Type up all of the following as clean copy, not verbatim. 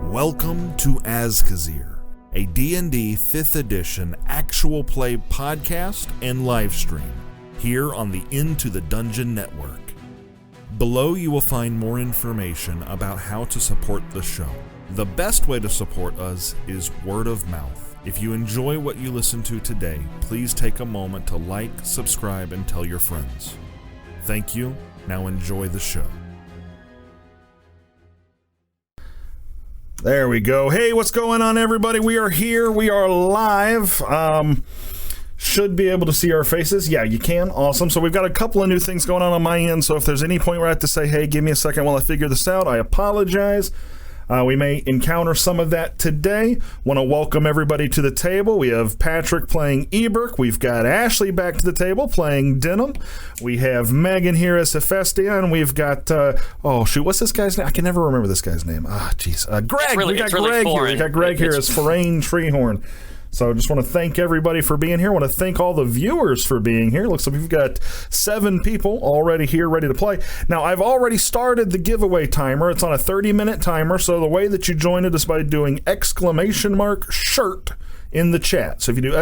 Welcome to Azkhazir, a D&D 5th edition actual play podcast and live stream here on the Into the Dungeon Network. Below you will find more information about how to support the show. The best way to support us is word of mouth. If you enjoy what you listen to today, please take a moment to like, subscribe, and tell your friends. Thank you. Now enjoy the show. There we go. Hey, what's going on, everybody? We are here. We are live. Should be able to see our faces. Yeah, you can. Awesome. So we've got a couple of new things going on my end. So if there's any point where I have to say, hey, give me a second while I figure this out, I apologize. We may encounter some of that today. Want to welcome everybody to the table. We have Patrick playing Eberk. We've got Ashley back to the table playing Denham. We have Meghan here as Hephaestion. We've got, what's this guy's name? I can never remember this guy's name. Jeez. Greg. We got Greg here. We got Greg here as Forain Treehorn. So I just want to thank everybody for being here. I want to thank all the viewers for being here. Looks like we've got 7 people already here ready to play. Now, I've already started the giveaway timer. It's on a 30-minute timer. So the way that you join it is by doing !shirt in the chat. So if you do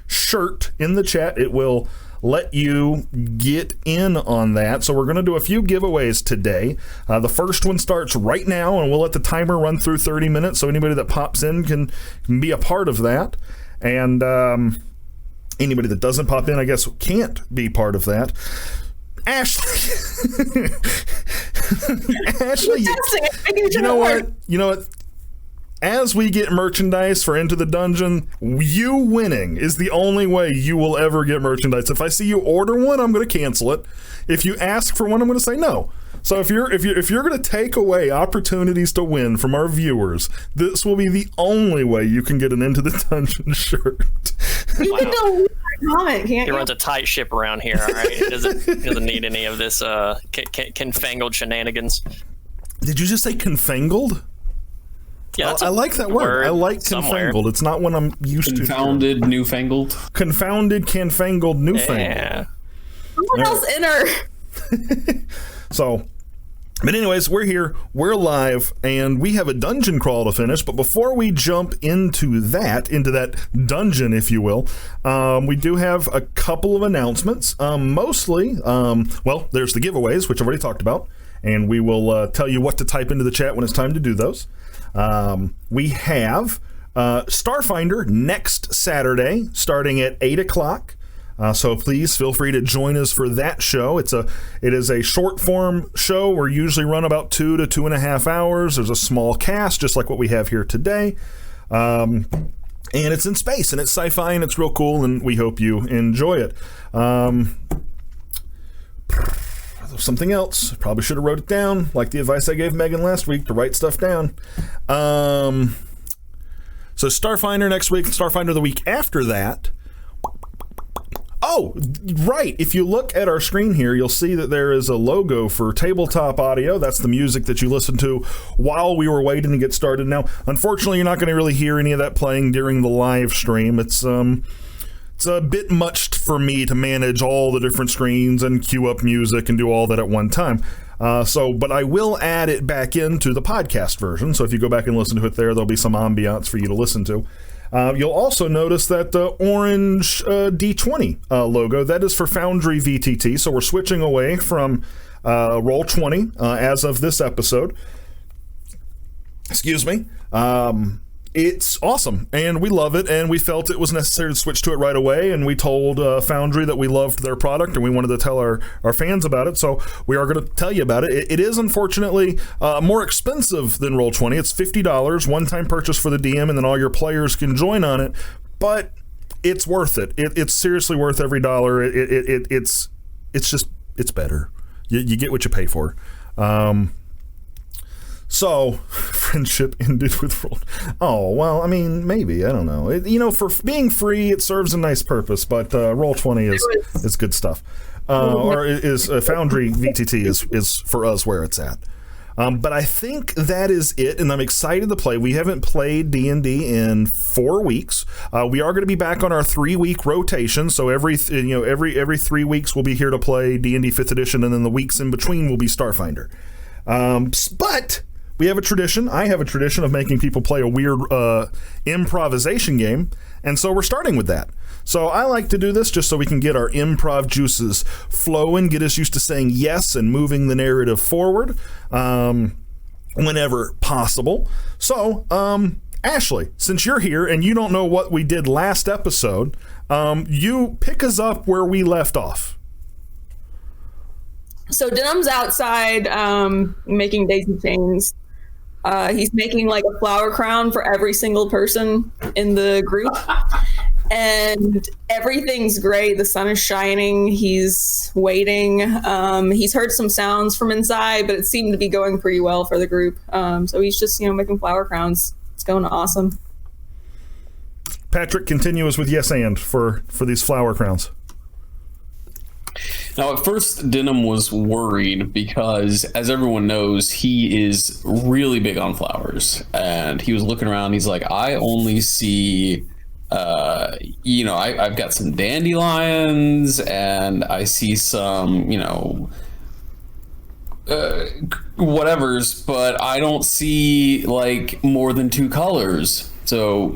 !shirt in the chat, it will let you get in on that. So we're going to do a few giveaways today. The first one starts right now, and we'll let the timer run through 30 minutes, so anybody that pops in can be a part of that. And anybody that doesn't pop in, I guess, can't be part of that. Ashley, Ashley, you know what? As we get merchandise for Into the Dungeon, you winning is the only way you will ever get merchandise. If I see you order one, I'm going to cancel it. If you ask for one, I'm going to say no. So if you're going to take away opportunities to win from our viewers, this will be the only way you can get an Into the Dungeon shirt. You can delete my comment, can't you? He runs a tight ship around here, all right? He doesn't need any of this confangled shenanigans. Did you just say confangled? Yeah, I like that word. I like confangled. It's not one I'm used to. Confounded, newfangled. Confounded, canfangled, newfangled. Yeah. Someone else enter. So, but anyways, we're here. We're live, and we have a dungeon crawl to finish. But before we jump into that dungeon, if you will, we do have a couple of announcements. Mostly, there's the giveaways, which I've already talked about, and we will tell you what to type into the chat when it's time to do those. We have Starfinder next Saturday starting at 8 o'clock. So please feel free to join us for that show. It is a short form show. We're usually run about 2 to 2.5 hours. There's a small cast, just like what we have here today. And it's in space, and it's sci-fi, and it's real cool, and we hope you enjoy it. Something else. Probably should have wrote it down, like the advice I gave Meghan last week to write stuff down. So Starfinder next week, Starfinder the week after that. Oh, right. If you look at our screen here, you'll see that there is a logo for Tabletop Audio. That's the music that you listen to while we were waiting to get started. Now, unfortunately, you're not going to really hear any of that playing during the live stream. It's a bit much for me to manage all the different screens and queue up music and do all that at one time. But I will add it back into the podcast version. So if you go back and listen to it there'll be some ambiance for you to listen to. You'll also notice that the orange D20 logo, that is for Foundry VTT. So we're switching away from Roll20 as of this episode. Excuse me. It's awesome, and we love it, and we felt it was necessary to switch to it right away, and we told Foundry that we loved their product, and we wanted to tell our fans about it, so we are going to tell you about it. It is, unfortunately, more expensive than Roll20. It's $50, one-time purchase for the DM, and then all your players can join on it, but it's worth it. It's seriously worth every dollar. It's better. You get what you pay for. So, friendship ended with roll. Oh, well, I mean, maybe. I don't know. For being free, it serves a nice purpose, but Roll20 is good stuff. Foundry VTT is for us where it's at. But I think that is it, and I'm excited to play. We haven't played D&D in 4 weeks. We are going to be back on our 3-week rotation, so every 3 weeks we'll be here to play D&D 5th edition, and then the weeks in between will be Starfinder. But we have a tradition. I have a tradition of making people play a weird improvisation game, and so we're starting with that. So I like to do this just so we can get our improv juices flowing, get us used to saying yes and moving the narrative forward whenever possible. So, Ashley, since you're here and you don't know what we did last episode, you pick us up where we left off. So Denham's outside making daisy chains. He's making like a flower crown for every single person in the group. And everything's great. The sun is shining. He's waiting. He's heard some sounds from inside, but it seemed to be going pretty well for the group. So he's just, making flower crowns. It's going awesome. Patrick, continue us with yes and for these flower crowns. Now, at first, Denham was worried because, as everyone knows, he is really big on flowers. And he was looking around. He's like, I only see... I've got some dandelions and I see some, whatevers, but I don't see like more than 2 colors. So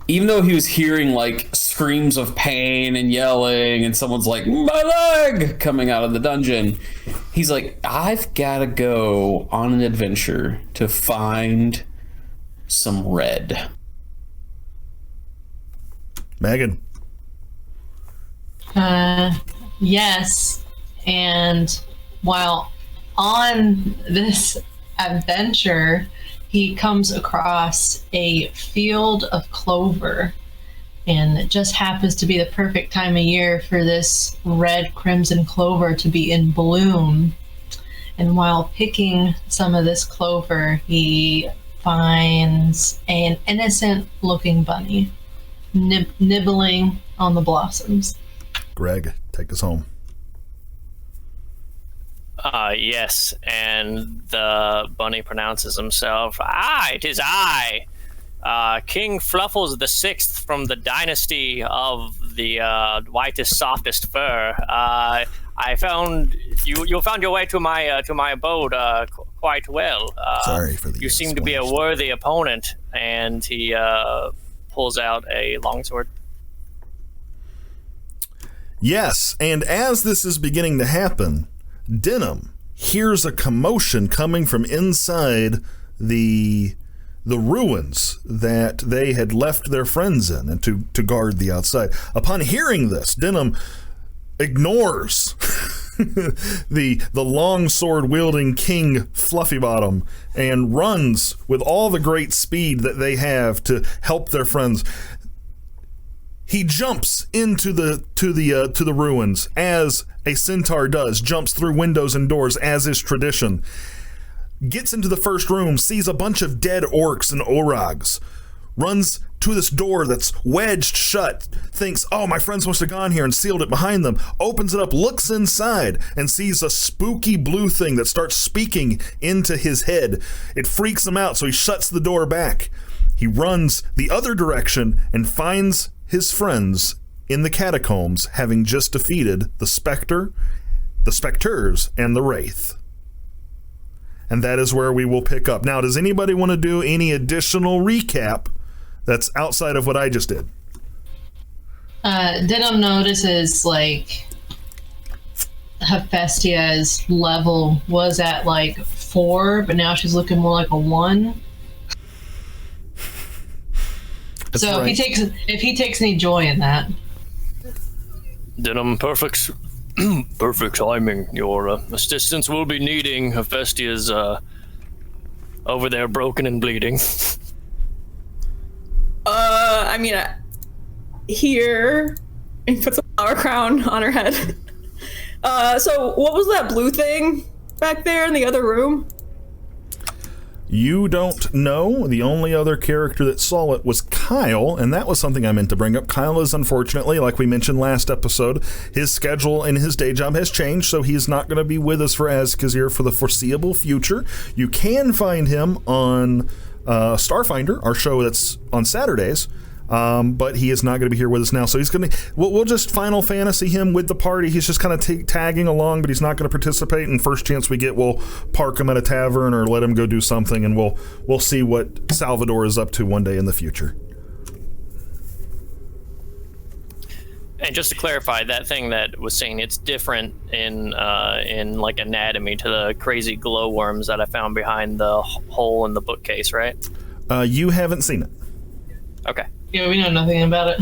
even though he was hearing like screams of pain and yelling and someone's like, my leg, coming out of the dungeon, he's like, I've got to go on an adventure to find some red. Meghan. Yes. And while on this adventure, he comes across a field of clover. And it just happens to be the perfect time of year for this red crimson clover to be in bloom. And while picking some of this clover, he finds an innocent looking bunny. Nibbling on the blossoms. Greg, take us home. Yes, and the bunny pronounces himself, it is I, King Fluffles the Sixth from the dynasty of the whitest, softest fur. I found you found your way to my abode quite well. Sorry for the You seem to be a worthy opponent, and he pulls out a longsword. Yes, and as this is beginning to happen, Denham hears a commotion coming from inside the ruins that they had left their friends in and to guard the outside. Upon hearing this, Denham ignores the long sword wielding King Fluffybottom and runs with all the great speed that they have to help their friends. He jumps into the ruins as a centaur does, jumps through windows and doors as is tradition. Gets into the first room, sees a bunch of dead orcs and orogs, runs to this door that's wedged shut, thinks, oh, my friends must have gone here and sealed it behind them, opens it up, looks inside, and sees a spooky blue thing that starts speaking into his head. It freaks him out, so he shuts the door back. He runs the other direction and finds his friends in the catacombs, having just defeated the Spectre, the Spectres, and the Wraith. And that is where we will pick up. Now, does anybody want to do any additional recap that's outside of what I just did? Denham notices, like, Hephaestia's level was at, 4, but now she's looking more like a 1. That's so right. if he takes any joy in that. Denham, perfect timing. Your assistance will be needing. Hephaestia's over there broken and bleeding. Here, and puts a flower crown on her head. So what was that blue thing back there in the other room? You don't know. The only other character that saw it was Kyle, and that was something I meant to bring up. Kyle is, unfortunately, like we mentioned last episode, his schedule and his day job has changed, so he's not going to be with us for Azkhazir for the foreseeable future. You can find him on Starfinder, our show that's on Saturdays. but he is not going to be here with us now. So he's going to, we'll just Final Fantasy him with the party. He's just kind of tagging along, but he's not going to participate. And first chance we get, we'll park him at a tavern or let him go do something, and we'll see what Salvador is up to one day in the future. And just to clarify, that thing that was saying, it's different in like anatomy to the crazy glowworms that I found behind the hole in the bookcase, right? You haven't seen it. Okay. Yeah, we know nothing about it.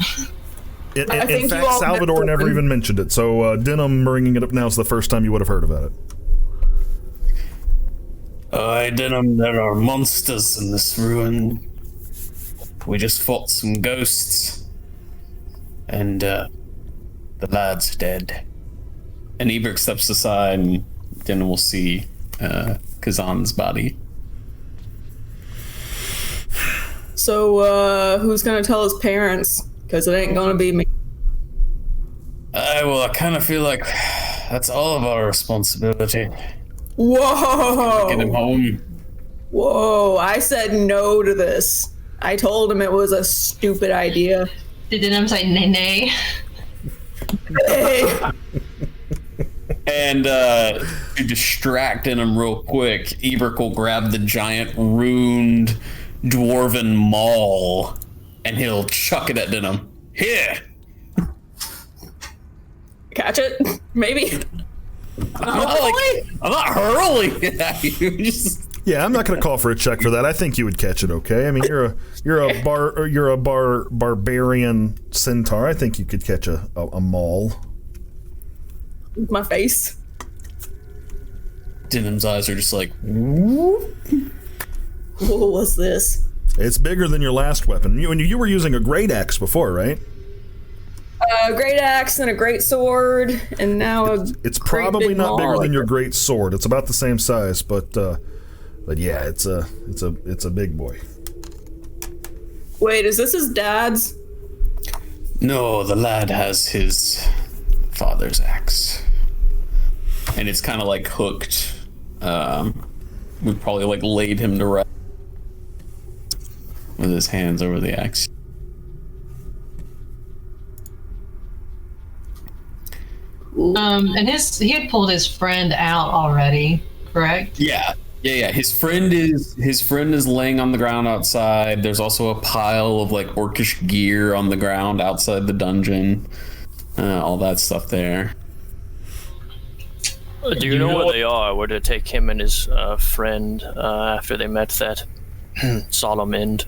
In fact, Salvador never even mentioned it. So Denim bringing it up now is the first time you would have heard about it. Denim, there are monsters in this ruin. We just fought some ghosts. And, the lad's dead. And Ebert steps aside, and then we'll see Kazan's body. So, who's gonna tell his parents? Because it ain't gonna be me. I kind of feel like that's all of our responsibility. Whoa! Get him home. Whoa! I said no to this. I told him it was a stupid idea. Did Denim say nay? Hey. And to distract him real quick, Ebert will grab the giant ruined dwarven maul and he'll chuck it at Denim. Here! Catch it? Maybe. I'm not hurling it at you. Yeah, I'm not going to call for a check for that. I think you would catch it. Okay, I mean you're a barbarian centaur. I think you could catch a maul. With my face. Denim's eyes are just like, What was this? It's bigger than your last weapon. You were using a great axe before, right? A great axe and a great sword, and now it's probably not bigger than your great sword. It's about the same size, but yeah, it's a big boy. Wait, is this his dad's? no, the lad has his father's axe. And it's kind of like hooked. We probably like laid him to rest with his hands over the axe. And he had pulled his friend out already, correct? Yeah. His friend is laying on the ground outside. There's also a pile of like orcish gear on the ground outside the dungeon. All that stuff there. Do you know where they are? Where to take him and his friend after they met that solemn end?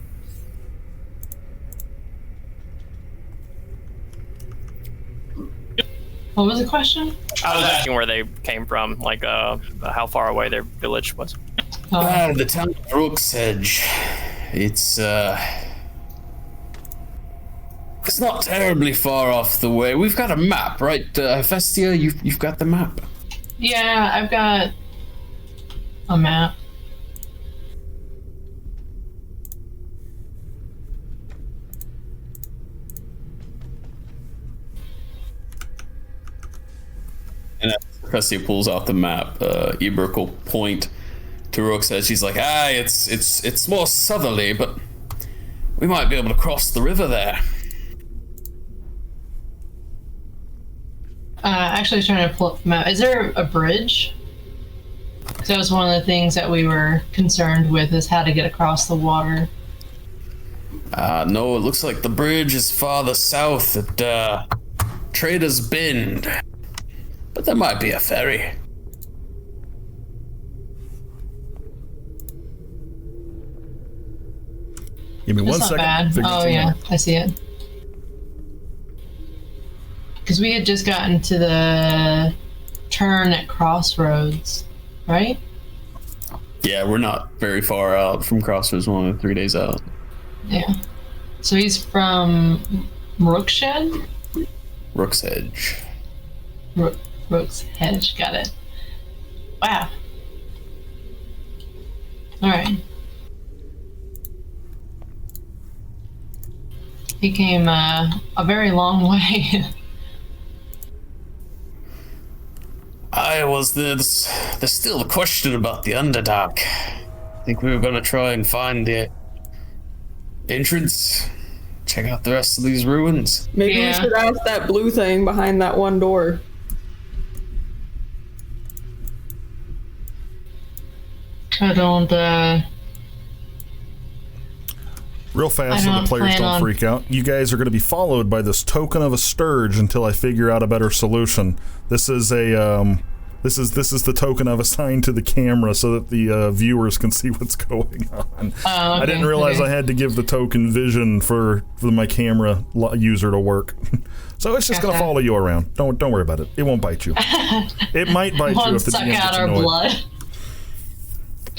What was the question? I was asking where they came from, like how far away their village was. The town of Hedges. It's not terribly far off the way. We've got a map, right? Hephaestia, you've got the map. Yeah, I've got a map. And as Hephaestia pulls out the map, Ebert will point to Rook's Hedge. She's like, it's more southerly, but we might be able to cross the river there. Actually trying to pull up the map. Is there a bridge? Because that was one of the things that we were concerned with, is how to get across the water. No, it looks like the bridge is farther south at Trader's Bend. But there might be a ferry. Give me That's one not second. bad. Figure Oh something yeah, out. I see it. Because we had just gotten to the turn at Crossroads, right? Yeah, we're not very far out from Crossroads, only 3 days out. Yeah. So he's from Rookshed? Rook's Hedge. Rook's Hedge, got it. Wow. Alright. He came a very long way. There's still a question about the Underdark. I think we were gonna try and find the entrance check out the rest of these ruins. Maybe we Yeah. should ask that blue thing behind that one door. I don't, Real fast, I so the don't players plan don't on- freak out. You guys are going to be followed by this token of a scourge until I figure out a better solution. This is a this is the token I've assigned to the camera so that the viewers can see what's going on. Oh, I didn't okay, realize okay. I had to give the token vision for my camera user to work. So it's just going to Gotcha. follow you around. Don't worry about it. It won't bite you. It might bite you Won't if the suck DM out gets our annoyed. blood.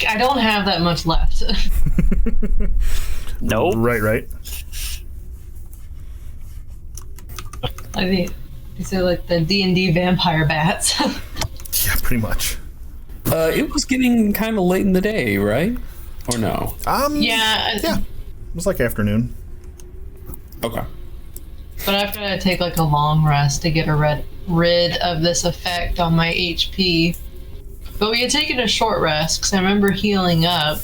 I don't have that much left. Nope. Right. I think these are like the D&D vampire bats. Yeah, pretty much. It was getting kind of late in the day, right? Or no? Yeah. Yeah. It was like afternoon. Okay. But I've got to take like a long rest to get rid of this effect on my HP. But we had taken a short rest because I remember healing up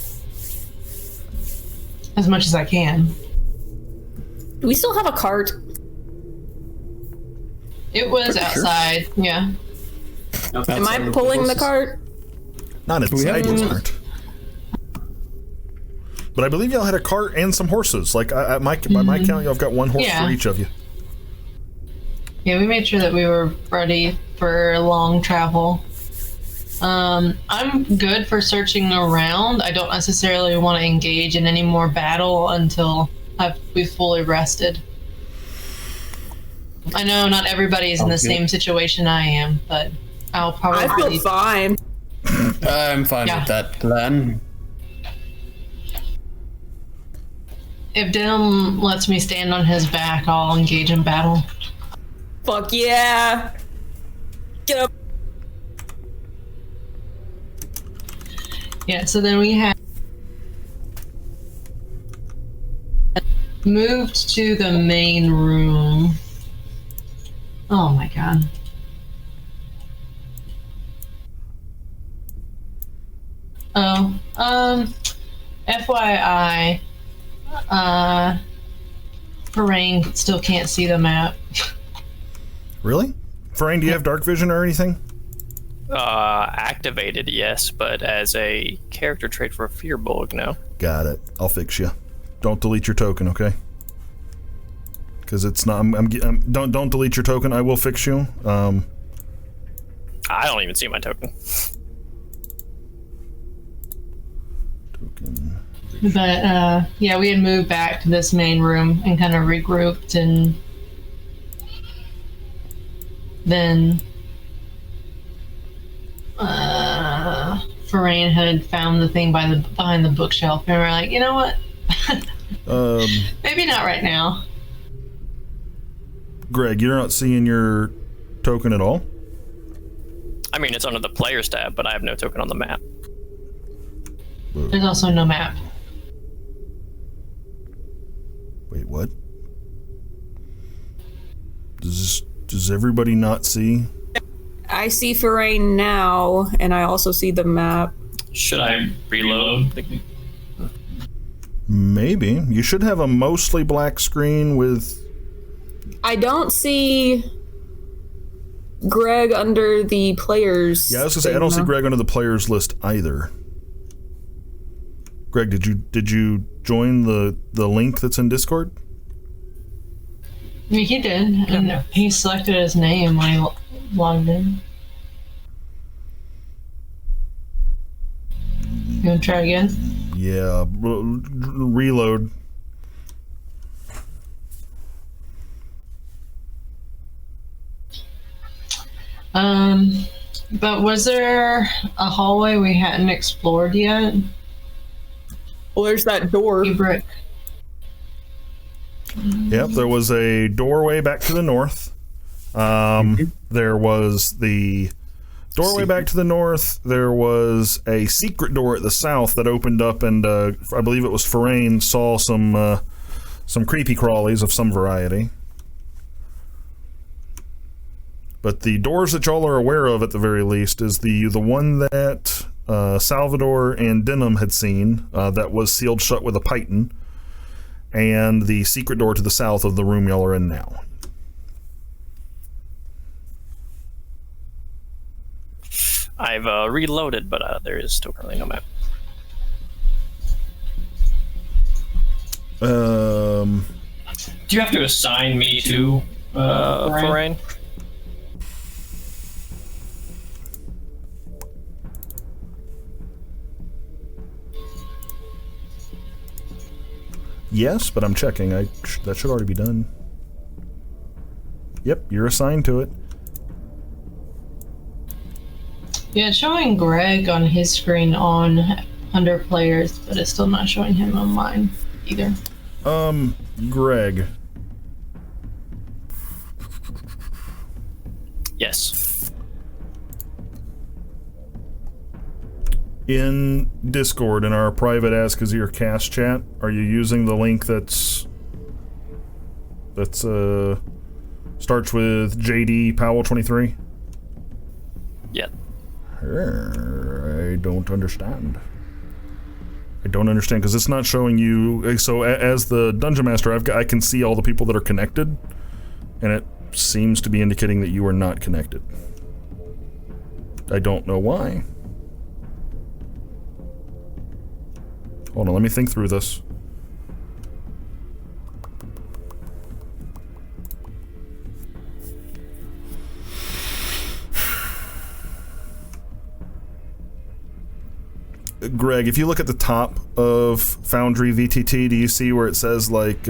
as much as I can. Do we still have a cart? It was Pretty sure. outside, yeah. Am I pulling the cart? Not inside have- your cart. But I believe y'all had a cart and some horses. Like, by my count, y'all have got one horse Yeah. for each of you. Yeah, we made sure that we were ready for long travel. I'm good for searching around. I don't necessarily want to engage in any more battle until we've fully rested. I know not everybody is in the Okay. same situation I am, but I'll I feel probably... fine. I'm fine Yeah. with that plan. If Denim lets me stand on his back, I'll engage in battle. Fuck yeah. Get up. Yeah, so then we had moved to the main room. Oh my god. Oh, FYI, Parain still can't see the map. Really? Farain, do you have dark vision or anything? Activated, yes, but as a character trait for a Fearbulg, no. Got it. I'll fix you. Don't delete your token, okay? Because it's not. Don't delete your token. I will fix you. I don't even see my token. Token. But yeah, we had moved back to this main room and kind of regrouped, and then Farain had found the thing behind the bookshelf, and we're like, you know what? Maybe not right now. Greg, you're not seeing your token at all? I mean, it's under the players tab, but I have no token on the map. There's also no map. Wait, what? Does everybody not see? I see Farain now, and I also see the map. Should I reload? Maybe. You should have a mostly black screen with... I don't see Greg under the players. Yeah, I was gonna say, I don't see Greg under the players list either. Greg, did you join the link that's in Discord? I mean, he did, and he selected his name when he logged in. You want to try again? Yeah, reload. But was there a hallway we hadn't explored yet? Well, there's that door. Brick. Yep, there was a doorway back to the north. There was the doorway back to the north. There was a secret door at the south that opened up, and I believe it was Farain saw some creepy crawlies of some variety. But the doors that y'all are aware of, at the very least, is the one that Salvador and Denham had seen that was sealed shut with a python. and the secret door to the south of the room y'all are in now. I've reloaded, but there is still currently no map. Do you have to assign me to Forain? Yes, but I'm checking. That should already be done. Yep, you're assigned to it. Yeah, it's showing Greg on his screen under players, but it's still not showing him on mine either. Greg. Yes. In Discord, in our private Azkhazir cast chat, are you using the link that's starts with JD Powell 23? Yep. I don't understand. I don't understand because it's not showing you. So as the dungeon master, I can see all the people that are connected, and it seems to be indicating that you are not connected. I don't know why. Hold on, let me think through this. Greg, if you look at the top of Foundry VTT, do you see where it says, like,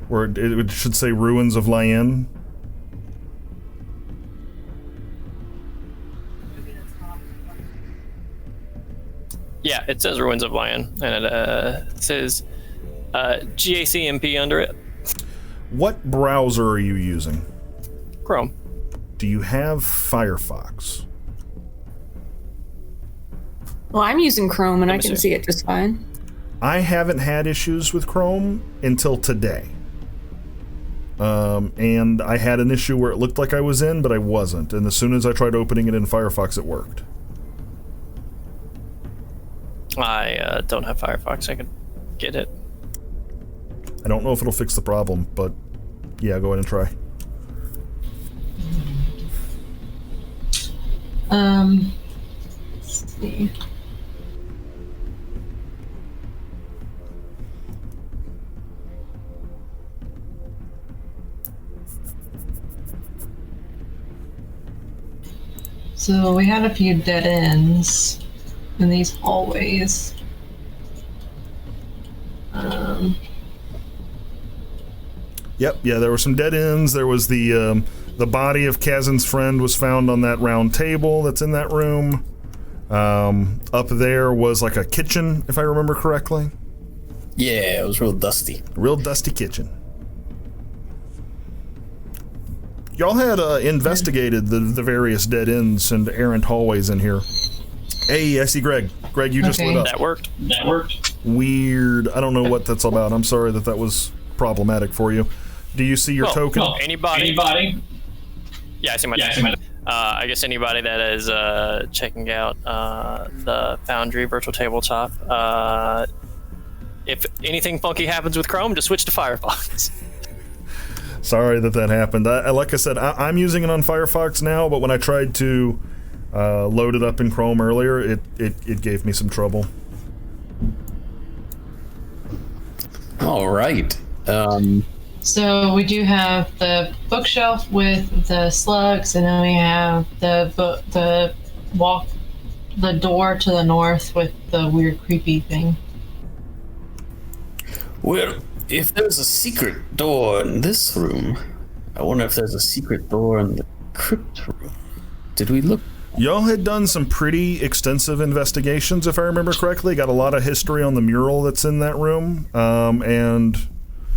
where it should say Ruins of Lien? Yeah, it says Ruins of Lien, and it says GACMP under it. What browser are you using? Chrome. Do you have Firefox? Well, I'm using Chrome and I can see. see it just fine. I haven't had issues with Chrome until today. And I had an issue where it looked like I was in, but I wasn't. And as soon as I tried opening it in Firefox, it worked. I don't have Firefox. I can get it. I don't know if it'll fix the problem, but yeah, go ahead and try. Let's see. So we had a few dead ends in these hallways. Yep, yeah, there were some dead ends. There was the body of Kazan's friend was found on that round table that's in that room. Up there was like a kitchen, if I remember correctly. Yeah, it was real dusty. Real dusty kitchen. Y'all had investigated the various dead ends and errant hallways in here. Hey, I see Greg. Greg, you just lit up. That worked. that worked? Weird. I don't know what that's about. I'm sorry that was problematic for you. Do you see your token? Oh, Anybody? Yeah, I see my Yeah, I token. see my I guess anybody that is checking out the Foundry virtual tabletop, if anything funky happens with Chrome, just switch to Firefox. Sorry that happened. Like I said, I'm using it on Firefox now, but when I tried to load it up in Chrome earlier, it gave me some trouble. All right. So we do have the bookshelf with the slugs, and then we have the door to the north with the weird creepy thing. Well, if there's a secret door in this room, I wonder if there's a secret door in the crypt room. Did we look? Y'all had done some pretty extensive investigations, if I remember correctly. Got a lot of history on the mural that's in that room, and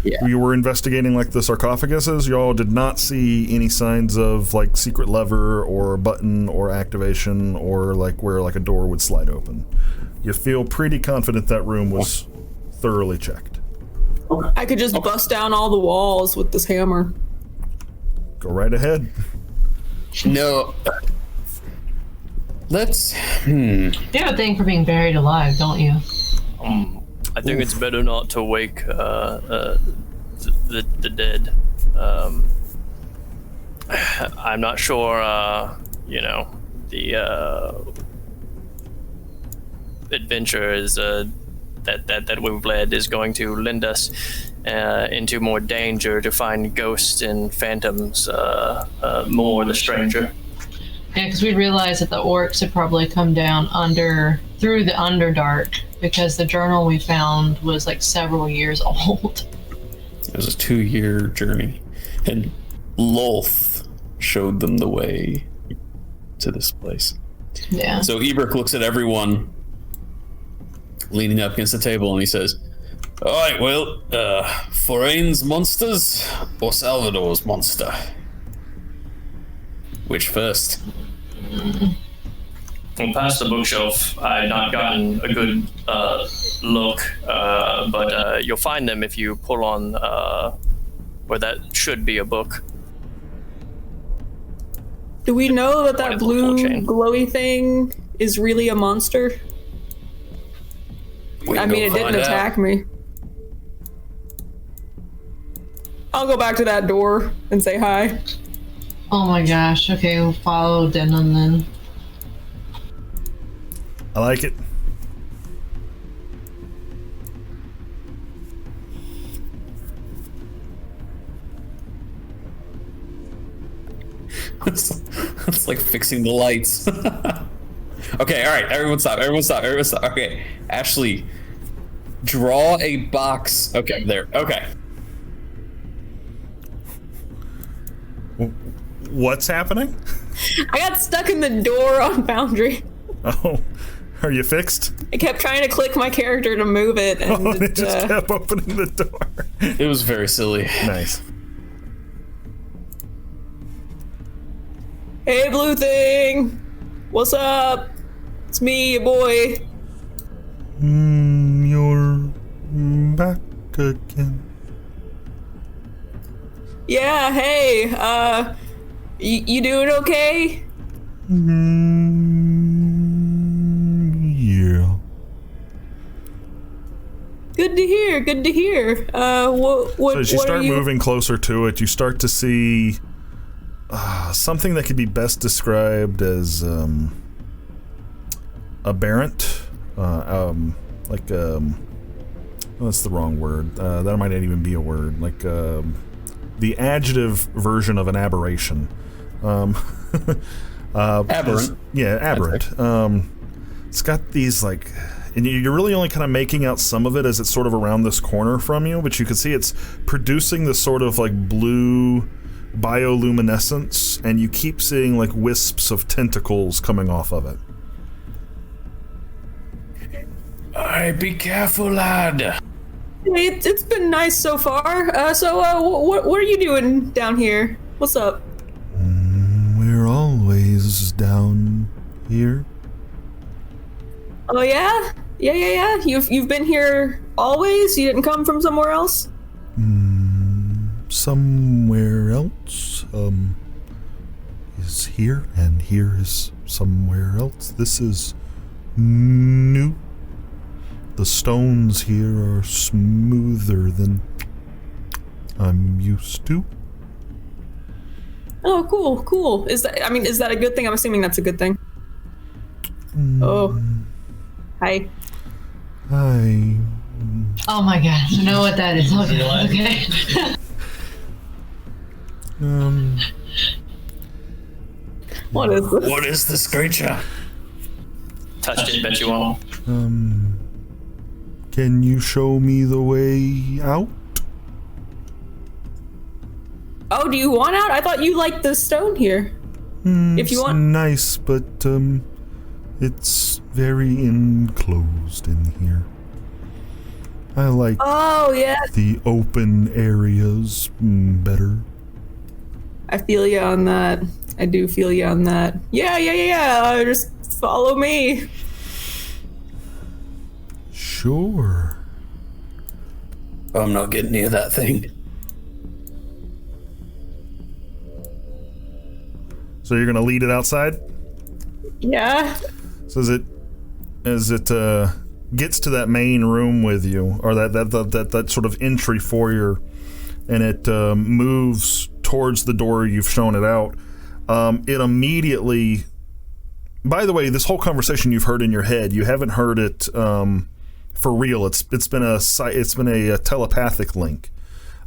Yeah. you were investigating like the sarcophaguses. Y'all did not see any signs of like secret lever or button or activation or like where like a door would slide open. You feel pretty confident that room was thoroughly checked. I could just bust down all the walls with this hammer. Go right ahead. No. Let's. You have a thing for being buried alive, don't you? I think it's better not to wake the dead. I'm not sure, the adventure is that we've led is going to lend us into more danger to find ghosts and phantoms more the stranger. Yeah, because we realized that the orcs had probably come down through the Underdark, because the journal we found was like several years old. It was a 2-year journey, and Lolth showed them the way to this place. Yeah. So Ebrick looks at everyone leaning up against the table, and he says, "All right, well, Forain's monsters or Salvador's monster? Which first?" Well, past the bookshelf, I had not gotten a good look, But you'll find them if you pull on where that should be a book. Do we know that Point that at the full blue chain. glowy thing is really a monster? We I can mean, go it didn't find out. attack me. I'll go back to that door and say hi. Oh my gosh. Okay, we'll follow Denon then. I like it. It's like fixing the lights. Okay, all right, everyone stop. Okay, Ashley, draw a box. Okay, there. Okay. What's happening? I got stuck in the door on Foundry. Oh, are you fixed? I kept trying to click my character to move it, and Oh, it just kept opening the door. It was very silly. Nice. hey, blue thing, what's up? It's me, your boy. You're back again. Yeah, hey, you doing okay? Yeah. Good to hear. Good to hear. What So as you what are start you? moving closer to it, you start to see something that could be best described as aberrant. That's the wrong word. That might not even be a word. Like the adjective version of an aberration. Aberrant. Yeah, aberrant. It's got these like, and you're really only kind of making out some of it as it's sort of around this corner from you, but you can see it's producing this sort of like blue bioluminescence, and you keep seeing like wisps of tentacles coming off of it. Alright, be careful, lad. Hey, it's been nice so far. What are you doing down here? What's up? We're always down here. Oh yeah? Yeah. You've been here always? You didn't come from somewhere else? Somewhere else, is here, and here is somewhere else. This is new. The stones here are smoother than I'm used to. Oh, cool. Is that a good thing? I'm assuming that's a good thing. Oh. Hi. Hi. Oh my gosh, I know what that is. Okay. What is this? What is this creature? Touched it, bet you won't. Can you show me the way out? Oh, do you want out? I thought you liked the stone here. If you It's want. nice, but it's very enclosed in here. I like Oh, yeah. the open areas better. I feel you on that. I do feel you on that. Yeah. Just follow me. Sure. I'm not getting near that thing. So you're gonna lead it outside? Yeah. So is it gets to that main room with you, or that sort of entry foyer, and it moves towards the door you've shown it out. It immediately. By the way, this whole conversation you've heard in your head. You haven't heard it for real. It's been a telepathic link,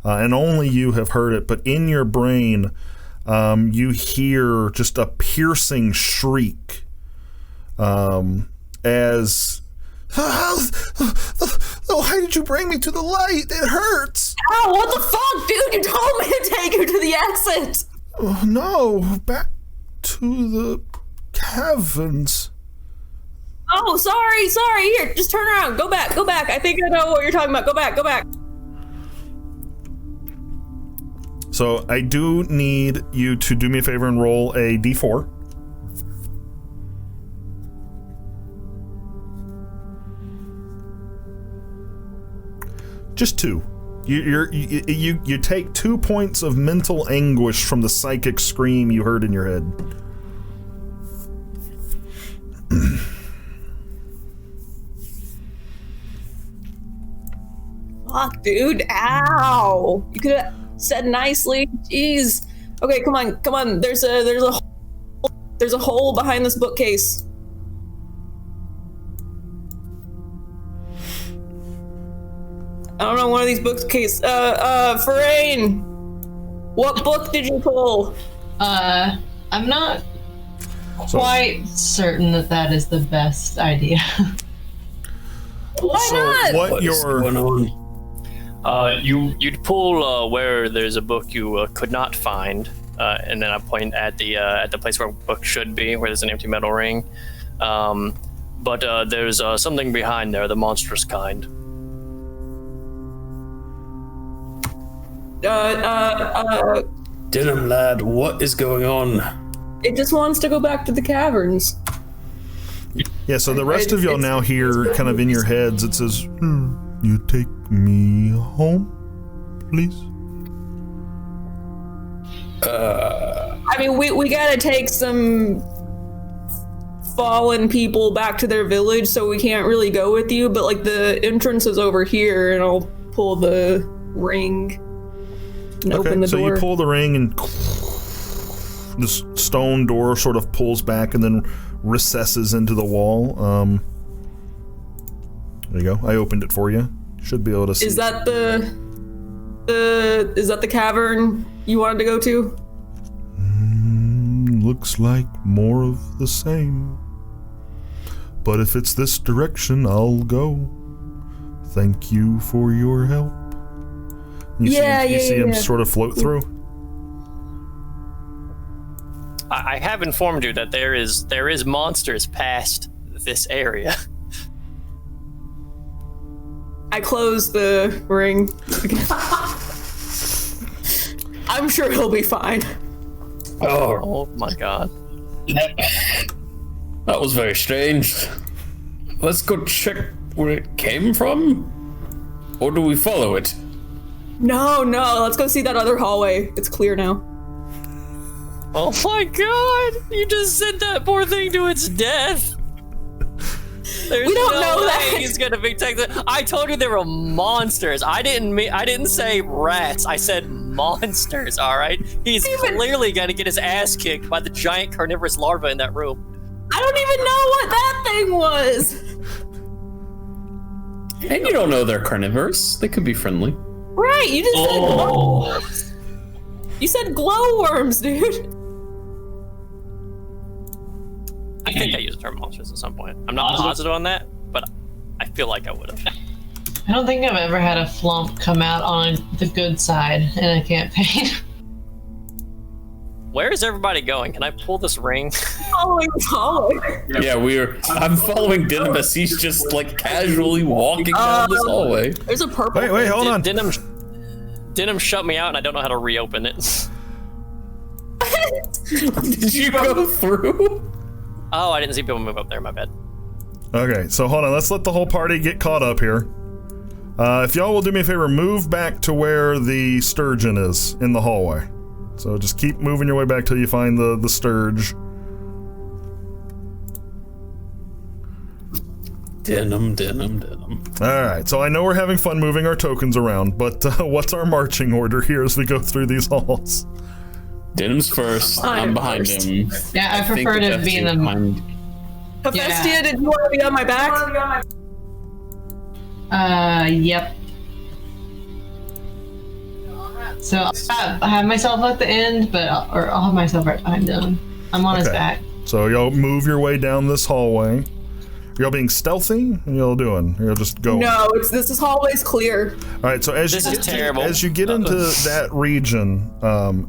and only you have heard it. But in your brain, you hear just a piercing shriek as. Oh, why did you bring me to the light? It hurts. Ow, what the fuck, dude? You told me to take you to the exit. Oh, no, back to the caverns. Oh, sorry. Here, just turn around. Go back. I think I know what you're talking about. Go back. So I do need you to do me a favor and roll a d4. Just 2. You take 2 points of mental anguish from the psychic scream you heard in your head. Fuck, dude. Ow. You could have said nicely. Jeez. Okay, come on. There's a hole behind this bookcase. I don't know, one of these bookcases. Farain, what book did you pull? I'm not quite certain that is the best idea. Why not? What going on? You'd pull where there's a book you could not find, and then I point at the place where a book should be, where there's an empty metal ring. But there's something behind there, the monstrous kind. Denim lad, what is going on? It just wants to go back to the caverns. Yeah, so the rest of y'all now hear kind of in your heads, it says, you take me home, please? I mean, we gotta take some fallen people back to their village, so we can't really go with you, but like the entrance is over here, and I'll pull the ring and open the door. So you pull the ring and this stone door sort of pulls back and then recesses into the wall. There you go. I opened it for you. Should be able to see. Is that the cavern you wanted to go to? Looks like more of the same. But if it's this direction, I'll go. Thank you for your help. You see him sort of float through. I have informed you that there is monsters past this area. I close the ring. I'm sure he'll be fine. Oh my god. That was very strange. Let's go check where it came from? Or do we follow it? No, let's go see that other hallway. It's clear now. Oh my god! You just sent that poor thing to its death! There's We don't no know way that. he's gonna be taken. I told you there were monsters. I didn't say rats. I said monsters. All right. He's clearly gonna get his ass kicked by the giant carnivorous larva in that room. I don't even know what that thing was. And you don't know they're carnivores. They could be friendly. Right, you just said glowworms. You said glowworms, dude. I think I used the term monsters at some point. I'm not positive on that, but I feel like I would have. I don't think I've ever had a flump come out on the good side in a campaign. Where is everybody going? Can I pull this ring? Following the hallway. Yeah, I'm following Denim as he's just like casually walking down this hallway. There's a purple. Wait, hold on. Denim shut me out, and I don't know how to reopen it. Did you go through? Oh, I didn't see people move up there. My bad. Okay, so hold on. Let's let the whole party get caught up here. If y'all will do me a favor, move back to where the sturgeon is in the hallway. So just keep moving your way back till you find the sturge. Denim. All right, so I know we're having fun moving our tokens around, but what's our marching order here as we go through these halls? Denim's first. I'm behind him. Yeah, I prefer to be in the. Hephaestia, did you want to be on my back? Yep. So I have myself at the end, I'll have myself right behind him. I'm on his back. So y'all move your way down this hallway. Y'all being stealthy? What y'all doing? You'll just go. No, this hallway's clear. All right. So as you get into that region,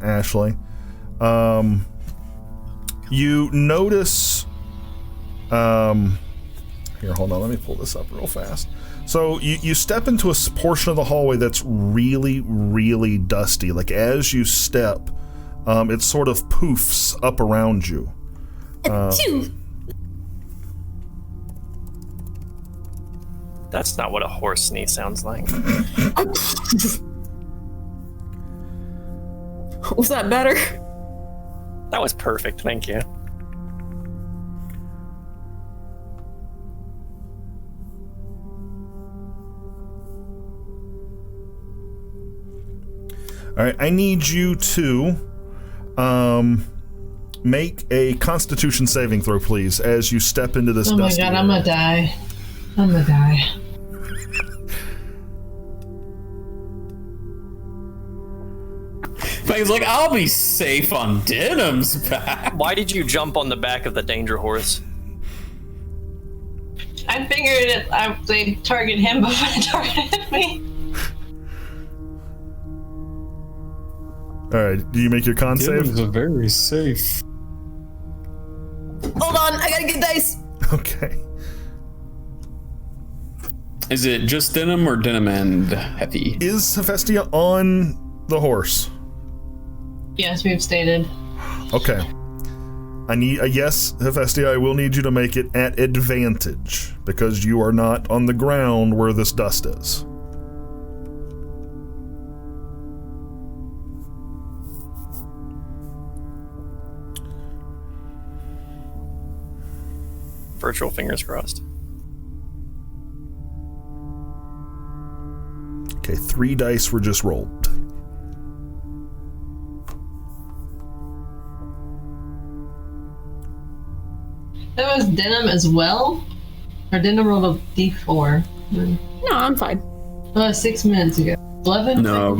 Ashley, you notice. Here, hold on. Let me pull this up real fast. So you step into a portion of the hallway that's really, really dusty. Like as you step, it sort of poofs up around you. That's not what a horse sneeze sounds like. Was that better? That was perfect, thank you. All right, I need you to make a Constitution saving throw, please, as you step into this. Oh my god, I'm gonna die. I'm gonna die. Meghan's like, I'll be safe on Denim's back. Why did you jump on the back of the danger horse? I figured they'd target him before they targeted me. All right, do you make your con save? Denim's very safe. Hold on, I gotta get dice. Okay. Is it just Denim or Denim and Heavy? Is Hephaestia on the horse? Yes, we've stated. Okay. I need a yes, Hephaestia. I will need you to make it at advantage because you are not on the ground where this dust is. Virtual fingers crossed. Okay, 3 dice were just rolled. That was Denim as well? Or Denim rolled a d4? No, I'm fine. 6 minutes ago. 11? No,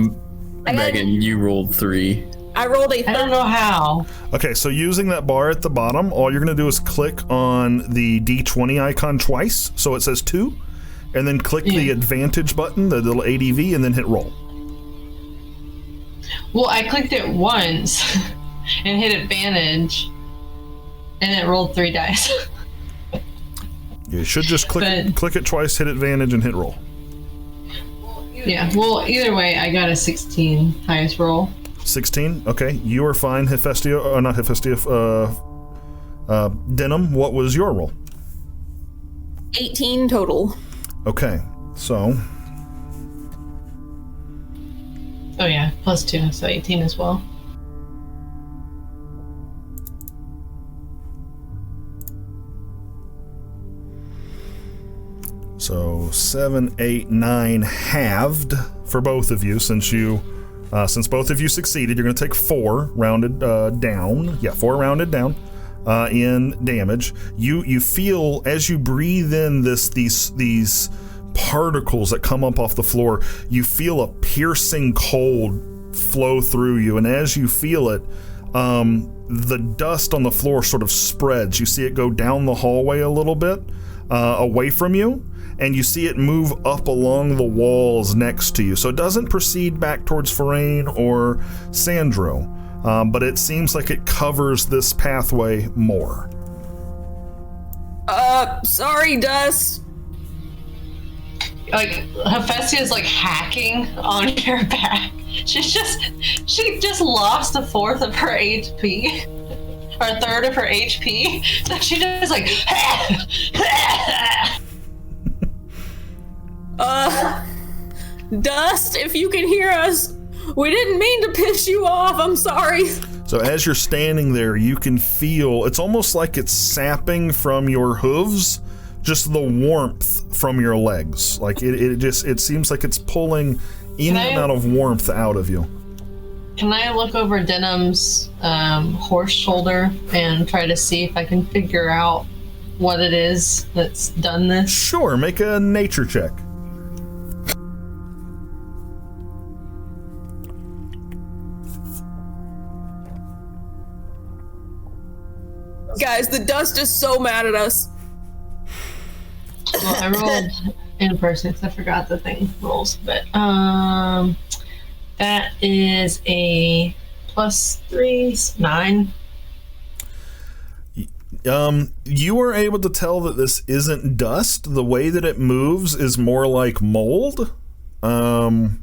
Megan, you rolled 3. I rolled a 30. I don't know how. Okay, so using that bar at the bottom, all you're going to do is click on the D20 icon twice, so it says 2, and then click the advantage button, the little ADV, and then hit roll. Well, I clicked it once and hit advantage, and it rolled 3 dice. You should just click it twice, hit advantage, and hit roll. Yeah, well, either way, I got a 16 highest roll. 16? Okay, you are fine, Hephaestia, or not Hephaestia, Denim, what was your roll? 18 total. Okay, so... Oh yeah, plus 2, so 18 as well. So 7, 8, 9 halved for both of you since both of you succeeded. You're going to take 4 rounded down. Yeah, 4 rounded down in damage. You feel as you breathe in these particles that come up off the floor. You feel a piercing cold flow through you, and as you feel it, the dust on the floor sort of spreads. You see it go down the hallway a little bit away from you. And you see it move up along the walls next to you. So it doesn't proceed back towards Forain or Sandro, but it seems like it covers this pathway more. Sorry, Dust. Like, Hephaestia's like hacking on your back. She just lost a fourth of her HP. Or a third of her HP. So she just like Dust, if you can hear us, we didn't mean to piss you off. I'm sorry. So as you're standing there, you can feel, it's almost like it's sapping from your hooves just the warmth from your legs. Like it seems like it's pulling any amount of warmth out of you. Can I look over Denham's horse shoulder and try to see if I can figure out what it is that's done this? Sure, make a nature check. Guys, the dust is so mad at us. Well, I rolled in person because I forgot the thing rolls, but that is a +3, 9. You are able to tell that this isn't dust. The way that it moves is more like mold. But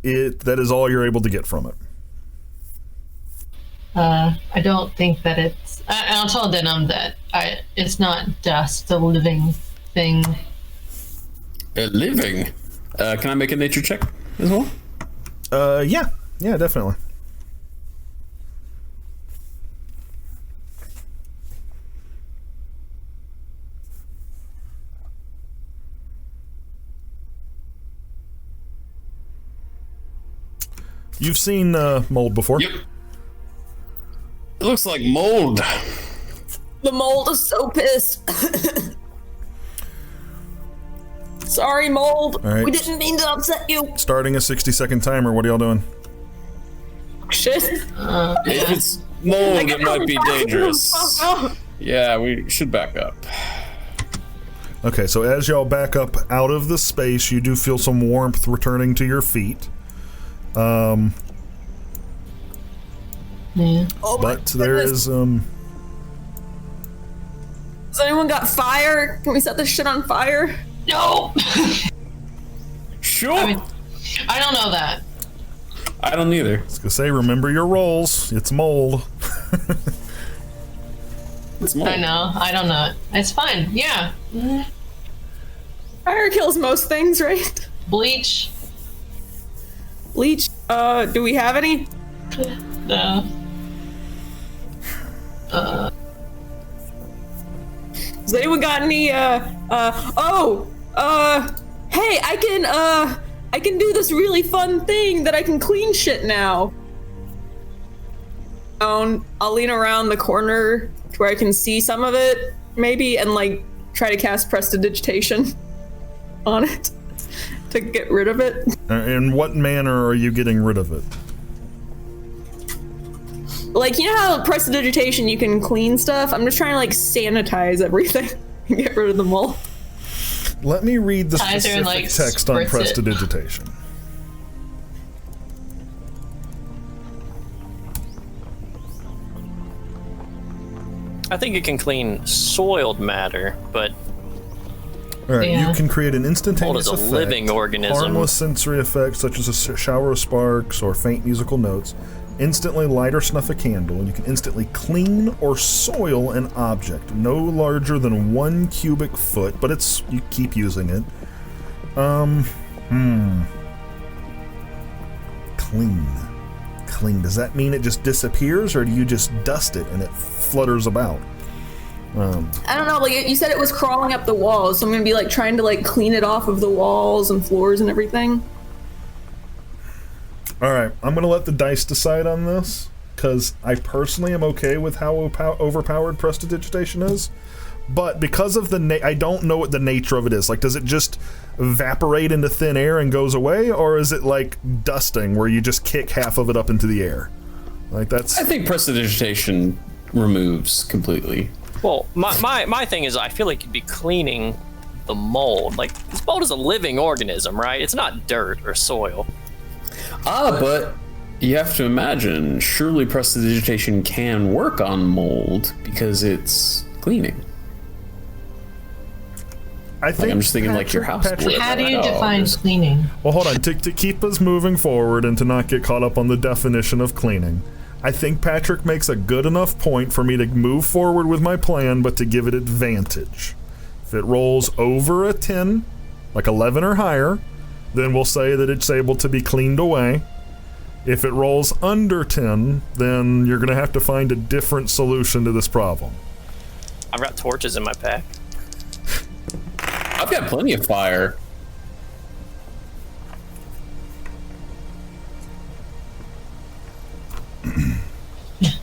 that is all you're able to get from it. I don't think that it's. I'll tell Denham that it's not dust, a living thing. A living? Can I make a nature check as well? Yeah, definitely. You've seen mold before. Yep. It looks like mold. The mold is so pissed. Sorry, mold. All right. We didn't mean to upset you. Starting a 60-second timer. What are y'all doing? Shit. If it's mold, it might be dangerous. Yeah, we should back up. Okay, so as y'all back up out of the space, you do feel some warmth returning to your feet. Yeah. Oh my But there goodness. is Has anyone got fire? Can we set this shit on fire? No. Sure. I mean, I don't know that. I don't either. I was gonna say, remember your rolls. It's mold. It's mold. I know. I don't know it. It's fine. Yeah. Fire kills most things, right? Bleach. Bleach. Do we have any? No. Has anyone got any? Hey, I can do this really fun thing that I can clean shit now. I'll lean around the corner to where I can see some of it, maybe, and like try to cast prestidigitation on it to get rid of it. In what manner are you getting rid of it? Like, you know how prestidigitation you can clean stuff? I'm just trying to like sanitize everything and get rid of the mold. Let me read the Either, specific like, text on spritz it. prestidigitation. I think it can clean soiled matter, but All right, Yeah. you can create an mold instantaneous is a effect, living organism. harmless sensory effects such as a shower of sparks or faint musical notes. Instantly light or snuff a candle, and you can instantly clean or soil an object no larger than 1 cubic foot, but you keep using it. Clean. Does that mean it just disappears, or do you just dust it and it flutters about? I don't know, like you said it was crawling up the walls, so I'm gonna be like trying to like clean it off of the walls and floors and everything. All right, I'm going to let the dice decide on this, because I personally am okay with how overpowered prestidigitation is. But because of I don't know what the nature of it is. Like, does it just evaporate into thin air and goes away, or is it like dusting, where you just kick half of it up into the air? Like, that's... I think prestidigitation removes completely. Well, my thing is, I feel like you'd be cleaning the mold. Like, this mold is a living organism, right? It's not dirt or soil. But you have to imagine, surely prestidigitation can work on mold because it's cleaning. I think I'm just thinking like your house. Patrick- How do you Oh, define just- cleaning? Well, hold on. To keep us moving forward and to not get caught up on the definition of cleaning, I think Patrick makes a good enough point for me to move forward with my plan, but to give it advantage. If it rolls over a 10, like 11 or higher, then we'll say that it's able to be cleaned away. If it rolls under 10, then you're going to have to find a different solution to this problem. I've got torches in my pack. I've got plenty of fire.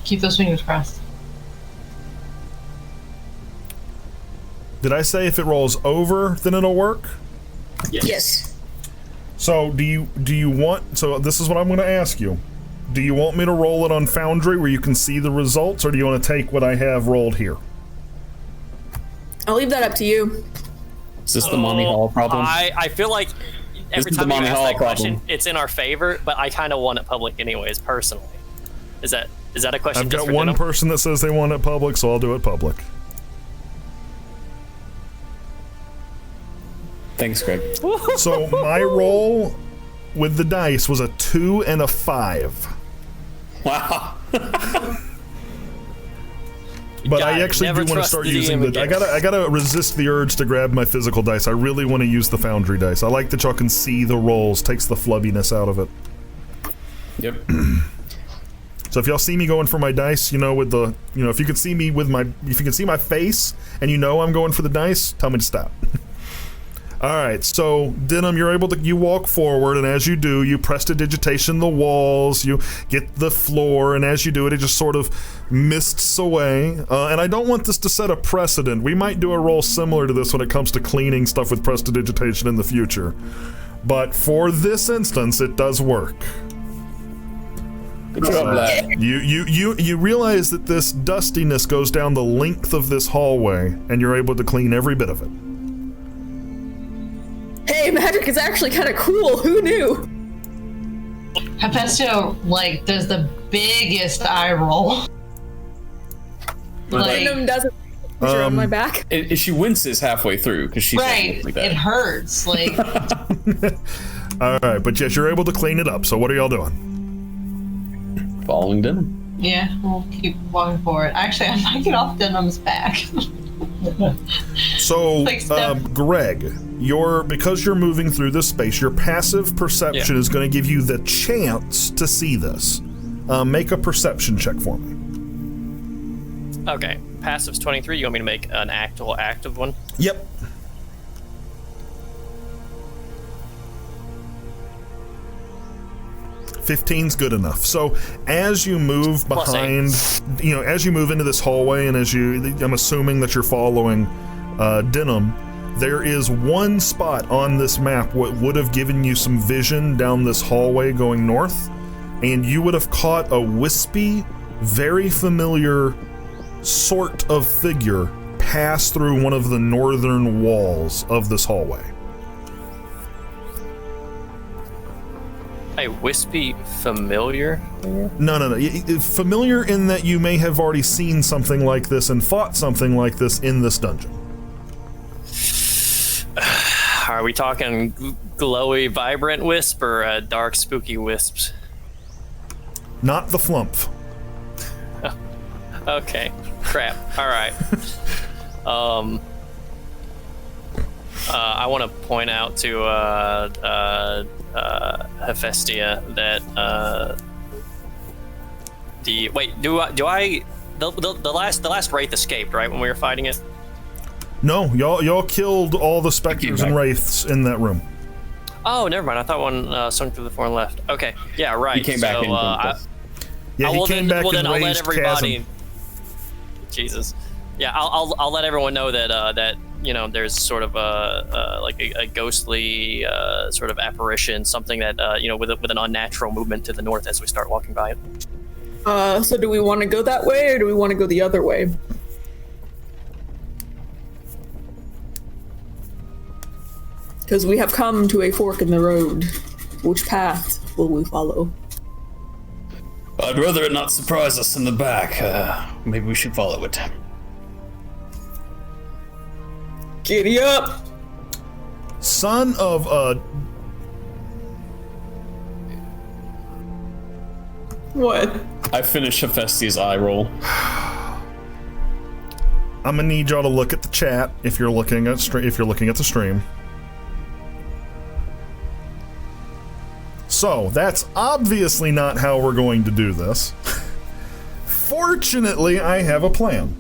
Keep those fingers crossed. Did I say if it rolls over, then it'll work? Yes. So do you want? So this is what I'm going to ask you. Do you want me to roll it on Foundry where you can see the results, or do you want to take what I have rolled here? I'll leave that up to you. Is this the Monty Hall problem? I feel like every is the time you Monty ask Hall that question, problem. it's in our favor, but I kind of want it public anyways, personally. Is that a question? I've just got for one Denim? person that says they want it public, so I'll do it public. Thanks, Greg. So my roll with the dice was a 2 and a 5. Wow. But God, I actually do never want to trust start the using DM the. again. I gotta resist the urge to grab my physical dice. I really want to use the Foundry dice. I like that y'all can see the rolls. Takes the flubbiness out of it. Yep. So if y'all see me going for my dice, with the, if you can see me with if you can see my face and I'm going for the dice, tell me to stop. All right, so Denim, you walk forward, and as you do, you prestidigitation the walls, you get the floor, and as you do it, it just sort of mists away. And I don't want this to set a precedent. We might do a roll similar to this when it comes to cleaning stuff with prestidigitation in the future. But for this instance, it does work. Good job, lad. You realize that this dustiness goes down the length of this hallway, and you're able to clean every bit of it. Hey, magic is actually kind of cool. Who knew? Hephaestus, does the biggest eye roll. Venom doesn't picture on my back. She winces halfway through because she's right. like that. It hurts. All right, but yes, you're able to clean it up. So what are y'all doing? Following Denim. Yeah, we'll keep walking forward. Actually, I might get off Denim's back. So, step. Greg, because you're moving through this space, your passive perception is going to give you the chance to see this. Make a perception check for me. Okay, passive's 23. You want me to make an actual active one? Yep. $15's good enough. So as you move behind, as you move into this hallway, and I'm assuming that you're following Denim, there is one spot on this map what would have given you some vision down this hallway going north, and you would have caught a wispy, very familiar sort of figure pass through one of the northern walls of this hallway. A wispy familiar? No. Familiar in that you may have already seen something like this and fought something like this in this dungeon. Are we talking glowy, vibrant wisp or dark, spooky wisps? Not the flump. Okay, crap. All right. I want to point out to Hephaestus that the last wraith escaped, right, when we were fighting it? No, y'all killed all the specters and wraiths in that room. Oh, never mind. I thought one sunk through the floor and left. Okay, yeah, right. He came back in. He came back and I'll let raised everybody. chasm. Jesus. Yeah, I'll let everyone know that there's sort of a ghostly sort of apparition, something that with an unnatural movement to the north as we start walking by it. So do we want to go that way, or do we want to go the other way? Because we have come to a fork in the road. Which path will we follow? I'd rather it not surprise us in the back. Maybe we should follow it. Giddy up! Son of a... What? I finished Hephaestus' eye roll. I'm gonna need y'all to look at the chat if you're looking at the stream. So, that's obviously not how we're going to do this. Fortunately, I have a plan.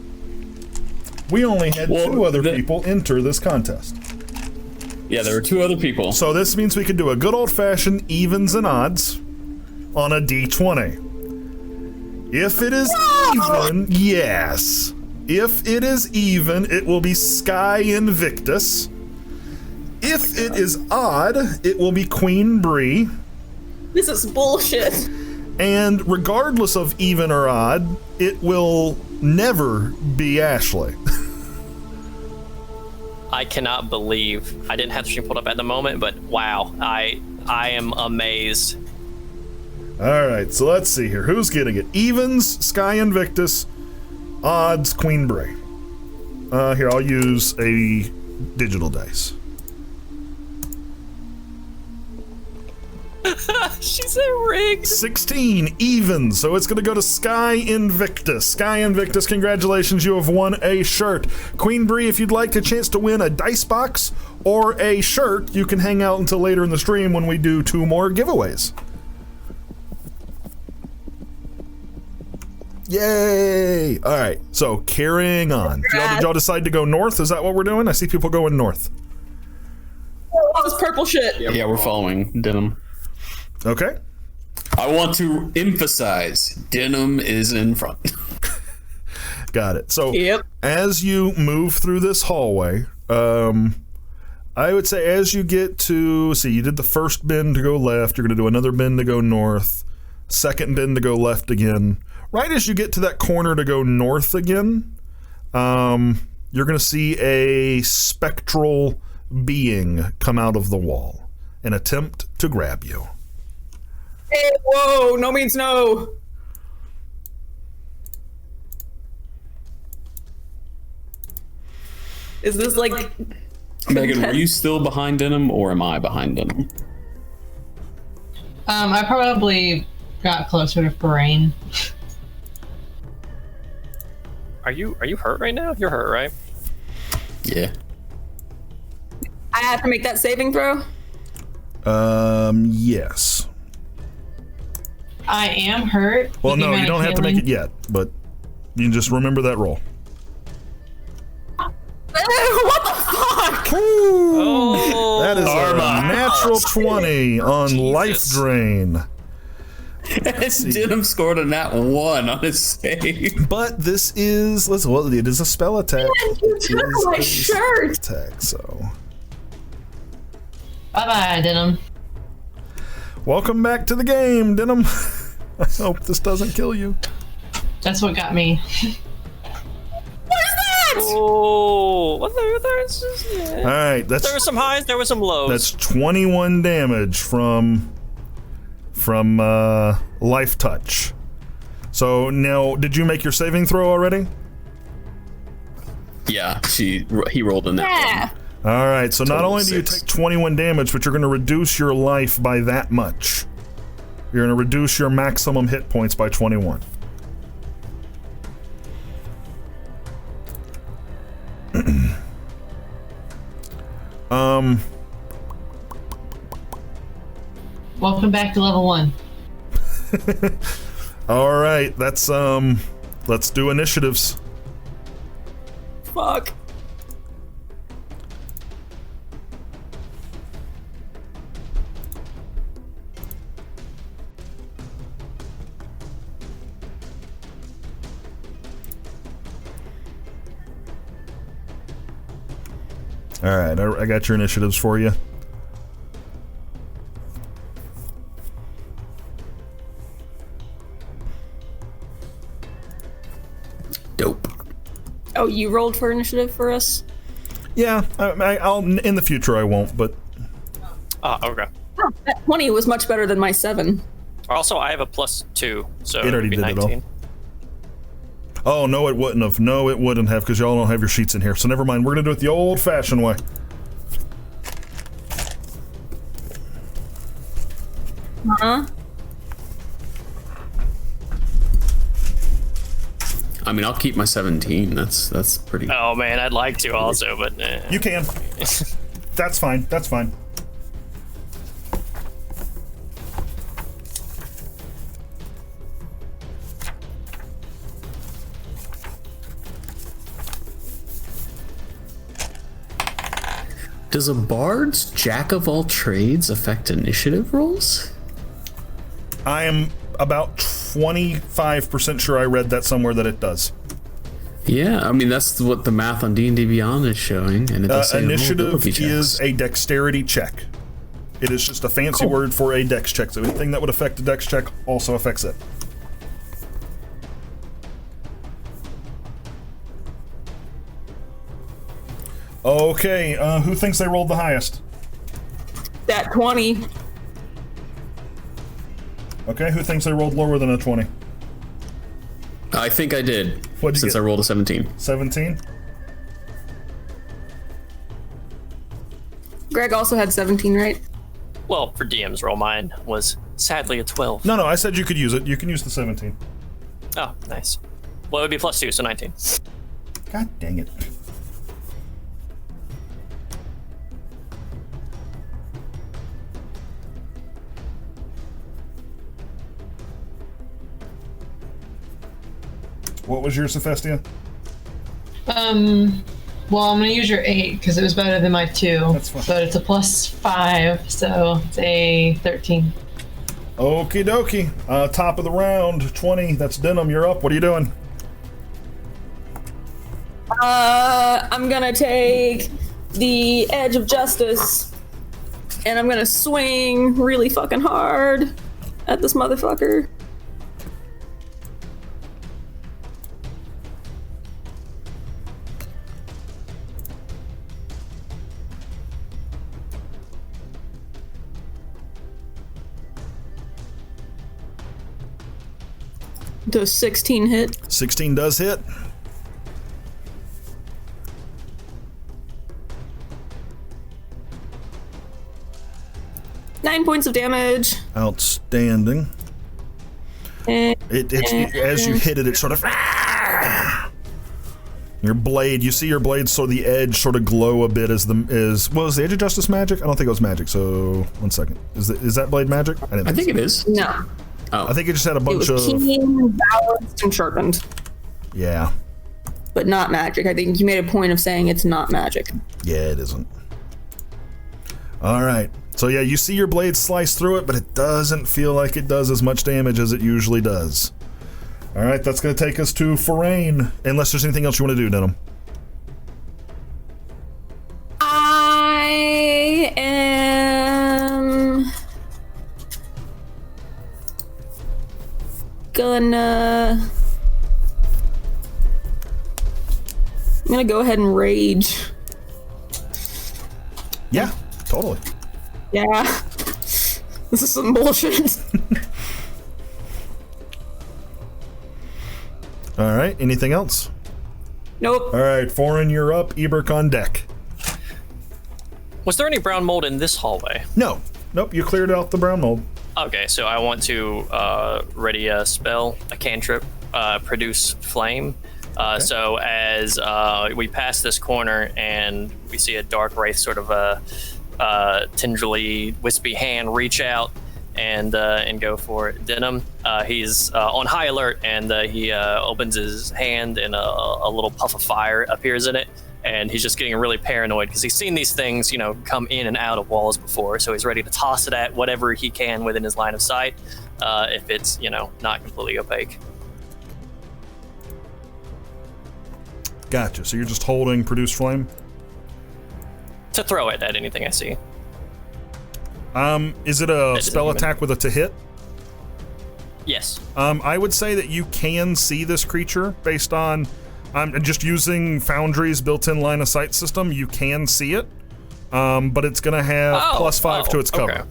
We only had two other people enter this contest. Yeah, there were 2 other people. So this means we could do a good old-fashioned evens and odds on a d20. If it is even, yes. If it is even, it will be Sky Invictus. If it is odd, it will be Queen Bree. This is bullshit. And regardless of even or odd, it will never be Ashley. I cannot believe I didn't have the stream pulled up at the moment, but wow, I am amazed. All right, so let's see here. Who's getting it? Evens, Sky Invictus. Odds, Queen Bree. Here, I'll use a digital dice. She said rigged. 16, even. So it's going to go to Sky Invictus. Sky Invictus, congratulations, you have won a shirt. Queen Bree, if you'd like a chance to win a dice box or a shirt, you can hang out until later in the stream when we do 2 more giveaways. Yay! All right, so carrying on. Did y'all decide to go north? Is that what we're doing? I see people going north. All this purple shit. Yeah, we're following Denim. Okay. I want to emphasize, Denim is in front. Got it. So Yep. as you move through this hallway, I would say as you get to, see, you did the first bend to go left, you're going to do another bend to go north, second bend to go left again. Right as you get to that corner to go north again, you're going to see a spectral being come out of the wall and attempt to grab you. Hey, whoa, no means no. Is this like... Megan, were you still behind Denim, or am I behind Denim? I probably got closer to Brain. Are you hurt right now? You're hurt, right? Yeah. I have to make that saving throw? Yes. I am hurt. Well, with the no, you amount don't of have to make healing. it yet, but you can just remember that roll. What the fuck? Oh, That is a natural 20 on Jesus. life drain. Denim scored a nat 1 on his save. But this is, well, it is a spell attack. You It took is my a shirt. spell attack, so. Bye-bye, Denim. Welcome back to the game, Denim. I hope this doesn't kill you. That's what got me. Oh, well, there's just, All right, there were some highs, there were some lows. that's 21 damage from life touch. So now, did you make your saving throw already? Yeah, he rolled a nat 1. Yeah. All right, so not Total only do you 6. take 21 damage, but you're going to reduce your life by that much. You're going to reduce your maximum hit points by 21. Welcome back to level 1. All right, that's let's do initiatives. Fuck. All right, I got your initiatives for you. Dope. Oh, you rolled for initiative for us? Yeah, I'll in the future I won't, but Oh, okay. Oh, that 20 was much better than my 7. Also, I have a +2, so It already it'd be did it all. 19. oh no, it wouldn't have. No, it wouldn't have because y'all don't have your sheets in here. So never mind. We're gonna do it the old-fashioned way. Huh? I mean, I'll keep my 17. That's pretty. Oh man, I'd like to also, but You can. That's fine. That's fine. Does a bard's jack of all trades affect initiative rolls? I am about 25% sure I read that somewhere that it does. Yeah, I mean that's what the math on D&D Beyond is showing, and it does say Initiative ability checks. is a dexterity check. It is just a fancy word for a dex check. So anything that would affect a dex check also affects it. Okay, who thinks they rolled the highest? That 20. Okay, who thinks they rolled lower than a 20? I think I did. What'd you since get? I rolled a 17. 17? Greg also had 17, right? Well, for DM's roll, mine was sadly a 12. No, I said you could use it. You can use the 17. Oh, nice. Well, it would be +2, so 19. God dang it. What was yours, Hephaestia? Well, I'm gonna use your 8 because it was better than my 2. That's fine. But it's a +5, so it's a 13. Okie dokie. Top of the round, 20. That's Denim. You're up. What are you doing? I'm gonna take the Edge of Justice, and I'm gonna swing really fucking hard at this motherfucker. Does 16 hit? 16 does hit. Nine points of damage. Outstanding. As you hit it, it sort of... Your blade, you see your blade, so the edge sort of glow a bit as was the Edge of Justice magic? I don't think it was magic, so 1 second. Is that blade magic? I think it is. No. I think it just had a It bunch was of... keen, balanced, and sharpened. Yeah. But not magic. I think you made a point of saying it's not magic. Yeah, it isn't. All right. So yeah, you see your blade slice through it, but it doesn't feel like it does as much damage as it usually does. All right, that's going to take us to Forain, unless there's anything else you want to do, Denim. I am gonna go ahead and rage. Yeah, totally. Yeah. This is some bullshit. All right, anything else? Nope. All right, Foreign, you're up. Eberk on deck. Was there any brown mold in this hallway? No. Nope, you cleared out the brown mold. Okay, so I want to ready a spell, a cantrip, produce flame. So as we pass this corner and we see a dark wraith, sort of a tendrily wispy hand reach out and go for Denim. He's on high alert, and he opens his hand, and a little puff of fire appears in it. And he's just getting really paranoid because he's seen these things, come in and out of walls before. So he's ready to toss it at whatever he can within his line of sight, if it's, not completely opaque. Gotcha. So you're just holding Produce Flame? To throw it at anything I see. Is it a spell attack with a to hit? Yes. I would say that you can see this creature based on... I'm just using Foundry's built-in line of sight system. You can see it, but it's going to have +5 to its cover. Okay.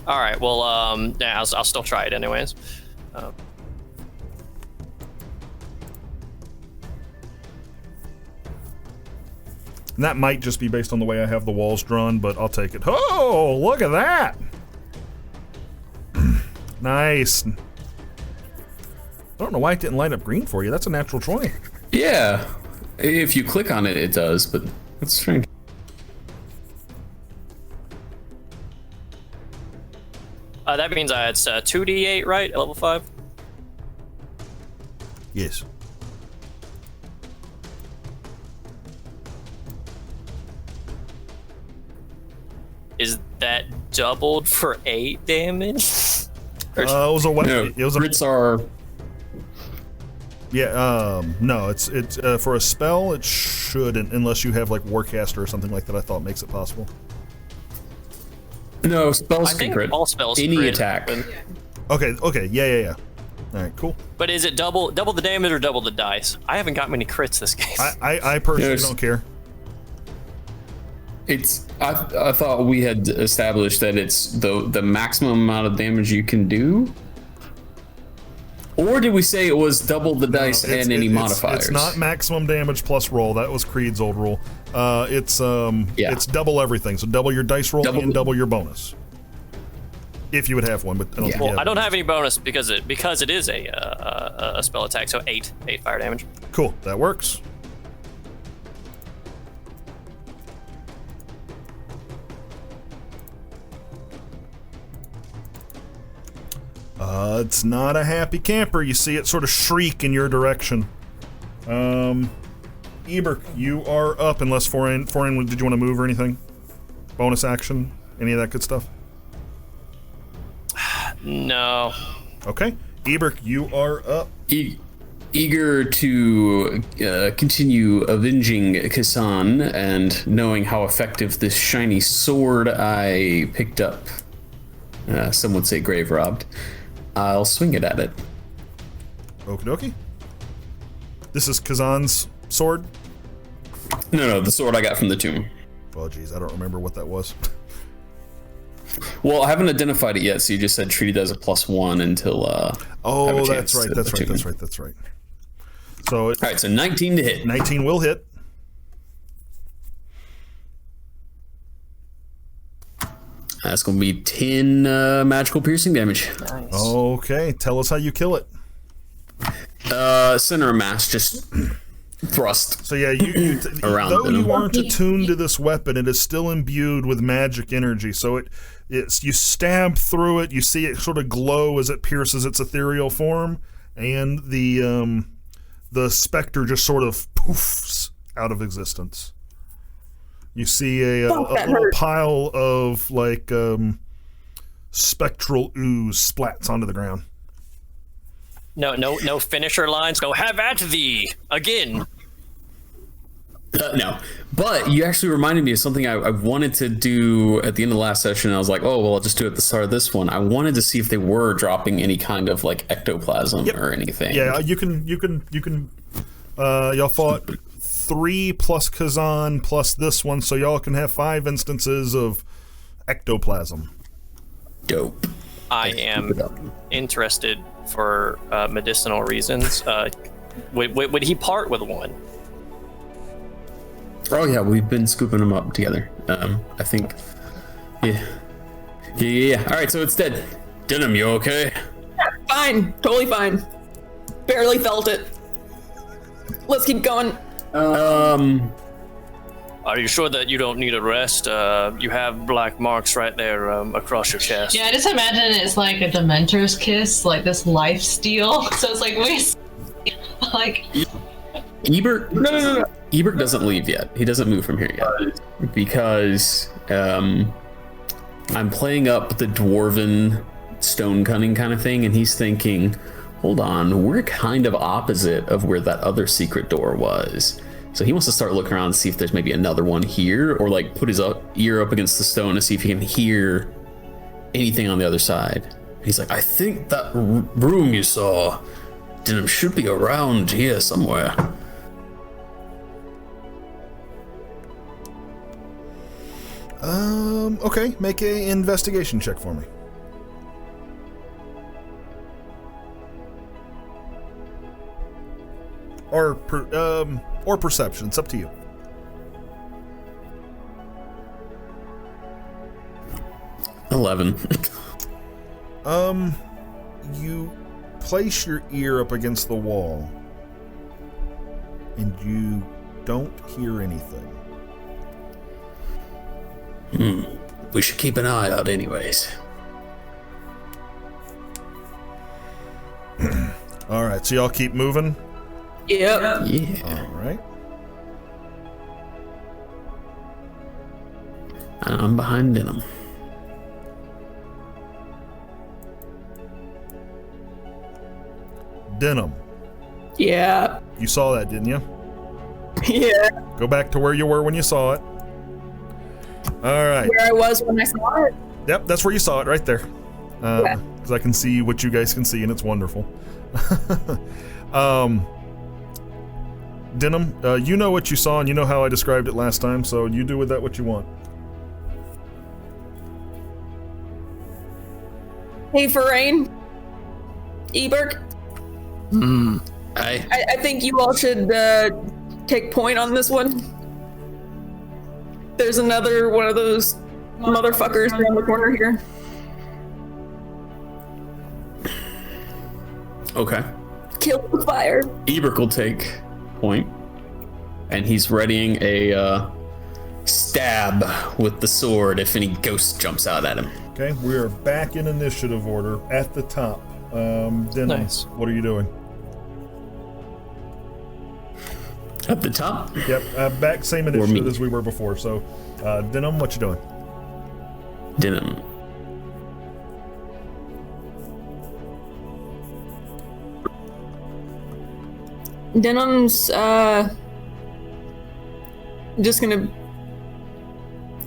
All right. Well, yeah, I'll still try it anyways. And that might just be based on the way I have the walls drawn, but I'll take it. Oh, look at that! Nice. I don't know why it didn't light up green for you. That's a natural 20. Yeah. If you click on it, it does, but that's strange. That means it's 2d8, right? At level 5? Yes. is that doubled for 8 damage? It was a weapon. No, It was a crits are. Yeah, no, it's for a spell, it shouldn't, unless you have like Warcaster or something like that. I thought makes it possible. No, spells I can think crit. all spells Any crit, attack. Okay, yeah. All right, cool. But is it double the damage or double the dice? I haven't got many crits this game. I personally Yes. don't care. It's. I thought we had established that it's the maximum amount of damage you can do. Or did we say it was double the dice and any modifiers? It's not maximum damage plus roll. That was Creed's old rule. It's double everything. So double your dice roll and double your bonus. If you would have one, but I don't think you have I don't one. have any bonus because it is a spell attack, so 8 fire damage. Cool, that works. It's not a happy camper. You see it sort of shriek in your direction. Eber, you are up unless Foreign, did you want to move or anything? Bonus action? Any of that good stuff? No. Okay. Eber, you are up. Eager to continue avenging Kasan and knowing how effective this shiny sword I picked up, some would say grave robbed, I'll swing it at it. Okie dokie. This is Kazan's sword? No, the sword I got from the tomb. Oh, geez, I don't remember what that was. Well, I haven't identified it yet, so you just said treated as a +1 until Oh, have a that's chance right, to that's right, attune. that's right, that's right. So it's All right, so 19 to hit. 19 will hit. That's going to be 10 magical piercing damage. Nice. Okay, tell us how you kill it. Center of mass, just thrust. So yeah, you Around though them. you aren't attuned to this weapon, it is still imbued with magic energy. So it's you stab through it, you see it sort of glow as it pierces its ethereal form, and the specter just sort of poofs out of existence. You see a little pile of like spectral ooze splats onto the ground. No finisher lines. Go have at thee again. No, but you actually reminded me of something I wanted to do at the end of the last session. I was like, oh, well, I'll just do it at the start of this one. I wanted to see if they were dropping any kind of like ectoplasm or anything. Yeah, you can. Y'all fought 3 plus Kazan plus this one, so y'all can have 5 instances of ectoplasm. Dope. I am interested for medicinal reasons. Would he part with one? Oh yeah, we've been scooping them up together. I think. Yeah. All right, so it's dead. Denim, you okay? Fine, totally fine. Barely felt it. Let's keep going. Are you sure that you don't need a rest? You have black marks right there across your chest. Yeah, I just imagine it's like a Dementor's kiss, like this life steal. So it's like, wait, like. Ebert? No. Ebert doesn't leave yet. He doesn't move from here yet because I'm playing up the dwarven stone cunning kind of thing, and he's thinking, hold on, we're kind of opposite of where that other secret door was. So he wants to start looking around and see if there's maybe another one here, or like put his ear up against the stone to see if he can hear anything on the other side. He's like, I think that room you saw, Denim, should be around here somewhere. Okay, make a investigation check for me. Or perception. It's up to you. $11. You place your ear up against the wall, and you don't hear anything. We should keep an eye out anyways. All right, so y'all keep moving. Yep. Yeah. All right. I'm behind Denim. Denim. Yeah. You saw that, didn't you? Yeah. Go back to where you were when you saw it. All right. Where I was when I saw it. Yep, that's where you saw it, right there. Because I can see what you guys can see, and it's wonderful. Denim, you know what you saw, and you know how I described it last time, so you do with that what you want. Hey, Farain. Eberk. I think you all should take point on this one. There's another one of those motherfuckers around the corner here. Okay. Kill with fire. Eberk will take point, and he's readying a stab with the sword if any ghost jumps out at him. Okay, we are back in initiative order at the top. Denim, Nice. what are you doing? At the top? Yep, back same me. initiative as we were before. So, Denim, what you doing? Denim. Denim's just gonna.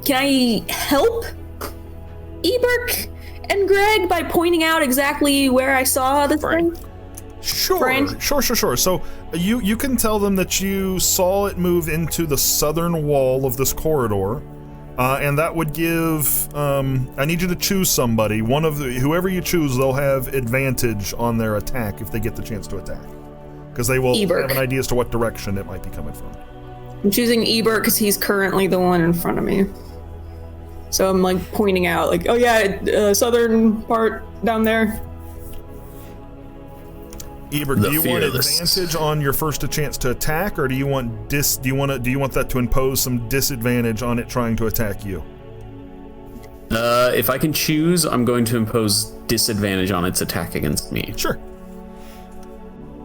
Can I help Eberk and Greg by pointing out exactly where I saw this thing? Sure, Friend? sure. So you can tell them that you saw it move into the southern wall of this corridor, and that would give. I need you to choose somebody. Whoever you choose, they'll have advantage on their attack if they get the chance to attack, because they will Eberk. have an idea as to what direction it might be coming from. I'm choosing Eberk because he's currently the one in front of me. So I'm like pointing out, like, oh yeah, southern part down there. Eberk, The do you want fearless. advantage on your first chance to attack, or do you want do you want that to impose some disadvantage on it trying to attack you? If I can choose, I'm going to impose disadvantage on its attack against me. Sure.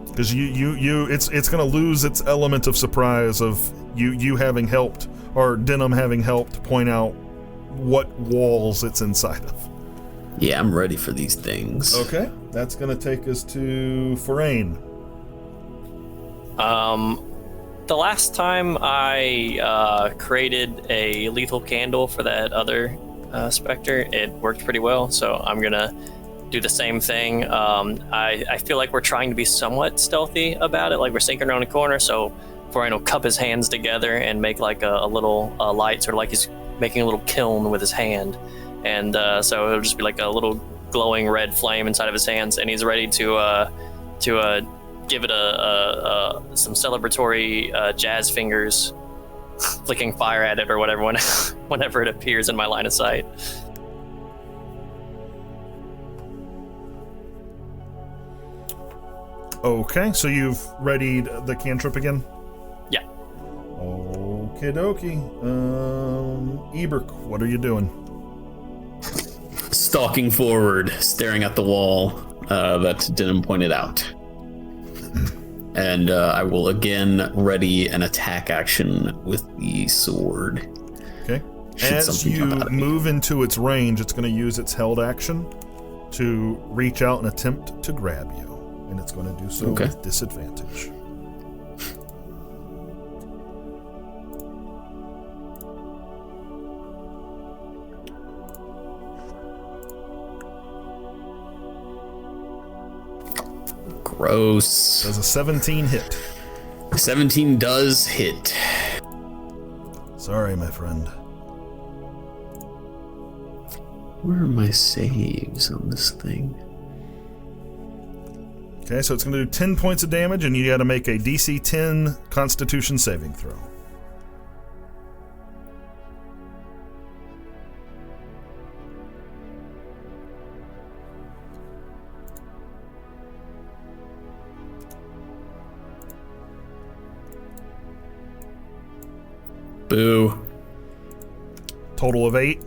Because it's going to lose its element of surprise of you having helped, or Denim having helped point out what walls it's inside of. Yeah, I'm ready for these things. Okay, that's going to take us to Farain. The last time I created a lethal candle for that other specter, it worked pretty well, so I'm gonna do the same thing. I feel like we're trying to be somewhat stealthy about it, like we're sinking around a corner, so Farain will cup his hands together and make like a little light, sort of like he's making a little kiln with his hand, and so it'll just be like a little glowing red flame inside of his hands, and he's ready to give it some celebratory jazz fingers, flicking fire at it or whatever whenever it appears in my line of sight. Okay, so you've readied the cantrip again? Yeah. Okie dokie. Eberk, what are you doing? Stalking forward, staring at the wall that Denim pointed out. And I will again ready an attack action with the sword. Okay. Should As something you jump out at me. move into its range, it's going to use its held action to reach out and attempt to grab you. And it's going to do so Okay. with disadvantage. Gross. Does a 17 hit? 17 does hit. Sorry, my friend. Where are my saves on this thing? Okay, so it's going to do 10 points of damage, and you got to make a DC 10 Constitution saving throw. Boo. Total of 8.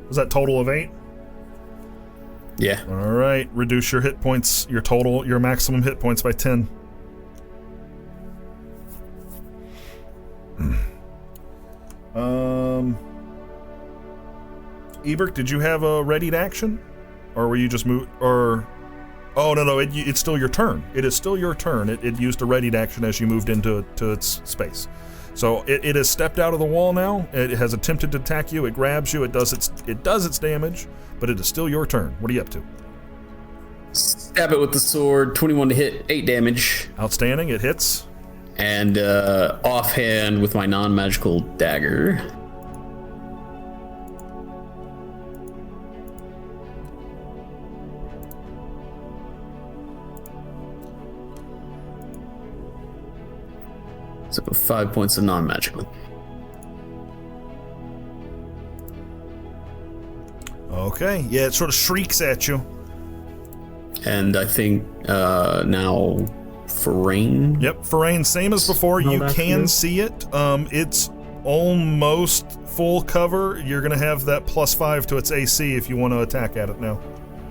Was that total of 8? Yeah. All right, reduce your hit points, your maximum hit points by 10. Ebert, did you have a readied action? Or were you just moved? Or... Oh, no, it's still your turn. It is still your turn. It used a readied action as you moved into its space. So it has stepped out of the wall now. It has attempted to attack you. It grabs you. It does its damage, but it is still your turn. What are you up to? Stab it with the sword. 21 to hit, 8 damage. Outstanding. It hits. And offhand with my non-magical dagger. So 5 points of non-magical. Okay. Yeah, it sort of shrieks at you. And I think now Forain. Yep, Forain, same as before. You can see it. It's almost full cover. You're going to have that +5 to its AC if you want to attack at it now.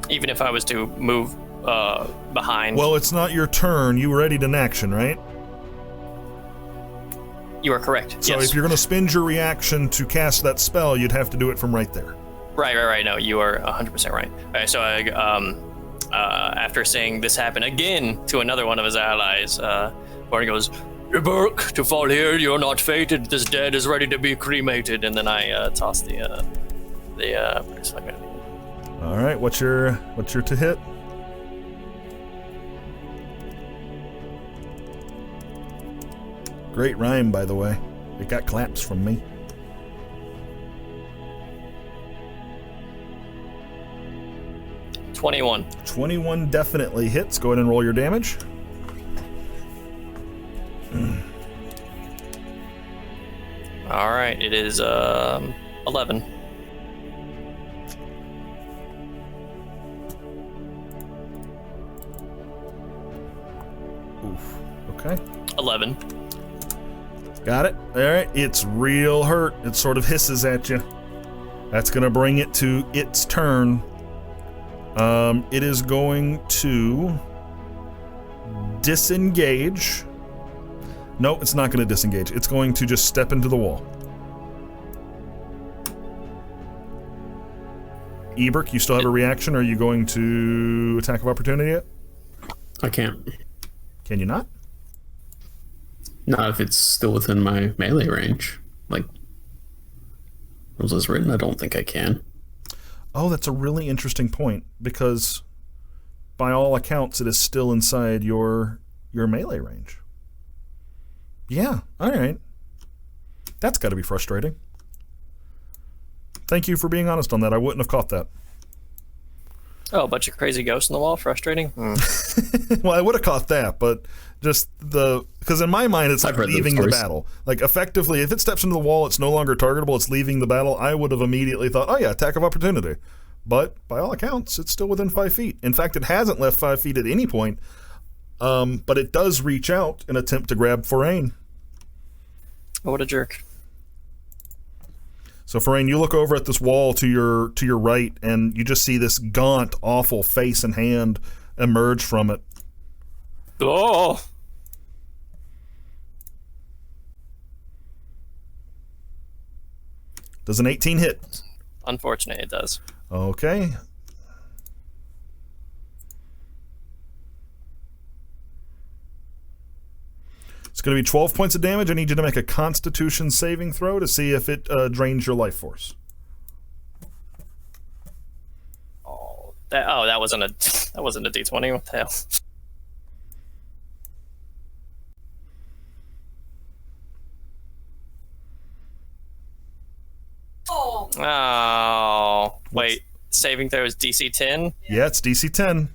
Even if I was to move behind. Well, it's not your turn. You readied an action, right? You are correct. So yes. if you're going to spend your reaction to cast that spell, you'd have to do it from right there. Right. No, you are 100% right. All right, so after saying this happened again to another one of his allies, Barney goes, "Burke, to fall here, you're not fated. This dead is ready to be cremated." And then I toss the All right, what's your to hit? Great rhyme, by the way. It got claps from me. $21. 21 definitely hits. Go ahead and roll your damage. All right, it is 11. Oof. Okay. 11. Got it. All right. It's real hurt. It sort of hisses at you. That's going to bring it to its turn. It is going to disengage. No, it's not going to disengage. It's going to just step into the wall. Ebert, you still have a reaction? Or are you going to attack of opportunity yet? I can't. Can you not? Not if it's still within my melee range. Like, was this written? I don't think I can. Oh, that's a really interesting point, because by all accounts, it is still inside your melee range. Yeah, all right. That's got to be frustrating. Thank you for being honest on that. I wouldn't have caught that. Oh, a bunch of crazy ghosts on the wall. Frustrating. Well, I would have caught that, but just because in my mind, it's like leaving the battle. Like, effectively, if it steps into the wall, it's no longer targetable, it's leaving the battle. I would have immediately thought, oh yeah, attack of opportunity. But by all accounts, it's still within 5 feet. In fact, it hasn't left 5 feet at any point, but it does reach out and attempt to grab Forain. Oh, what a jerk. So, Forain, you look over at this wall to your right, and you just see this gaunt, awful face and hand emerge from it. Oh! Does an 18 hit? Unfortunate, it does. Okay. It's going to be 12 points of damage. I need you to make a Constitution saving throw to see if it drains your life force. That wasn't a D20. What the hell? Oh, wait. Saving throw is DC 10? Yeah, it's DC 10.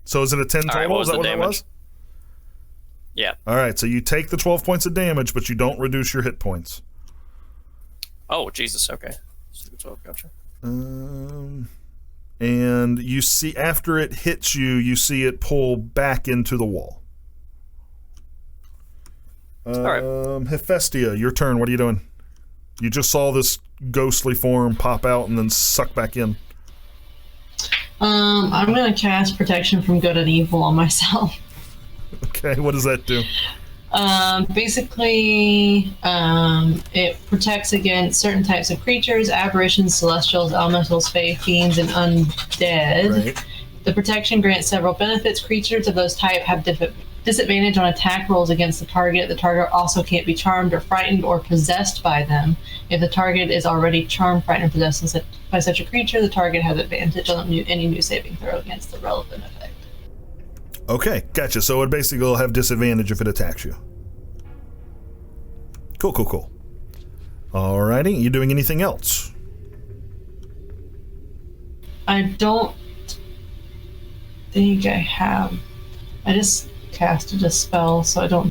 So is it a 10 total? Right, what was is that the what damage? it was? Yeah. All right, so you take the 12 points of damage, but you don't reduce your hit points. Oh, Jesus. Okay. 12, gotcha. And you see, after it hits you, you see it pull back into the wall. All right. Hephaestia, your turn. What are you doing? You just saw this ghostly form pop out and then suck back in. I'm gonna cast Protection from Good and Evil on myself. Okay, what does that do? Basically, it protects against certain types of creatures, aberrations, celestials, elementals, fae, fiends, and undead. Right. The protection grants several benefits. Creatures of those type have disadvantage on attack rolls against the target. The target also can't be charmed or frightened or possessed by them. If the target is already charmed, frightened, or possessed by such a creature, the target has advantage on any new saving throw against the relevant effect. Okay, gotcha. So it basically will have disadvantage if it attacks you. Cool. Alrighty, you doing anything else? I don't think I have. I just casted a spell, so I don't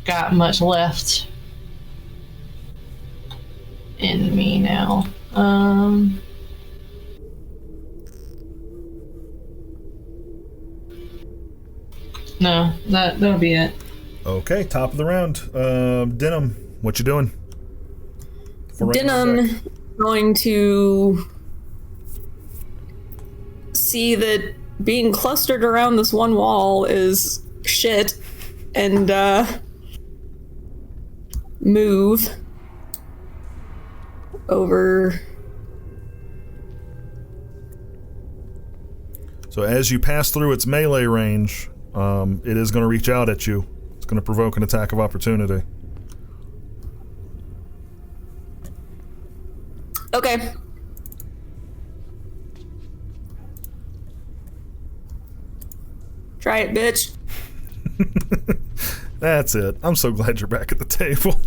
got much left in me now. No, that'll be it. Okay, top of the round. Denim, what you doing? Denim going to see that being clustered around this one wall is shit and move over. So as you pass through its melee range, it is going to reach out at you. It's going to provoke an attack of opportunity. Okay. Try it, bitch. That's it. I'm so glad you're back at the table.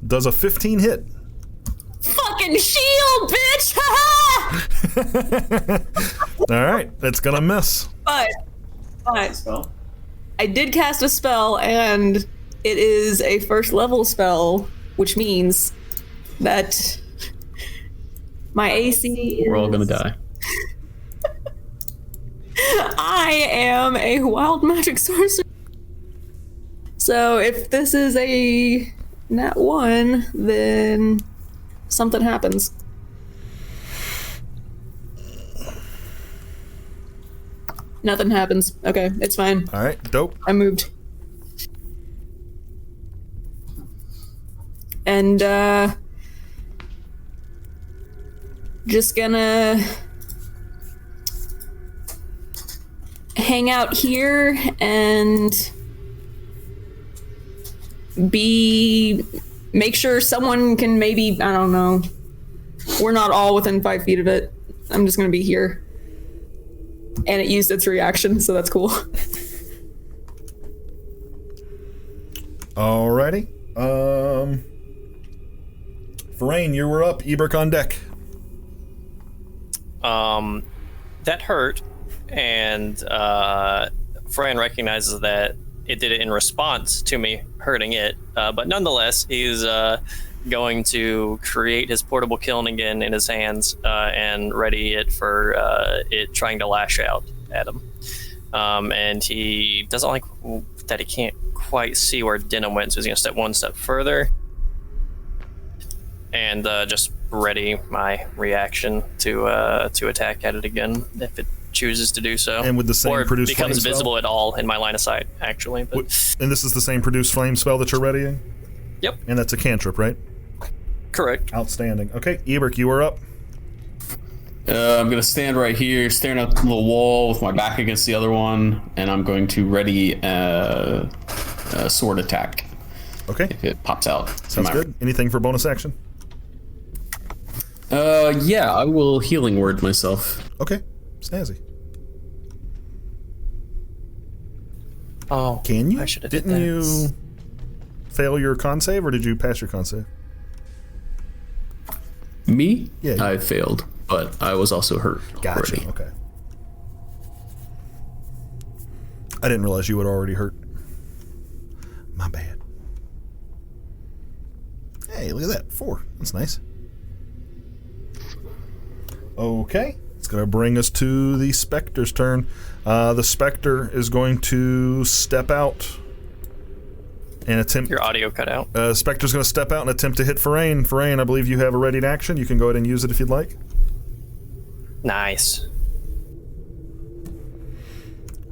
Does a 15 hit? Fucking shield, bitch! All right, it's gonna miss. But I did cast a spell, and it is a first level spell, which means that my AC is... We're all gonna die. I am a wild magic sorcerer. So if this is a nat 1, then something happens. Nothing happens. Okay, it's fine. All right, dope. I moved. And just gonna hang out here and make sure someone can maybe, I don't know. We're not all within 5 feet of it. I'm just gonna be here. And it used its reaction, so that's cool. Alrighty. Farain, you were up. Eberk on deck. That hurt, and Fran recognizes that it did it in response to me hurting it, but nonetheless, he's going to create his portable kiln again in his hands and ready it for it trying to lash out at him. And he doesn't like that he can't quite see where Denim went, so he's going to step one step further and just ready my reaction to attack at it again if it chooses to do so. And with the same or produce becomes flame visible spell? at all in my line of sight, actually. But And this is the same produce flame spell that you're readying? Yep. And that's a cantrip, right? Correct. Outstanding. Okay, Eberk, you were up. I'm going to stand right here, staring at the wall with my back against the other one, and I'm going to ready a sword attack Okay, if it pops out. sounds good. Anything for bonus action? Yeah, I will healing word myself. Okay, snazzy. Oh, Can you? I should have did Didn't that. you fail your con save, or did you pass your con save? Me? Yeah, you- I failed, but I was also hurt Gotcha. already. Okay. I didn't realize you had already hurt. My bad. Hey, look at that. 4. That's nice. Okay. It's going to bring us to the Spectre's turn. The Spectre is going to step out and attempt... Your audio cut out. Spectre's going to step out and attempt to hit Farain. Farain, I believe you have a readied action. You can go ahead and use it if you'd like. Nice.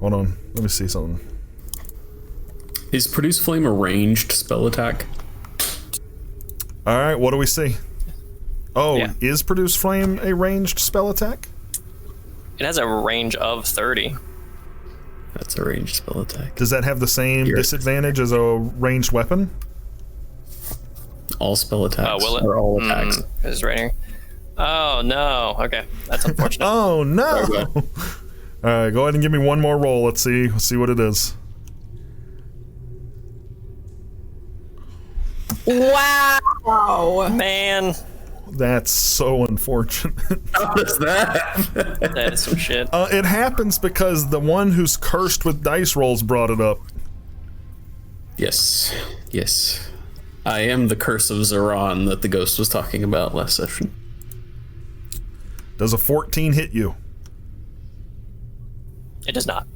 Hold on. Let me see something. Is Produce Flame a ranged spell attack? All right, what do we see? Oh, Yeah. is Produce Flame a ranged spell attack? It has a range of 30. That's a ranged spell attack. Does that have the same Here. disadvantage as a ranged weapon? All spell attacks. Will it? Or all attacks. Is right here. Oh no. Okay, that's unfortunate. Oh no! Sorry, All right, go ahead and give me one more roll. Let's see what it is. Wow. Man, That's so unfortunate. How does that? that is some shit. It happens because the one who's cursed with dice rolls brought it up. Yes. Yes. I am the curse of Zeron that the ghost was talking about last session. Does a 14 hit you? It does not.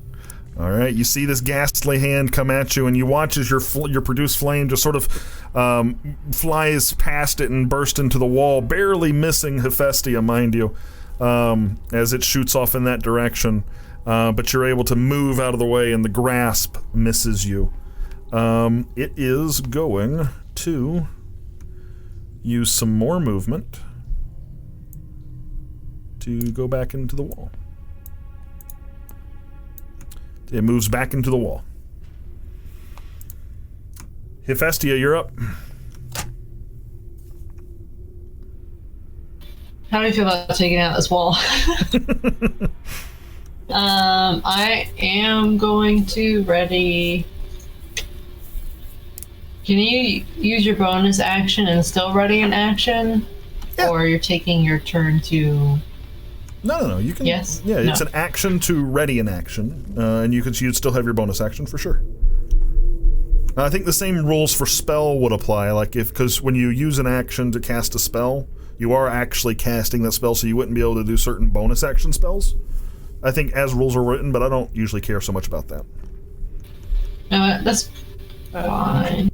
All right, you see this ghastly hand come at you, and you watch as your Produce Flame just sort of flies past it and bursts into the wall, barely missing Hephaestia, mind you, as it shoots off in that direction. But you're able to move out of the way, and the grasp misses you. It is going to use some more movement to go back into the wall. It moves back into the wall. Hephaestia, you're up. How do you feel about taking out this wall? I am going to ready. Can you use your bonus action and still ready an action? Yeah. Or you're taking your turn to... No. You can. Yes? Yeah, it's No. an action to ready an action, and you'd still have your bonus action for sure. I think the same rules for spell would apply. Because when you use an action to cast a spell, you are actually casting that spell, so you wouldn't be able to do certain bonus action spells. I think as rules are written, but I don't usually care so much about that. No, that's fine.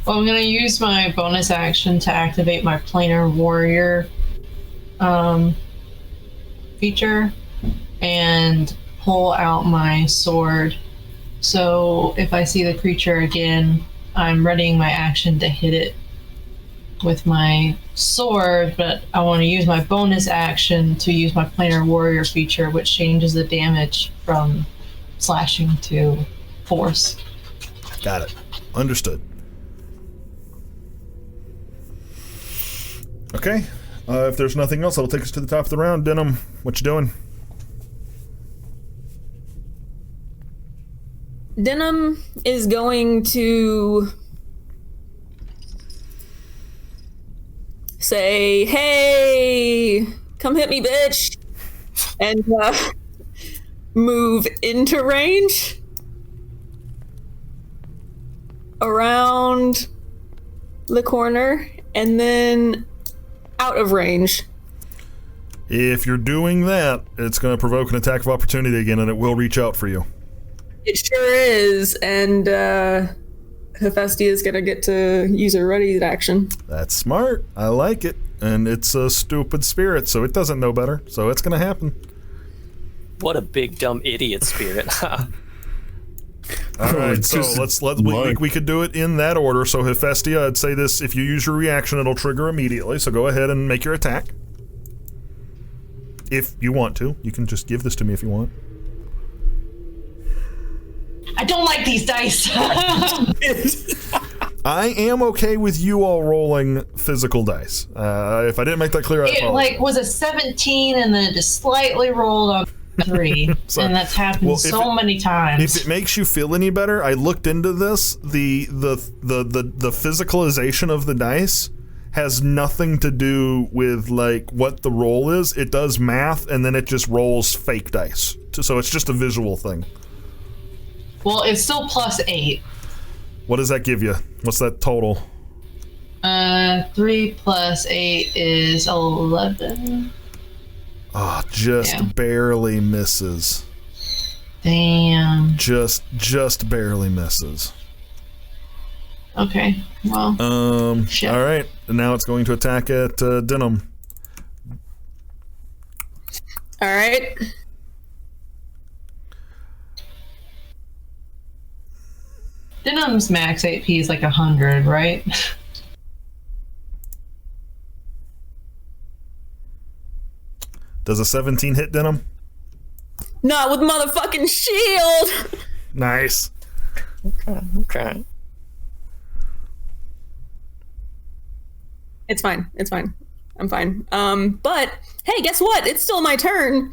Well, I'm going to use my bonus action to activate my planar warrior feature and pull out my sword. So if I see the creature again, I'm readying my action to hit it with my sword, but I want to use my bonus action to use my planar warrior feature, which changes the damage from slashing to force. Got it. Understood. Okay. If there's nothing else, that'll take us to the top of the round. Denim, what you doing? Denim is going to say, "Hey, come hit me, bitch," and move into range around the corner and then out of range. If you're doing that, it's going to provoke an attack of opportunity again, and it will reach out for you. It sure is, and Hephaestia is going to get to use her ready action. That's smart. I like it. And it's a stupid spirit, so it doesn't know better. So it's going to happen. What a big dumb idiot spirit. All right, so we could do it in that order. So Hephaestia, I'd say this: if you use your reaction, it'll trigger immediately. So go ahead and make your attack. If you want to, you can just give this to me if you want. I don't like these dice. I am okay with you all rolling physical dice. If I didn't make that clear, I It apologize. was a 17 and then just slightly rolled on 3, Sorry. and that's happened Well, so many times. If it makes you feel any better, I looked into this. The physicalization of the dice has nothing to do with like what the roll is. It does math, and then it just rolls fake dice. So it's just a visual thing. Well, it's still +8. What does that give you? What's that total? 3 + 8 is 11. Ah, just barely misses. Damn. Just barely misses. Okay. Well. All Shit. right. and now it's going to attack at Denim. All right. Denim's max AP is like 100, right? Does a 17 hit Denim? Not with motherfucking shield. Nice. Okay. It's fine. It's fine. I'm fine. But hey, guess what? It's still my turn.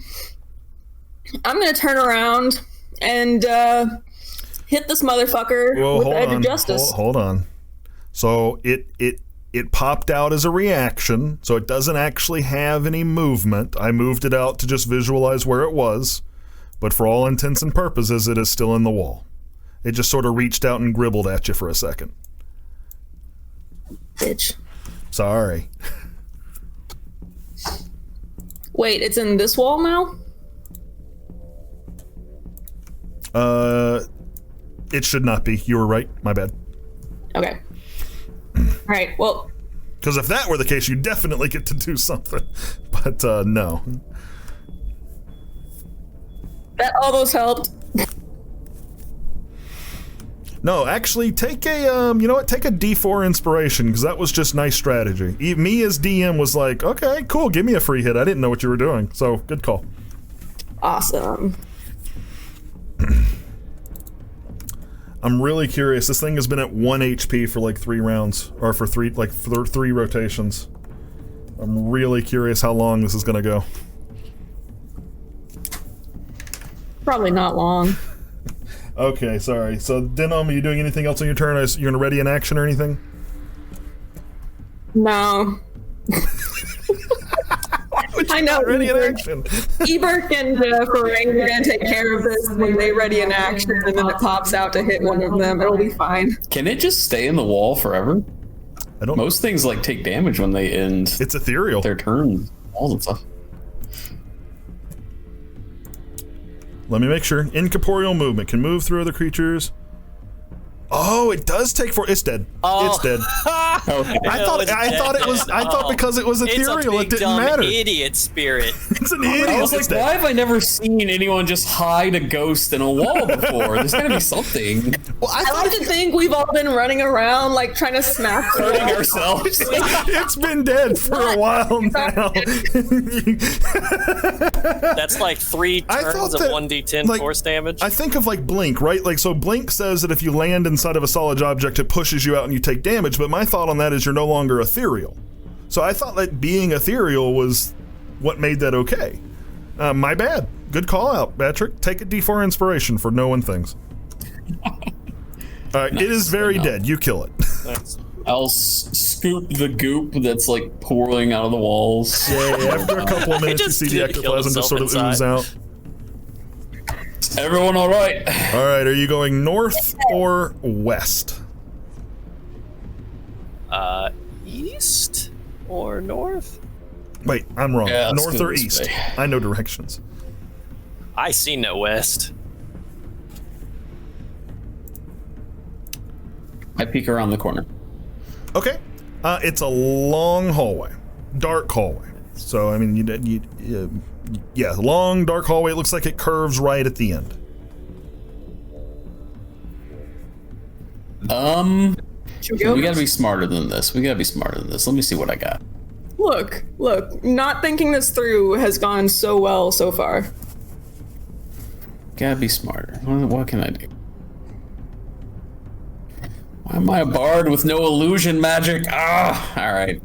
I'm gonna turn around and hit this motherfucker with the Edge of Justice. Hold on. So it popped out as a reaction, so it doesn't actually have any movement. I moved it out to just visualize where it was, but for all intents and purposes, it is still in the wall. It just sort of reached out and gribbled at you for a second. Bitch. Sorry. Wait, it's in this wall now? It should not be. You were right. My bad. Okay. All right. Well, because if that were the case, you definitely get to do something. But no. that almost helped. No, actually, take a you know what? Take a D4 inspiration, because that was just nice strategy. Me as DM was like, okay, cool, give me a free hit. I didn't know what you were doing, so good call. Awesome. I'm really curious. This thing has been at 1 HP for like 3 rounds, or for 3 rotations. I'm really curious how long this is gonna go. Probably not long. Okay, sorry. So, Denom, are you doing anything else on your turn? You're gonna ready an action or anything? No. I know. Ready an action. Ebert and Ferengi are going to take care of this when they ready an action, and then it pops out to hit one of them. It'll be fine. Can it just stay in the wall forever? I don't. Most things like take damage when they end It's ethereal. their turn, walls and stuff. Let me make sure. Incorporeal movement can move through other creatures. Oh, it does take 4. It's dead. Oh. It's dead. Okay. I thought because it was ethereal, it didn't matter. Idiot spirit. It's an idiot. I was It's like, dead. why have I never seen anyone just hide a ghost in a wall before? There's gotta be something. Well, I I thought like to think we've all been running around, like, trying to smack Hurting ourselves. it's been dead for a while now. That's like 3 I turns thought of that, 1d10 like, force damage. I think of like Blink, right? Like, so Blink says that if you land inside of a solid object, it pushes you out and you take damage, but my thought on that is you're no longer ethereal. So I thought that being ethereal was what made that okay. My bad. Good call out, Patrick. Take a D4 inspiration for knowing things. Nice. It is very dead. You kill it. Nice. I'll scoop the goop that's like pouring out of the walls. Yeah, after a couple of minutes, you just see the killed ectoplasm just sort of himself ooze out. Everyone all right? All right, are you going north or west? East or north? Wait, I'm wrong. Yeah, let's North go or this east? way. I know directions. I see no west. I peek around the corner. Okay. It's a long hallway. Dark hallway. So, I mean, yeah, long, dark hallway. It looks like it curves right at the end. Should we go? We gotta be smarter than this. Let me see what I got. Look, not thinking this through has gone so well so far. Gotta be smarter. What can I do? Why am I a bard with no illusion magic? Alright.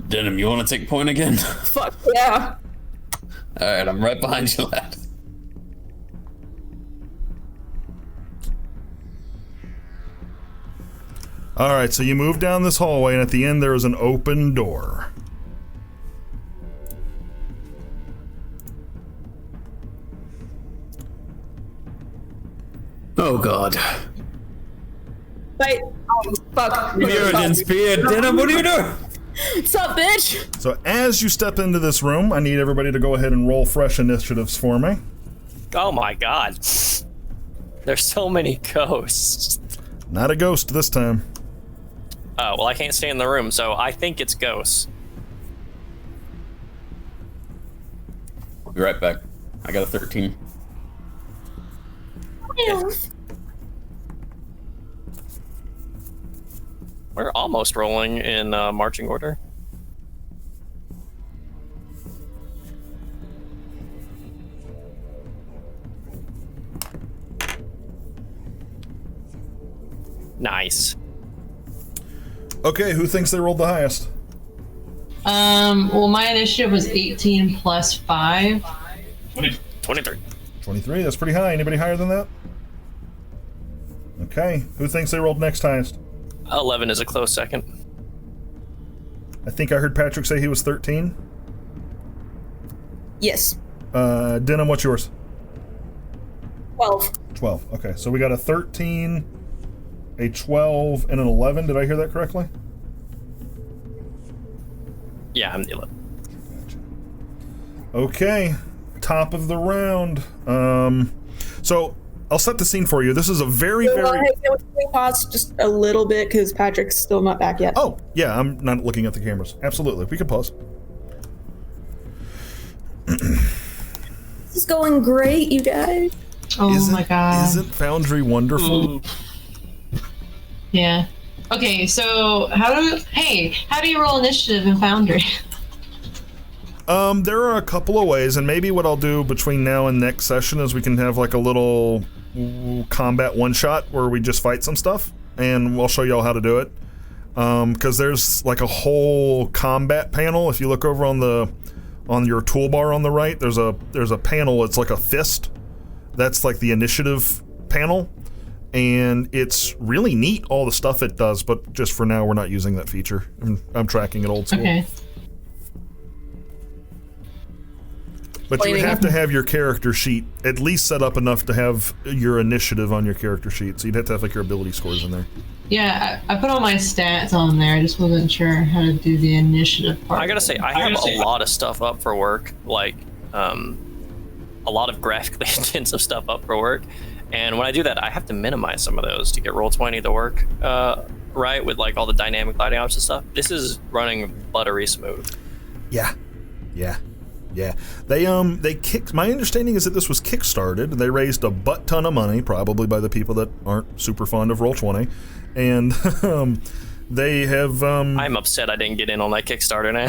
Denim, you want to take point again? Fuck yeah. Alright, I'm right behind you, lad. All right, so you move down this hallway, and at the end there is an open door. Oh god. Wait. Oh, fuck. Muradin Spear, Denim, what are you doing? What's up, bitch? So as you step into this room, I need everybody to go ahead and roll fresh initiatives for me. Oh my god. There's so many ghosts. Not a ghost this time. Oh, well, I can't stay in the room, so I think it's ghosts. I'll be right back. I got a 13. We're almost rolling in marching order. Nice. Okay, who thinks they rolled the highest? Well, my initiative was 18 plus 5. 23. 23, that's pretty high. Anybody higher than that? Okay, who thinks they rolled next highest? 11 is a close second. I think I heard Patrick say he was 13. Yes. Denim, what's yours? 12. 12. Okay, so we got a 13, a 12, and an 11. Did I hear that correctly? Yeah, I'm the 11. Okay, top of the round. So I'll set the scene for you. This is a very. Can we pause just a little bit because Patrick's still not back yet? Oh, yeah, I'm not looking at the cameras. Absolutely, we can pause. This is going great, you guys. Oh my god. Isn't Foundry wonderful? Yeah. Okay, so how do you roll initiative in Foundry? There are a couple of ways, and maybe what I'll do between now and next session is we can have like a little combat one-shot where we just fight some stuff, and we'll show y'all how to do it. Because there's like a whole combat panel. If you look over on your toolbar on the right, there's a panel. It's like a fist. That's like the initiative panel, and it's really neat, all the stuff it does, but just for now we're not using that feature. I'm tracking it old school. Okay. But you would have to have your character sheet at least set up enough to have your initiative on your character sheet, so you'd have to have like your ability scores in there. Yeah, I put all my stats on there. I just wasn't sure how to do the initiative part. I gotta say, I have a lot of stuff up for work, like a lot of graphically intensive stuff up for work, and when I do that, I have to minimize some of those to get Roll20 to work right with like all the dynamic lighting options and stuff. This is running buttery smooth. Yeah. They kicked. My understanding is that this was kickstarted, and they raised a butt ton of money, probably by the people that aren't super fond of Roll20, and they have. I'm upset I didn't get in on that Kickstarter now.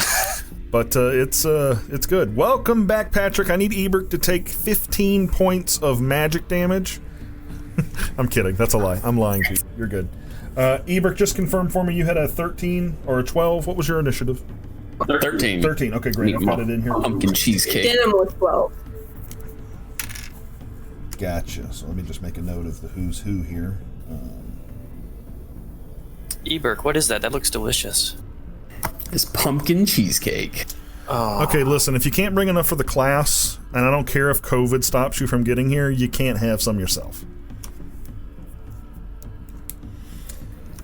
But it's good. Welcome back, Patrick. I need Ebert to take 15 points of magic damage. I'm kidding. That's a lie. I'm lying to you. You're good. Ebert, just confirm for me. You had a 13 or a 12. What was your initiative? 13. 13. Okay, great. I've got it in here. Pumpkin cheesecake. Denim was 12. Gotcha. So let me just make a note of the who's who here. Ebert, what is that? That looks delicious. It's pumpkin cheesecake. Oh. Okay, listen, if you can't bring enough for the class, and I don't care if COVID stops you from getting here, you can't have some yourself.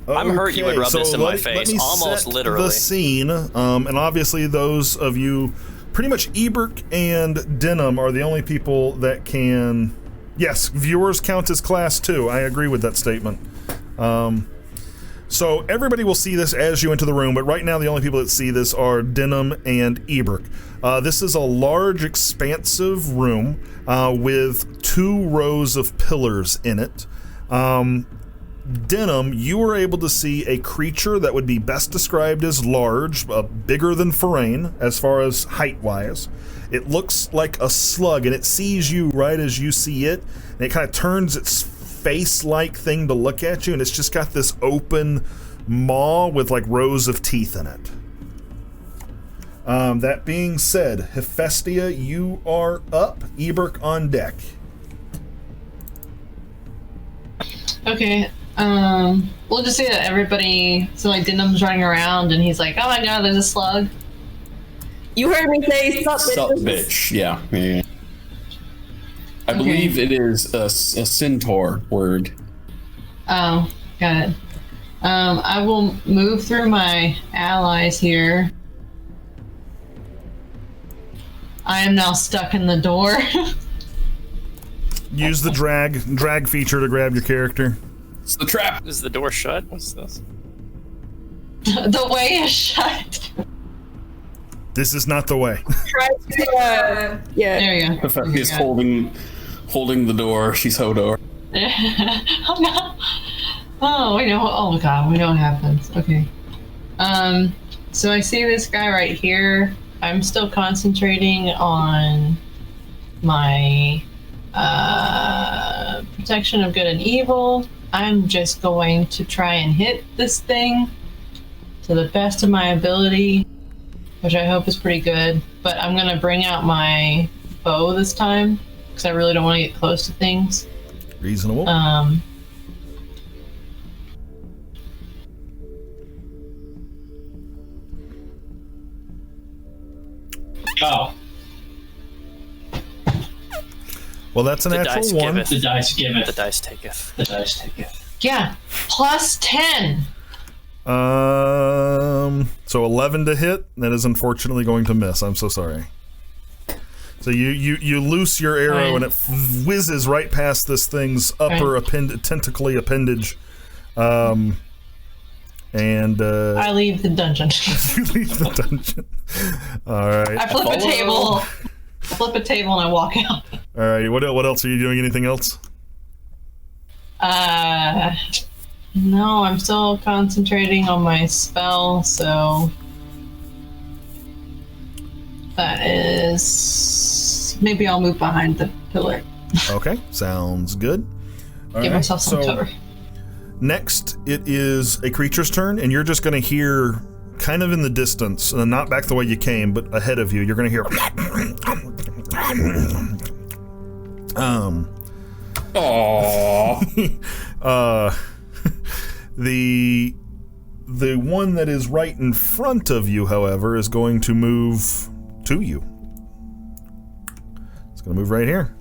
I'm hurt you would rub this in my let face, me almost set literally. the scene, and obviously those of you, pretty much Ebert and Denim are the only people that can... Yes, viewers count as class too. I agree with that statement. So everybody will see this as you enter the room, but right now the only people that see this are Denim and Ebert. This is a large, expansive room with 2 rows of pillars in it. Denim, you were able to see a creature that would be best described as large, bigger than Forain as far as height-wise. It looks like a slug, and it sees you right as you see it, and it kind of turns its face-like thing to look at you, and it's just got this open maw with like rows of teeth in it. That being said, Hephaestia, you are up. Ebert on deck. Okay. We'll just say that everybody, so like Denim's running around and he's like, oh my god, there's a slug. You heard me say sup, Sup, bitches. bitch. Yeah. I believe it is a centaur word. Oh, got it. I will move through my allies here. I am now stuck in the door. Use the drag feature to grab your character. It's the trap. Is the door shut? What's this? The way is shut. This is not the way. Try to, yeah. There you go. Hephaestus is holding the door. She's Hodor. Oh no. Oh, we know. Oh god, we know what happens. Okay. So I see this guy right here. I'm still concentrating on my protection of good and evil. I'm just going to try and hit this thing to the best of my ability, which I hope is pretty good. But I'm gonna bring out my bow this time because I really don't want to get close to things. Reasonable. Oh, Well, that's an The actual dice one. giveth. the dice giveth. The dice taketh. The dice taketh. Yeah, plus 10. So 11 to hit. That is unfortunately going to miss. I'm so sorry. So you loose your arrow and it whizzes right past this thing's upper tentacly appendage. And I leave the dungeon. you leave the dungeon. All right. I flip a table and I walk out. All right. What else are you doing? Anything else? No, I'm still concentrating on my spell, so that is maybe I'll move behind the pillar. Okay. Sounds good. All Give right, myself some so cover. Next, it is a creature's turn, and you're just going to hear, kind of in the distance, not back the way you came, but ahead of you, you're going to hear. The one that is right in front of you, however, is going to move to you. It's going to move right here.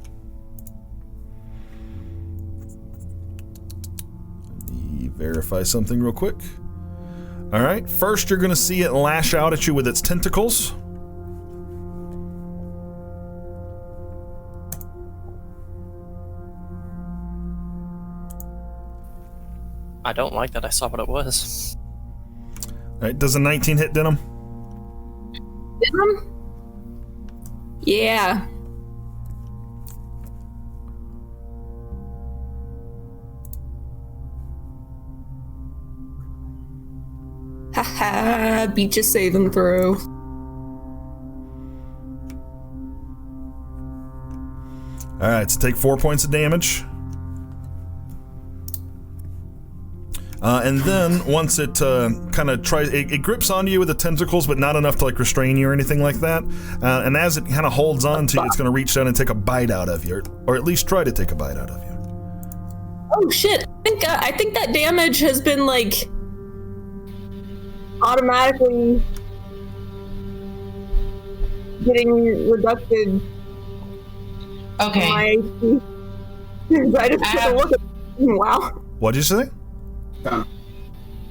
Let me verify something real quick. All right, first you're going to see it lash out at you with its tentacles. I don't like that I saw what it was. All right, does a 19 hit Denim? Venom? Yeah. Haha, beat your saving throw. All right, so take 4 points of damage. And then once it kind of tries, it grips onto you with the tentacles, but not enough to like restrain you or anything like that. And as it kind of holds on to you, it's going to reach down and take a bite out of you, or at least try to take a bite out of you. Oh shit! I think that damage has been like automatically getting reducted. Okay. My HP. I just took a look at. Wow. What'd you say?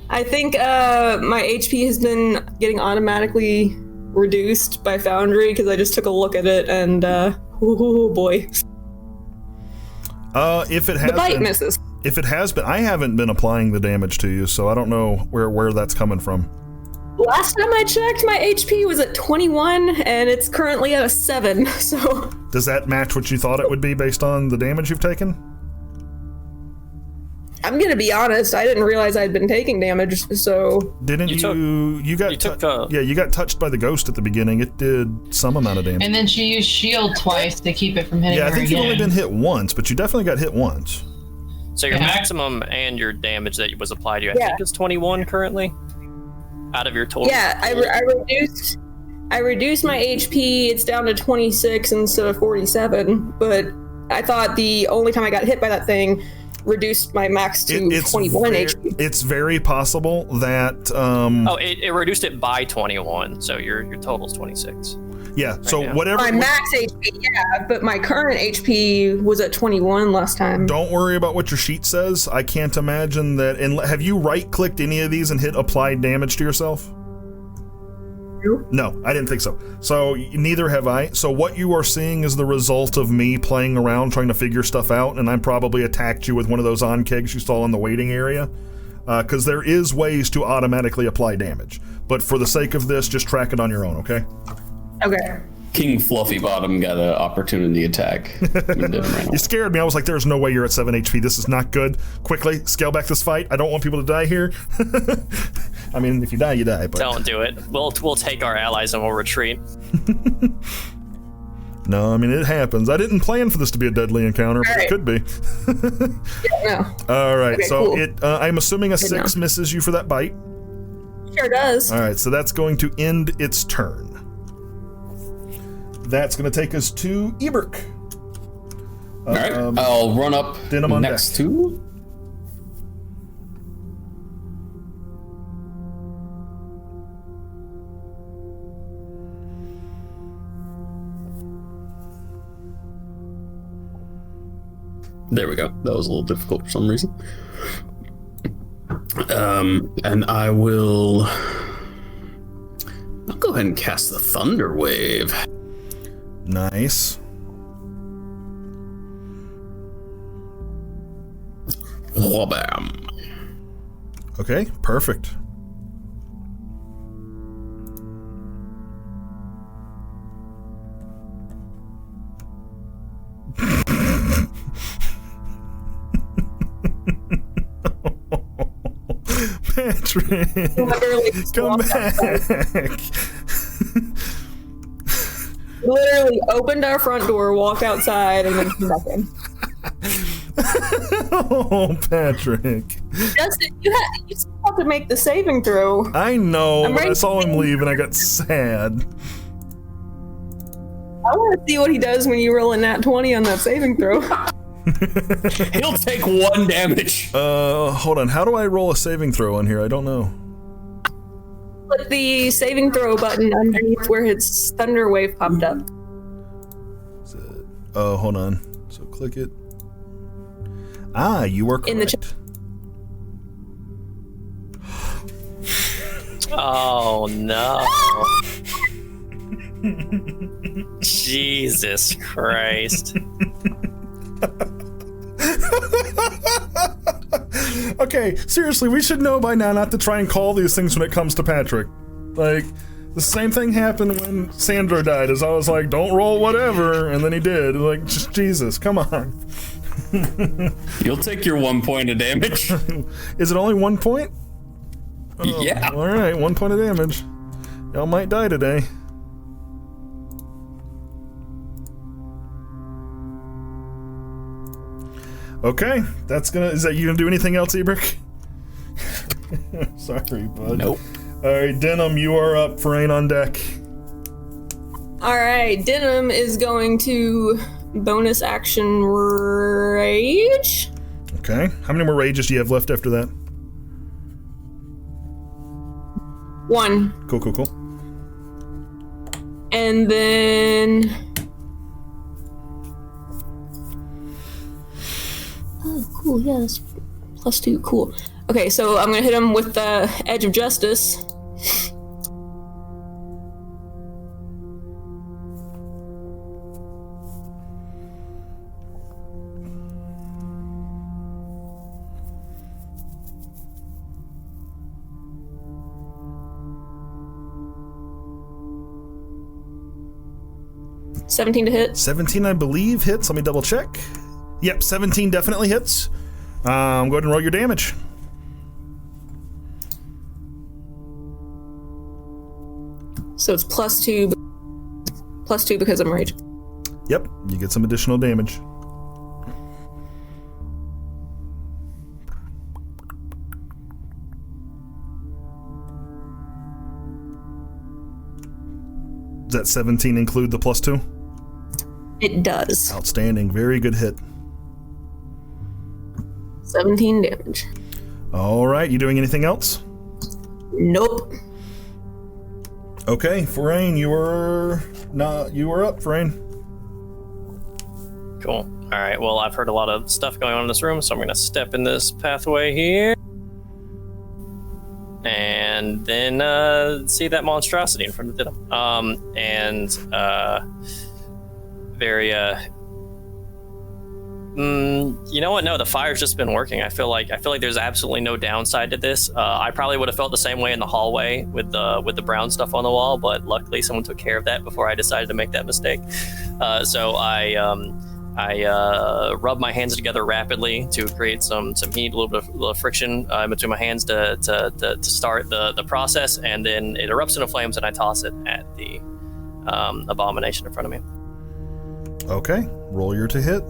I think my HP has been getting automatically reduced by Foundry because I just took a look at it and oh boy. If it has The bite been, misses. If it has been, I haven't been applying the damage to you, so I don't know where that's coming from. Last time I checked, my HP was at 21 and it's currently at a 7. So Does that match what you thought it would be based on the damage you've taken? I'm gonna be honest, I didn't realize I'd been taking damage, so Didn't you? You got you got touched by the ghost at the beginning. It did some amount of damage. And then she used shield twice to keep it from hitting Yeah, I her think you've only again. been hit once, but you definitely got hit once. So your Yeah. maximum and your damage that was applied to you, I think is 21 currently. Out of your total. yeah, I reduced my HP. It's down to 26 instead of 47. But I thought the only time I got hit by that thing reduced my max to 21 HP. It's very possible that. It reduced it by 21, so your total's 26. Yeah. So now. whatever. My max HP, yeah, but my current HP was at 21 last time. Don't worry about what your sheet says. I can't imagine that. And have you right-clicked any of these and hit applied damage to yourself? No, I didn't think so. So neither have I. So what you are seeing is the result of me playing around trying to figure stuff out, and I probably attacked you with one of those on kegs you saw in the waiting area. because there is ways to automatically apply damage. But for the sake of this, just track it on your own, okay? Okay. King Fluffy Bottom got an opportunity attack. You scared me. I was like, there's no way you're at 7 HP. This is not good. Quickly, scale back this fight. I don't want people to die here. I mean, if you die, you die. But Don't do it. We'll take our allies and we'll retreat. no, I mean, it happens. I didn't plan for this to be a deadly encounter, but it could be. Yeah, no. All right, Okay, so cool. I'm assuming a Good 6 now. misses you for that bite. Sure does. All right, so that's going to end its turn. That's going to take us to Eberk. All right, I'll run up Denim on next deck. to. There we go. That was a little difficult for some reason. And I'll go ahead and cast the Thunder Wave. Nice. Whabam. Okay, perfect. Patrick, Literally come swapped back. Literally opened our front door, walked outside, and then came back in. Oh, Patrick. Justin, you still have to make the saving throw. I know, I'm but I ready saw to him leave and I got sad. I want to see what he does when you roll a nat 20 on that saving throw. He'll take 1 damage. Hold on. How do I roll a saving throw on here? I don't know. Put the saving throw button underneath where his thunder wave popped up. Oh, hold on. So click it. Ah, you are correct. In the Oh no. Jesus Christ. Okay, seriously, we should know by now not to try and call these things when it comes to Patrick. Like, the same thing happened when Sandro died, as I was like, don't roll whatever, and then he did. Like, just Jesus, come on. You'll take your 1 point of damage. Is it only 1 point? Yeah. Alright, 1 point of damage. Y'all might die today. Okay, that's gonna. Is that you gonna do anything else, Ebrick? Sorry, bud. Nope. Alright, Denim, you are up. Rain on deck. All right, Denim is going to bonus action rage. Okay. How many more rages do you have left after that? 1. Cool, cool, cool. And then... Oh, cool, yeah, that's +2, cool. Okay, so I'm gonna hit him with the Edge of Justice. $17 to hit. 17, I believe, hits. Let me double check. Yep, 17 definitely hits. Go ahead and roll your damage. So it's +2 because I'm rage. Yep, you get some additional damage. Does that 17 include the +2? It does. Outstanding. Very good hit. 17 damage. All right, you doing anything else? Nope. Okay, Forain, you are up, Forain. Cool. All right. Well, I've heard a lot of stuff going on in this room, so I'm going to step in this pathway here. And then see that monstrosity in front of them. You know what? No, the fire's just been working. I feel like there's absolutely no downside to this. I probably would have felt the same way in the hallway with the brown stuff on the wall, but luckily someone took care of that before I decided to make that mistake. So I rubbed my hands together rapidly to create some heat, a little friction between my hands to start the process, and then it erupts into flames, and I toss it at the abomination in front of me. Okay, roll your to hit.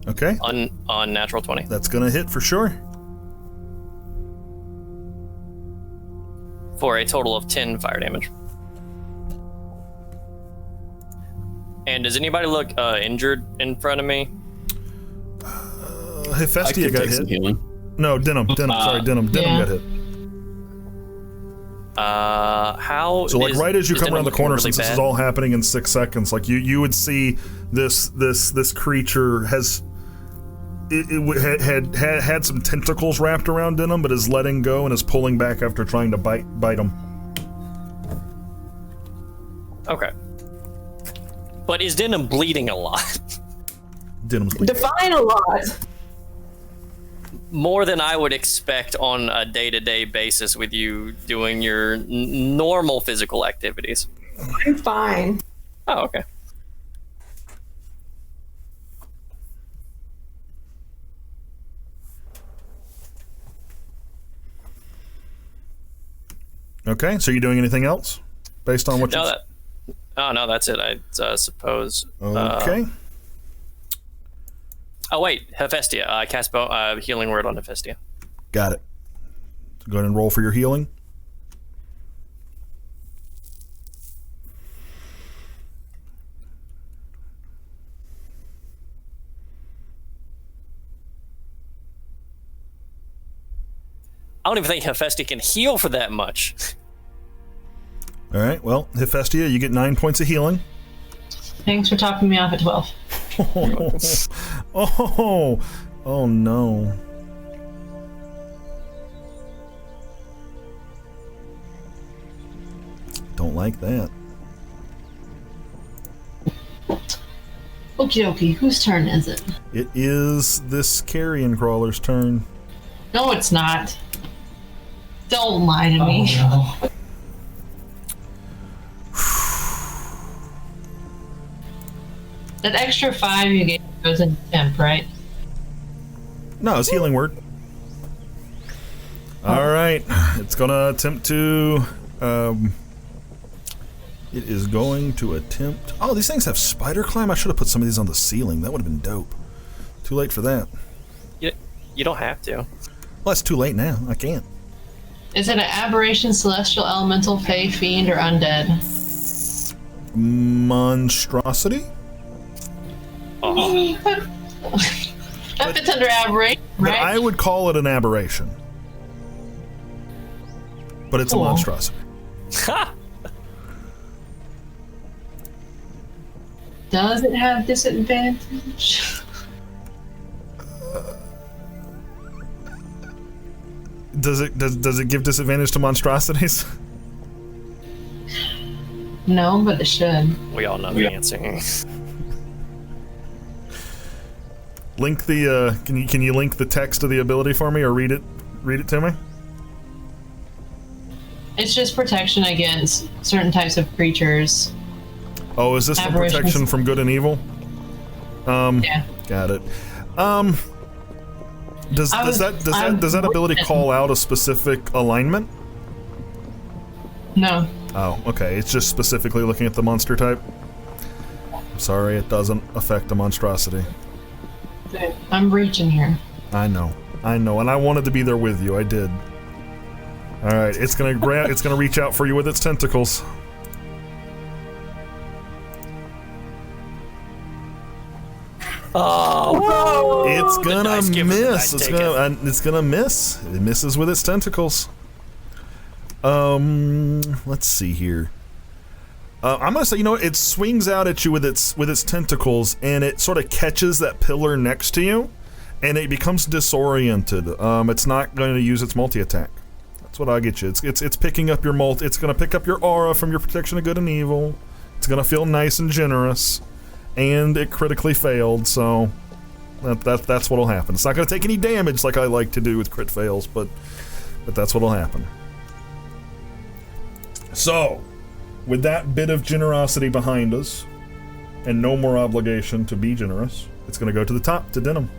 Okay. On natural 20. That's gonna hit for sure. For a total of 10 fire damage. And does anybody look injured in front of me? Hephaestia got hit. Healing. No, Denim. Sorry, Denim. Denim got hit. How? So like right as you come around the corner, really since this is all happening in 6 seconds, like you would see this creature had some tentacles wrapped around Denim, but is letting go and is pulling back after trying to bite him. Okay. But is Denim bleeding a lot? Denim's bleeding. Define a lot. More than I would expect on a day-to-day basis with you doing your normal physical activities. I'm fine. Oh, okay. Okay, so you doing anything else based on what you... No, that's it, I suppose. Okay. Oh, wait, Hephaestia. I cast healing word on Hephaestia. Got it. So go ahead and roll for your healing. I don't even think Hephaestia can heal for that much. All right, well, Hephaestia, you get 9 points of healing. Thanks for topping me off at 12. Oh no. Don't like that. Okie dokie, whose turn is it? It is this carrion crawler's turn. No, it's not. Don't lie to me. Oh, no. That extra 5 you gave goes in temp, right? No, it's healing word. All right, it's gonna attempt to. It is going to attempt. Oh, these things have spider climb. I should have put some of these on the ceiling. That would have been dope. Too late for that. You don't have to. Well, it's too late now. I can't. Is it an aberration, celestial, elemental, fae, fiend, or undead? Monstrosity? Oh. That fits under aberration, But right? I would call it an aberration. But it's a Cool. monstrosity. Does it have disadvantage? Does it give disadvantage to monstrosities? No, but it should. We all know the answer. Link the can you link the text of the ability for me, or read it to me? It's just protection against certain types of creatures. Oh, is this for Aberrations. protection from good and evil? Yeah. Got it. Does that ability call out a specific alignment? No. Oh, okay. It's just specifically looking at the monster type. I'm sorry, it doesn't affect the monstrosity. I'm reaching here. I know, and I wanted to be there with you. I did. All right, it's gonna it's gonna reach out for you with its tentacles. Oh, It's the gonna dice giver, the miss. dice It's taker. gonna miss. It misses with its tentacles. Let's see here. I'm gonna say, it swings out at you with its tentacles, and it sort of catches that pillar next to you, and it becomes disoriented. It's not going to use its multi-attack. That's what I get you. It's picking up your it's gonna pick up your aura from your protection of good and evil. It's gonna feel nice and generous, and it critically failed, so that's what'll happen. It's not gonna take any damage like I like to do with crit fails, but that's what'll happen. So, with that bit of generosity behind us, and no more obligation to be generous, it's gonna go to the top, to Denim.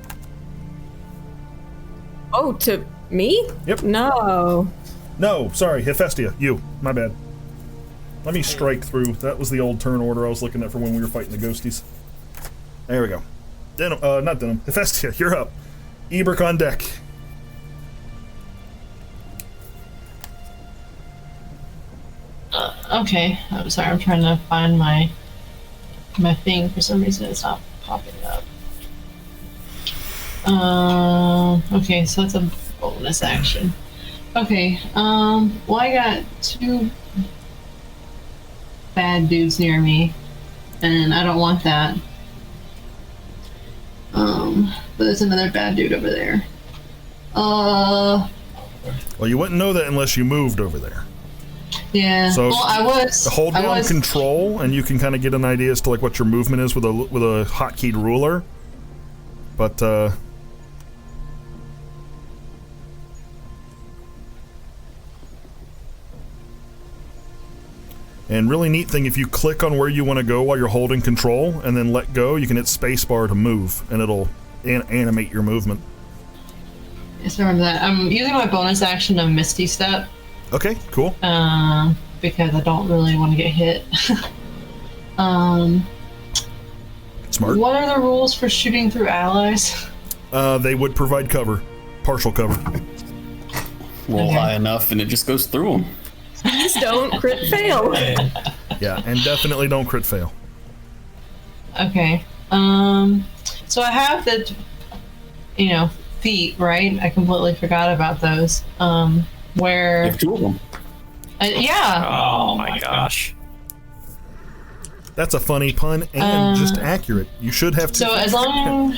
Oh, to me? Yep. No. No, sorry, Hephaestia, you. My bad. Let me strike through. That was the old turn order I was looking at for when we were fighting the ghosties. There we go. Denim, not Denim. Hephaestia, you're up. Eberk on deck. Okay. I'm sorry. I'm trying to find my thing. For some reason, it's not popping up. Okay, so that's a bonus action. Okay. Well, I got 2 bad dudes near me, and I don't want that. But there's another bad dude over there. Well, you wouldn't know that unless you moved over there. Yeah. So well, I was. Hold down control, and you can kind of get an idea as to like what your movement is with a hotkeyed ruler. But and really neat thing, if you click on where you want to go while you're holding control and then let go, you can hit spacebar to move, and it'll animate your movement. Yes, I remember that. I'm using my bonus action of Misty Step. Okay, cool. Because I don't really want to get hit. Smart. What are the rules for shooting through allies? They would provide cover. Partial cover. Roll high enough and it just goes through them. Please don't crit fail. Yeah, and definitely don't crit fail. Okay. So I have the, feet, right? I completely forgot about those. Where... You have 2 of them. Yeah. Oh my gosh. That's a funny pun and just accurate. You should have to. So as long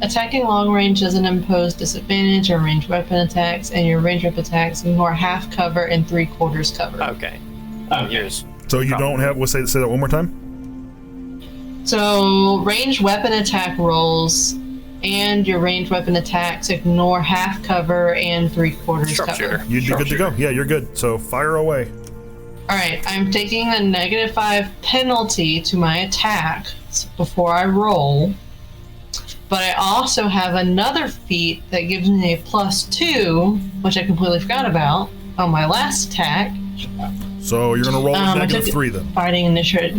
attacking long range doesn't impose disadvantage on ranged weapon attacks, and your ranged weapon attacks ignore half cover and 3/4 cover. Okay. Here's. So you don't have. We'll say that one more time. So ranged weapon attack rolls and your ranged weapon attacks ignore half cover and 3/4 cover. You'd be good to go. Yeah, you're good. So fire away. Alright, I'm taking a -5 penalty to my attack before I roll. But I also have another feat that gives me a +2, which I completely forgot about, on my last attack. So you're gonna roll with -3 then. Fighting initiate.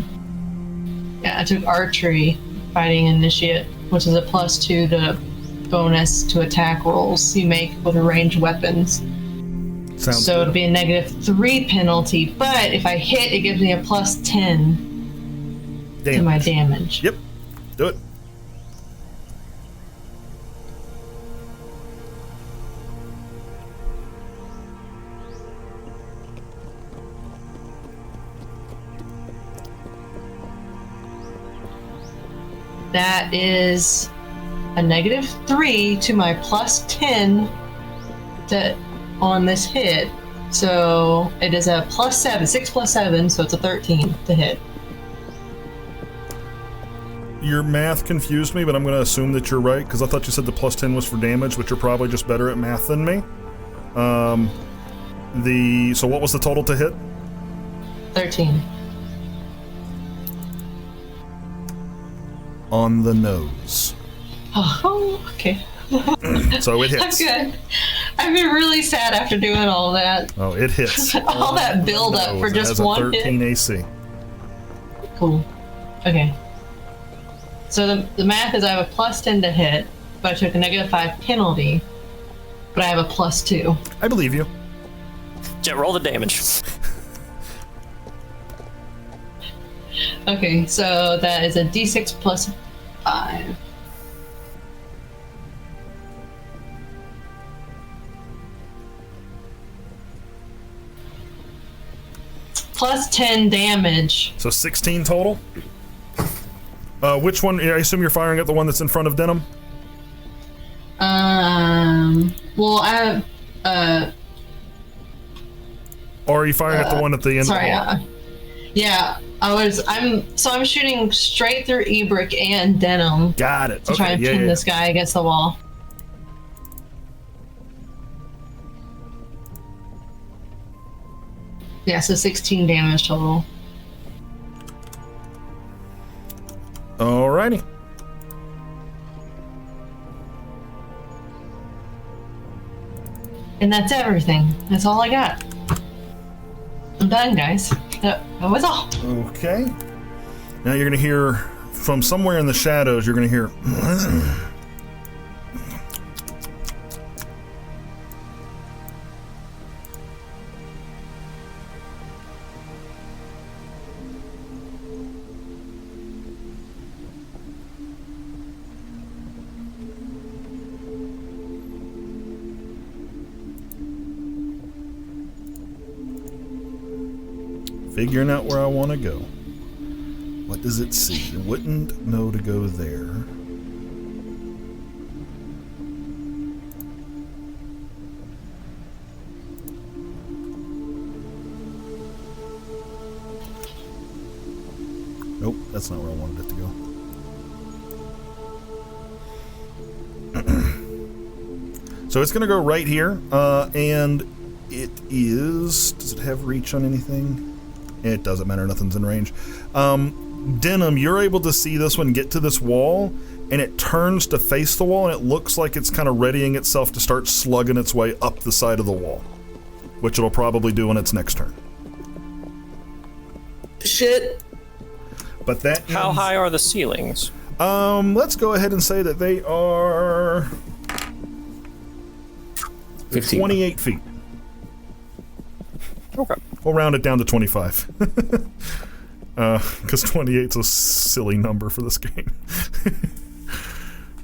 Yeah, I took archery, fighting initiate, which is a +2 to bonus to attack rolls you make with ranged weapons. Sounds so good. it'll be a -3 penalty, but if I hit, it gives me a +10 to my damage. Yep, do it. That is a -3 to my +10 on this hit. So it is a +7, 6 + 7, so it's a 13 to hit. Your math confused me, but I'm going to assume that you're right, because I thought you said the +10 was for damage, but you're probably just better at math than me. So what was the total to hit? 13. On the nose. Oh, okay. So it hits. I'm good. I've been really sad after doing all that. Oh, it hits. all that build up for just one hit. It has a 13 AC. Cool. Okay. So the math is I have a +10 to hit, but I took a -5 penalty, but I have a +2. I believe you. Jet, roll the damage. Okay, so that is a d6 + 5. +10 damage. So 16 total? Which one? I assume you're firing at the one that's in front of Denim? Well, I have, or are you firing at the one at the end sorry, of the Yeah, I'm shooting straight through Ebrick and Denim Got it. to try and pin this guy against the wall. Yeah, so 16 damage total. Alrighty. And that's everything. That's all I got. I'm done, guys. That was all. Okay. Now you're going to hear from somewhere in the shadows, you're going to hear. Figuring out where I want to go. What does it see? It wouldn't know to go there. Nope, that's not where I wanted it to go. So it's going to go right here, and it is... Does it have reach on anything? It doesn't matter, nothing's in range. Denim, you're able to see this one get to this wall, and it turns to face the wall, and it looks like it's kind of readying itself to start slugging its way up the side of the wall, which it'll probably do on its next turn. Shit. But that How high are the ceilings? Let's go ahead and say that they are 15. 28 feet. Okay. We'll round it down to 25. Because 28's a silly number for this game.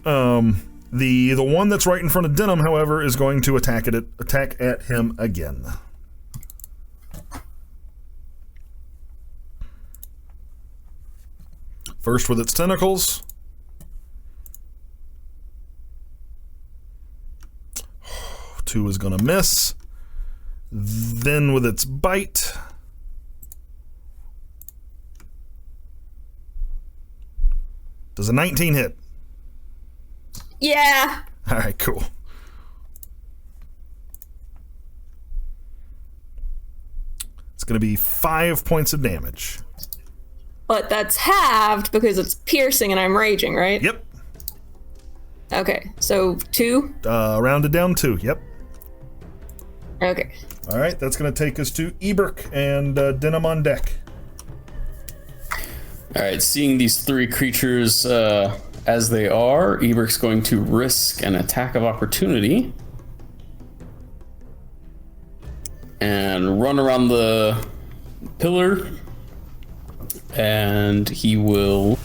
The one that's right in front of Denim, however, is going to attack at him again. First with its tentacles. Two is going to miss. Then with its bite. Does a 19 hit? Yeah. All right, cool. It's going to be 5 points of damage. But that's halved because it's piercing and I'm raging, right? Yep. Okay, so 2? Rounded down 2, yep. Okay. All right, that's going to take us to Eberk and Denim on deck. All right, seeing these three creatures as they are, Eberk's going to risk an attack of opportunity and run around the pillar, and he will...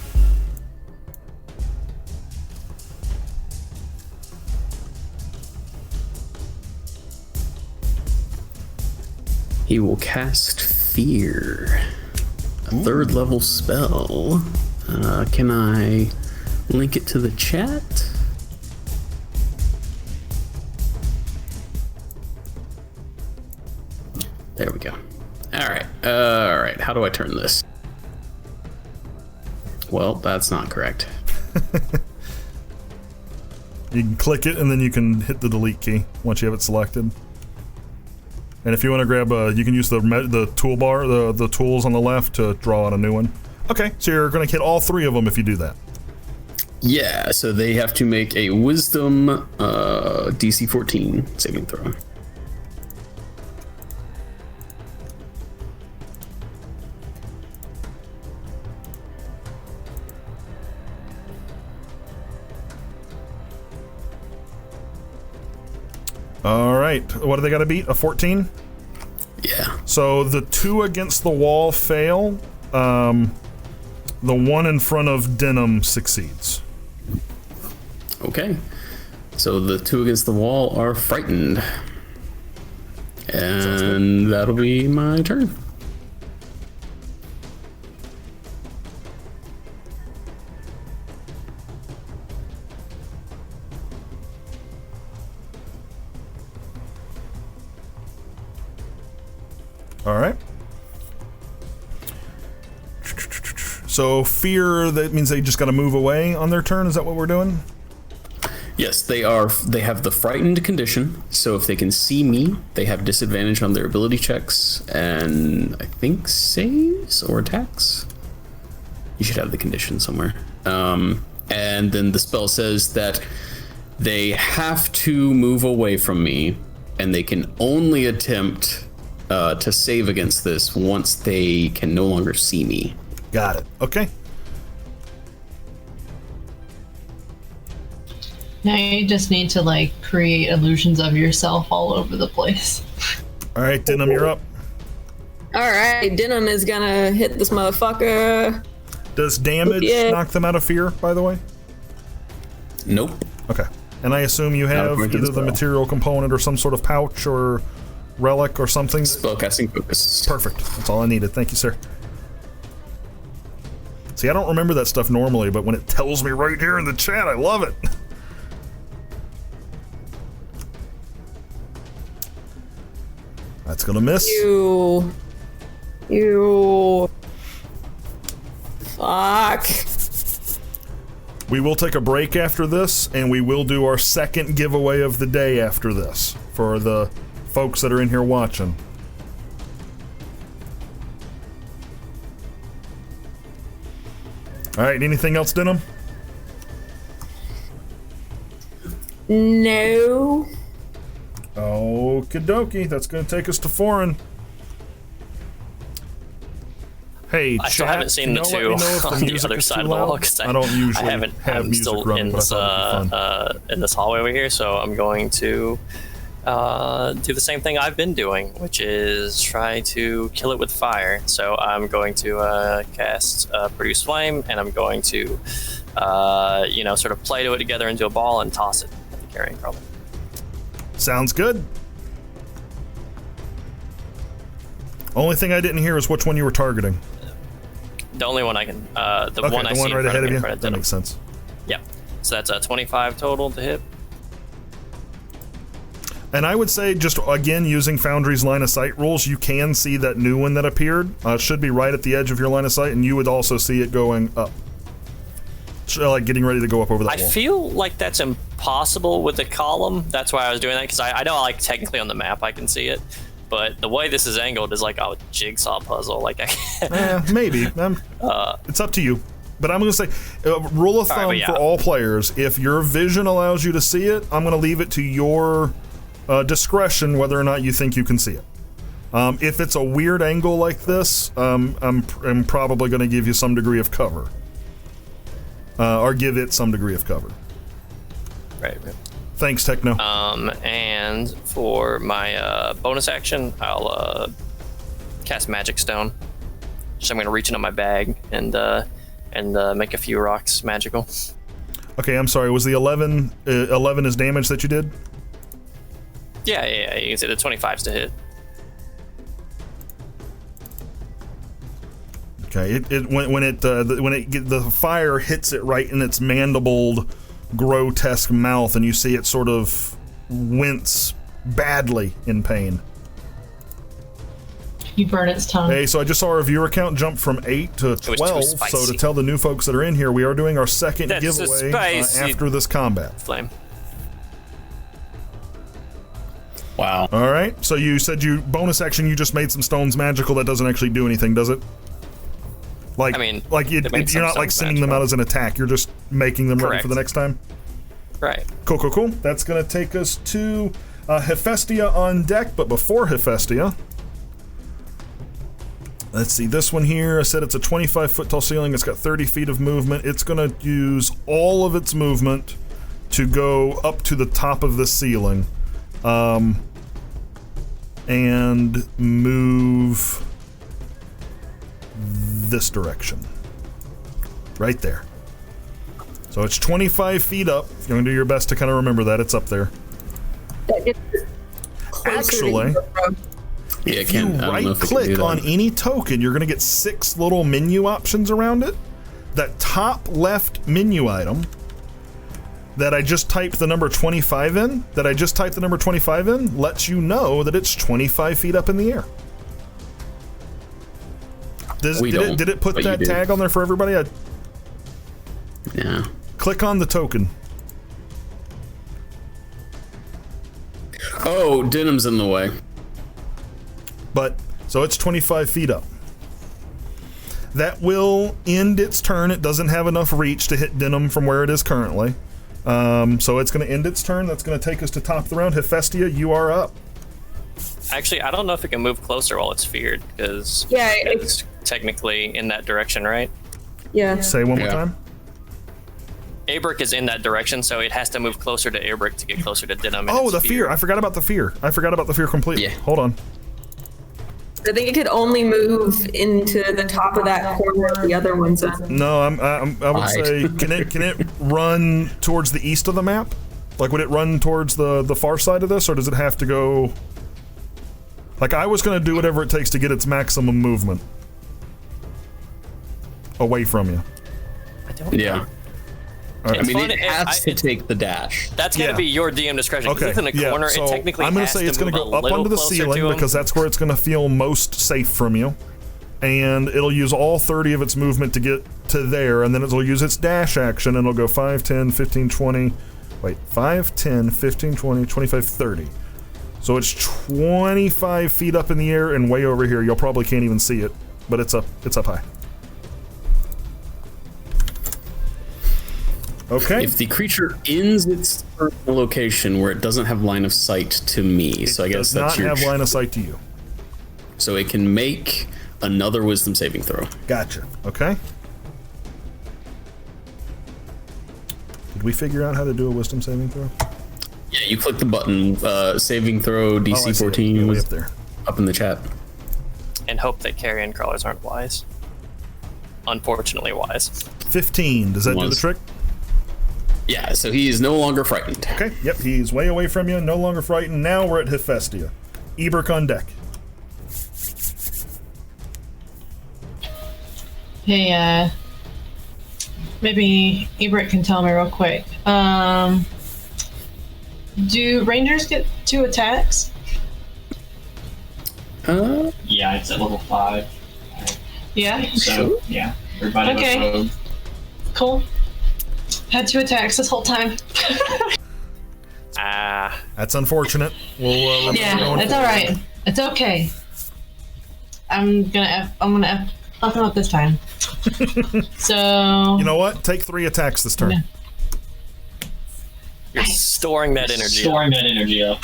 He will cast Fear. A 3rd level spell. Can I link it to the chat? There we go. Alright. Alright, how do I turn this? Well, that's not correct. You can click it and then you can hit the delete key once you have it selected. And if you want to grab you can use the toolbar, the tools on the left to draw out a new one. Okay, so you're going to hit all 3 of them if you do that. Yeah, so they have to make a Wisdom DC 14 saving throw. All right, what do they got to beat? A 14? Yeah. So the 2 against the wall fail. The 1 in front of Denim succeeds. Okay. So the 2 against the wall are frightened. And that'll be my turn. All right. So fear, that means they just got to move away on their turn. Is that what we're doing? Yes, they have the frightened condition, so if they can see me, they have disadvantage on their ability checks and I think saves or attacks. You should have the condition somewhere. And then the spell says that they have to move away from me, and they can only attempt to save against this once they can no longer see me. Got it. Okay. Now you just need to like create illusions of yourself all over the place. All right, Denim, you're up. All right, Denim is gonna hit this motherfucker. Does damage knock them out of fear, by the way? Nope. Okay. And I assume you have according to either the the spell. material component or some sort of pouch or relic or something. Spellcasting focus. Perfect. That's all I needed. Thank you, sir. See, I don't remember that stuff normally, but when it tells me right here in the chat, I love it. That's gonna miss. You. Fuck. We will take a break after this, and we will do our second giveaway of the day after this for the folks that are in here watching. All right, anything else, Denim? No. Okie dokie, that's going to take us to foreign. Hey, I still chat, haven't seen can the y'all let me two know if on the music other is side too of the loud? wall because I don't usually I haven't have I'm music still running, in but I this thought it'd be fun. in this hallway over here, so I'm going to do the same thing I've been doing, which is try to kill it with fire. So I'm going to cast Produce Flame, and I'm going to sort of Play-Doh it together into a ball and toss it at the carrying problem. Sounds good. Only thing I didn't hear is which one you were targeting. The only one I can, the Okay, one I the see one in right front ahead of of me you? in front of That Denim. makes sense. Yeah. So that's a 25 total to hit. And I would say, just again, using Foundry's line of sight rules, you can see that new one that appeared. It should be right at the edge of your line of sight, and you would also see it going up. So, like getting ready to go up over that I wall. feel like that's impossible with the column. That's why I was doing that, because I know, like, technically on the map I can see it, but the way this is angled is like a jigsaw puzzle. Like, Maybe. It's up to you. But I'm going to say, rule of thumb but yeah. for all players, if your vision allows you to see it, I'm going to leave it to your discretion whether or not you think you can see it. If it's a weird angle like this, I'm probably going to give you some degree of cover. Or give it some degree of cover. right. Thanks, Techno. And for my bonus action, I'll cast Magic Stone. So I'm going to reach into my bag and make a few rocks magical. Okay, I'm sorry. Was the 11 is damage that you did? Yeah. You can see the 25's to hit. Okay, when the fire hits it right in its mandibled, grotesque mouth, and you see it sort of wince badly in pain. You burn its tongue. Hey, so I just saw our viewer count jump from 8 to 12. So spicy. to tell the new folks that are in here, we are doing our second That's a giveaway spicy after this combat. Flame. Wow. All right. So you said you bonus action. You just made some stones magical. That doesn't actually do anything, does it? Like, I mean, you're not like sending them out as an attack. You're just making them ready Correct. for the next time. Right. Cool. That's going to take us to Hephaestia on deck. But before Hephaestia, let's see. This one here, I said it's a 25-foot tall ceiling. It's got 30 feet of movement. It's going to use all of its movement to go up to the top of the ceiling. And move this direction. Right there. So it's 25 feet up. You're going to do your best to kind of remember that. It's up there. Actually, Yeah, if you right-click on any token, you're going to get 6 little menu options around it. That top left menu item that I just typed the number 25 in, lets you know that it's 25 feet up in the air. Did it put but you that do. tag on there for everybody? Yeah. Click on the token. Oh, Denim's in the way. But so it's 25 feet up. That will end its turn. It doesn't have enough reach to hit Denim from where it is currently. So it's going to end its turn. That's going to take us to top of the round. Hephaestia, you are up. Actually, I don't know if it can move closer while it's feared, because Yeah, it's technically in that direction, right? Yeah. Say one more Yeah. time. Abric is in that direction, so it has to move closer to Abric to get closer to Denim. and Oh, its the fear. I forgot about the fear. I forgot about the fear completely. Yeah. Hold on. I think it could only move into the top of that corner the other one's in. No, I would Right. say, can it run towards the east of the map? Like, would it run towards the far side of this, or does it have to go? Like, I was going to do whatever it takes to get its maximum movement away from you. I don't Yeah. know. All right. I mean, fun. it has to take the dash. That's going to Yeah. be your DM discretion. 'Cause Okay, it's in a yeah, corner. so it technically I'm gonna has say it's going to go up onto the ceiling because that's where it's going to feel most safe from you. And it'll use all 30 of its movement to get to there, and then it'll use its dash action, and it'll go 5, 10, 15, 20... Wait, 5, 10, 15, 20, 25, 30. So it's 25 feet up in the air and way over here. Y'all probably can't even see it, but it's up high. Okay. If the creature ends its current location where it doesn't have line of sight to me, so I guess does that's not your. have line of sight to you. So it can make another wisdom saving throw. Gotcha. Okay. Did we figure out how to do a wisdom saving throw? Yeah, you click the button. Saving throw DC Oh, I see it. 14 Yeah, way was up there. up in the chat. And hope that carrion crawlers aren't wise. Unfortunately wise. 15. Does that do the Was. trick? Yeah, so he is no longer frightened. Okay. Yep. He's way away from you. No longer frightened. Now we're at Hephaestia. Eberk on deck. Hey, maybe Ebert can tell me real quick. Do rangers get 2 attacks? Yeah, it's at level 5. Yeah. So, yeah. Everybody Okay. but Rogue. Cool. Had 2 attacks this whole time. That's unfortunate. We'll remember Yeah, going it's all forward. right. It's okay. I'm gonna fuck him up this time. So You know what? Take 3 attacks this turn. Yeah. You're storing that energy. Storing that energy up.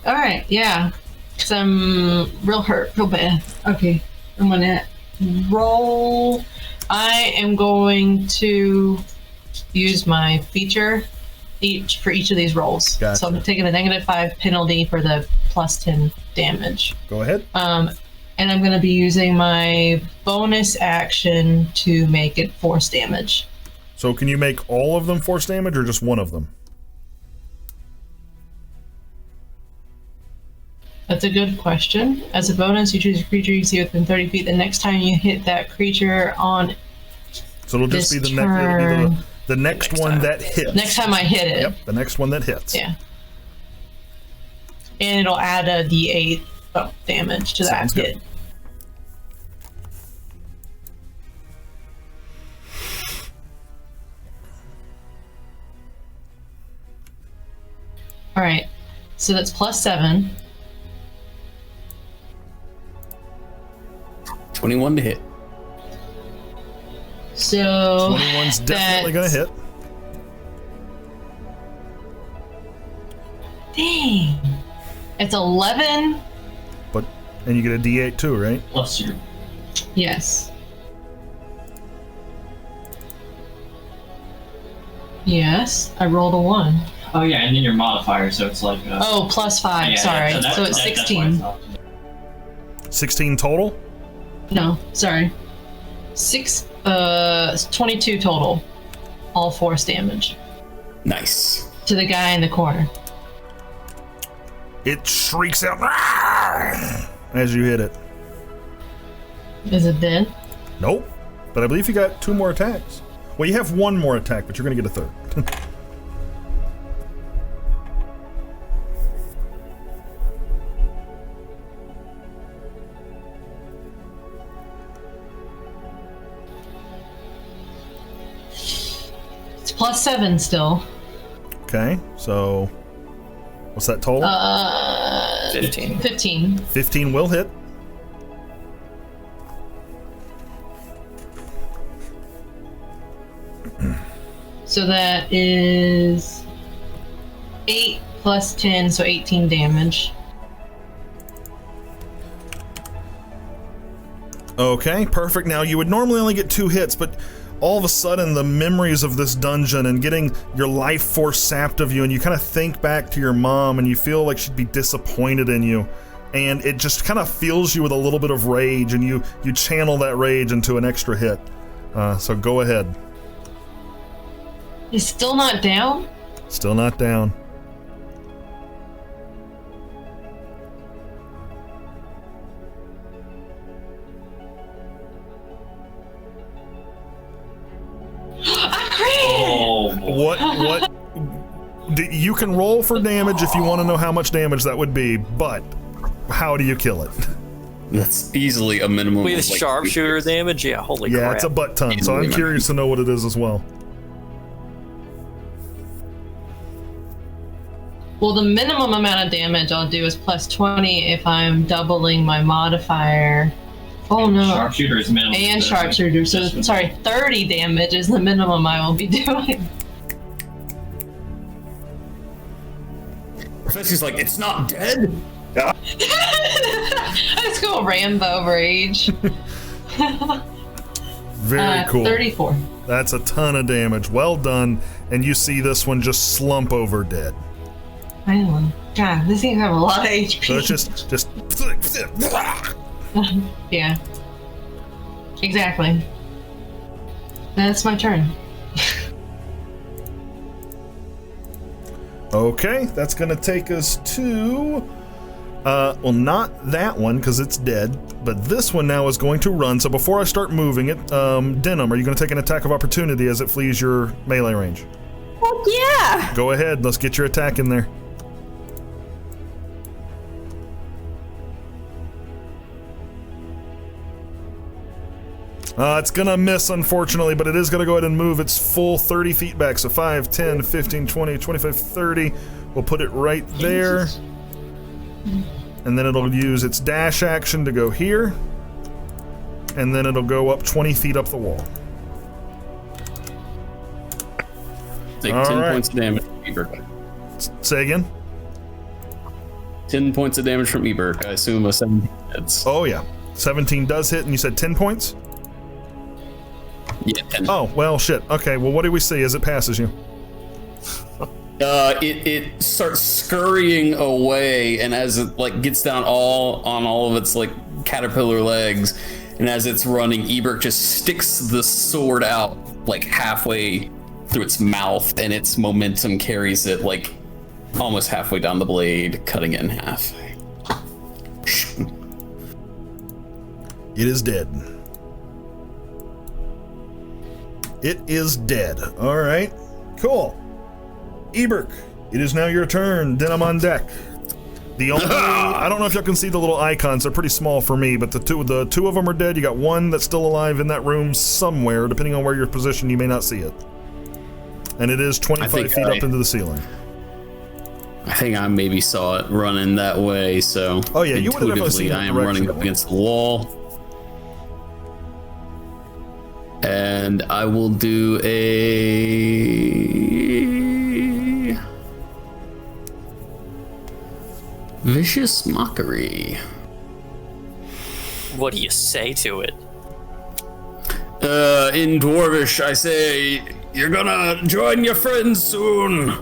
all right, yeah, because I'm real hurt, real bad. Okay, I'm gonna roll. I am going to use my feature for each of these rolls. Gotcha. So I'm taking a -5 penalty for the +10 damage. Go ahead. And I'm going to be using my bonus action to make it force damage. So can you make all of them force damage or just one of them? That's a good question. As a bonus, you choose a creature you see within 30 feet. The next time you hit that creature on So it'll just This be the turn. next one that hits. next time I hit it. Yep, the next one that hits. Yeah. And it'll add a d8 damage to that Sounds good. hit. All right. So that's +7. 21 to hit. So 21's definitely going to hit. Dang. It's 11. And you get a D8 too, right? Plus your Yes. Yes, I rolled a 1. Oh yeah, and then your modifier, so it's like Oh, +5. yeah, Sorry. that- So it's that's why 16. it's up. 16 total? No, sorry. 22 total. All force damage Nice. to the guy in the corner. It shrieks out "Ah!" as you hit it. Is it dead? Nope. But I believe you got 2 more attacks. Well, you have 1 more attack, but you're going to get a 3rd. +7 still. Okay, so what's that total? 15. 15. 15 will hit. So that is 8 plus 10, so 18 damage. Okay, perfect. Now, you would normally only get 2 hits, but all of a sudden, the memories of this dungeon and getting your life force sapped of you, and you kind of think back to your mom, and you feel like she'd be disappointed in you, and it just kind of fills you with a little bit of rage, and you channel that rage into an extra hit. So go ahead. He's still not down? Still not down. Oh, boy. What? You can roll for damage if you want to know how much damage that would be, but how do you kill it? That's easily a minimum. With of, like, sharpshooter damage? Yeah, holy Yeah, crap. it's a butt ton, so I'm curious to know what it is as well. Well, the minimum amount of damage I'll do is +20 if I'm doubling my modifier. Oh no. Sharpshooter is minimum. And sharpshooter, so sorry, 30 damage is the minimum I will be doing. Professor's like, it's not dead. Let's go Rambo rage. Very cool. 34. That's a ton of damage. Well done. And you see this one just slump over dead. I know. God, this thing have a lot of HP. So it's just. Yeah. Exactly. That's my turn. Okay, that's gonna take us to. Well, not that one because it's dead, but this one now is going to run. So before I start moving it, Denim, are you gonna take an attack of opportunity as it flees your melee range? Heck yeah! Go ahead. Let's get your attack in there. It's gonna miss, unfortunately, but it is gonna go ahead and move its full 30 feet back. So 5, 10, 15, 20, 25, 30. We'll put it right there. And then it'll use its dash action to go here. And then it'll go up 20 feet up the wall. Take All 10 right. points of damage from Ebert. Say again? 10 points of damage from Ebert. I assume a 17 hits. Oh, yeah. 17 does hit, and you said 10 points? Yeah, 10. Oh, well, shit. Okay, well, what do we see as it passes you? It starts scurrying away, and as it like gets down on all of its like caterpillar legs, and as it's running, Ebert just sticks the sword out like halfway through its mouth, and its momentum carries it like almost halfway down the blade, cutting it in half. It is dead. It is dead. All right. Cool. Ebert, it is now your turn. Denim on deck. The only I don't know if y'all can see the little icons. They're pretty small for me, but the two of them are dead. You got one that's still alive in that room somewhere. Depending on where you're positioned, you may not see it. And it is 25 feet up into the ceiling. I think I maybe saw it running that way, so Oh, yeah, you would have definitely seen intuitively the I am direction running it up went. against the wall. And I will do a vicious mockery. What do you say to it? In Dwarvish, I say, you're gonna join your friends soon.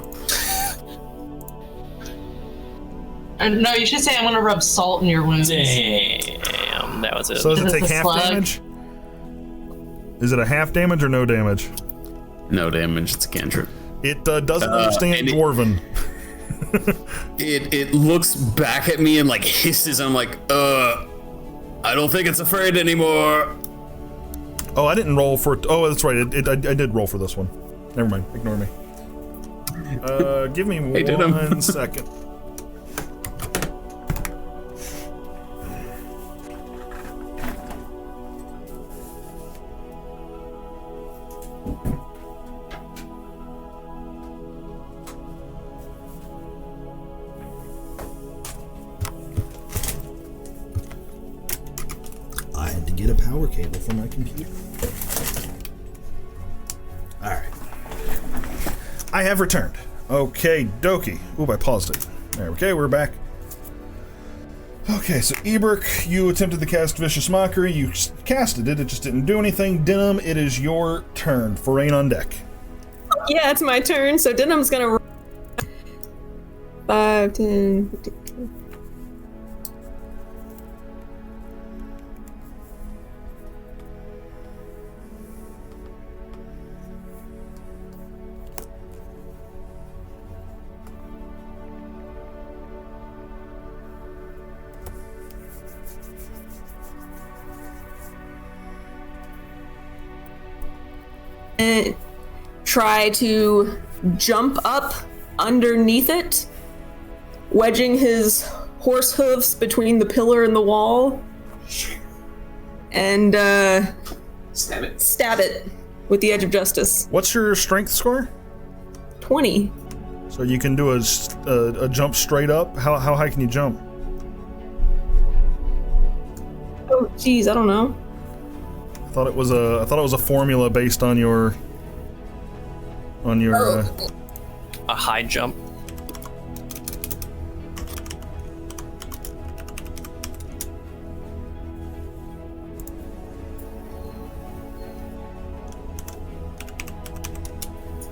No, you should say I'm gonna rub salt in your wounds. Damn, that was it. So does it Is it take the half slug? damage? Is it a half damage or no damage? No damage, it's a cantrip. It doesn't understand and it- Dwarven. It looks back at me and like hisses, and I'm like, I don't think it's afraid anymore. Oh, I didn't roll for it. Oh, that's right. I did roll for this one. Never mind. Ignore me. Give me Hey, did him. 1 second. I had to get a power cable for my computer. Alright. I have returned. Okay, dokie. Oop, I paused it. There, okay, we're back. Okay, so Eberk, you attempted to cast Vicious Mockery. You casted it, it just didn't do anything. Denim, it is your turn. Forain on deck. Yeah, it's my turn. So Denham's gonna 5, 10, 15. And try to jump up underneath it, wedging his horse hooves between the pillar and the wall, and stab it with the Edge of Justice. What's your strength score? 20. So you can do a jump straight up. How high can you jump? Oh, geez, I don't know. I thought it was a formula based on your A high jump.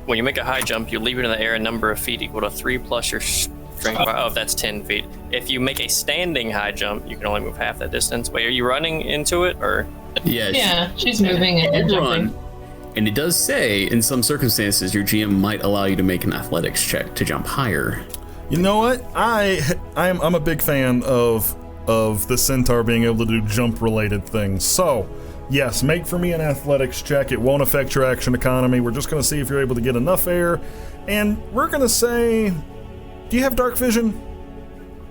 When you make a high jump, you leap into the air a number of feet equal to 3 plus your strength. Oh, that's 10 feet. If you make a standing high jump, you can only move half that distance. Wait, are you running into it, or? Yeah, she's moving and jumping. Run. And it does say, in some circumstances, your GM might allow you to make an athletics check to jump higher. You know what? I'm a big fan of the centaur being able to do jump related things. So, yes, make for me an athletics check. It won't affect your action economy. We're just going to see if you're able to get enough air. And we're going to say, do you have dark vision?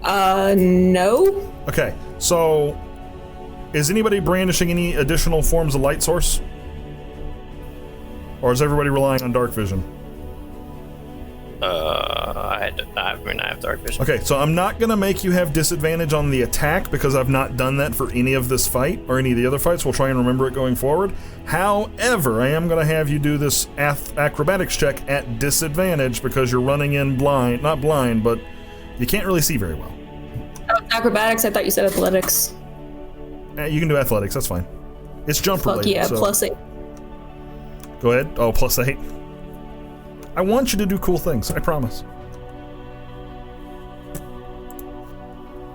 No. Okay, so is anybody brandishing any additional forms of light source? Or is everybody relying on dark vision? I have dark vision. Okay, so I'm not going to make you have disadvantage on the attack because I've not done that for any of this fight or any of the other fights. We'll try and remember it going forward. However, I am going to have you do this acrobatics check at disadvantage because you're running in blind. Not blind, but you can't really see very well. Acrobatics, I thought you said athletics. You can do athletics, that's fine. It's jump Fuck related. yeah, so. +8. Go ahead. Oh, +8. I want you to do cool things, I promise.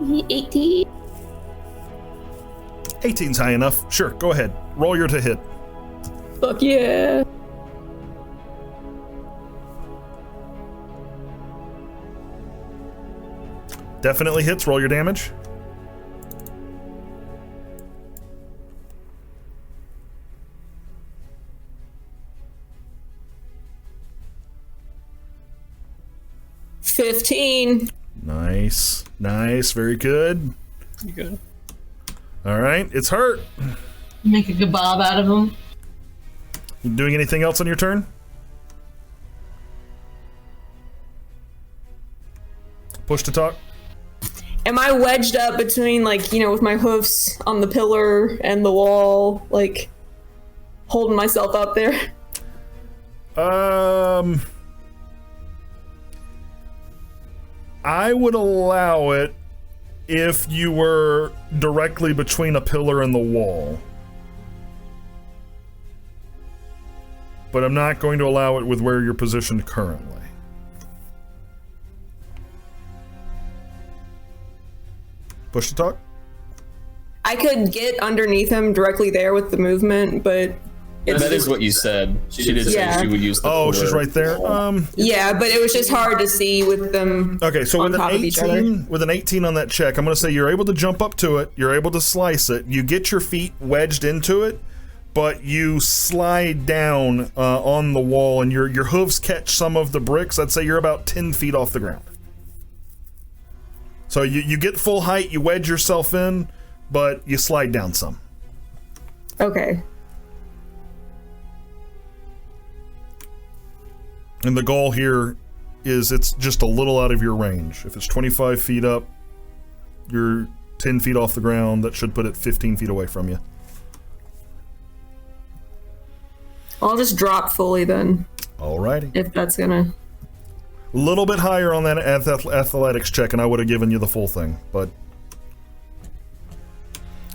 18. 18's high enough. Sure, go ahead. Roll your to hit. Fuck yeah. Definitely hits. Roll your damage. $15. Nice. Nice. Very good. You good? All right. It's hurt. Make a kebab out of him. You doing anything else on your turn? Push to talk. Am I wedged up between, like, you know, with my hoofs on the pillar and the wall, like, holding myself up there? I would allow it if you were directly between a pillar and the wall. But I'm not going to allow it with where you're positioned currently. Push to talk? I could get underneath him directly there with the movement, but That is what you said. She did Yeah. say she would use the Oh, pillar. she's right there. yeah, but it was just hard to see with them Okay, so on with an top of each other. 18, with an 18 on that check, I'm going to say you're able to jump up to it, you're able to slice it, you get your feet wedged into it, but you slide down on the wall and your hooves catch some of the bricks. I'd say you're about 10 feet off the ground. So you get full height, you wedge yourself in, but you slide down some. Okay. And the goal here is it's just a little out of your range. If it's 25 feet up, you're 10 feet off the ground. That should put it 15 feet away from you. I'll just drop fully then, Alrighty. if that's gonna. A little bit higher on that athletics check, and I would have given you the full thing, but...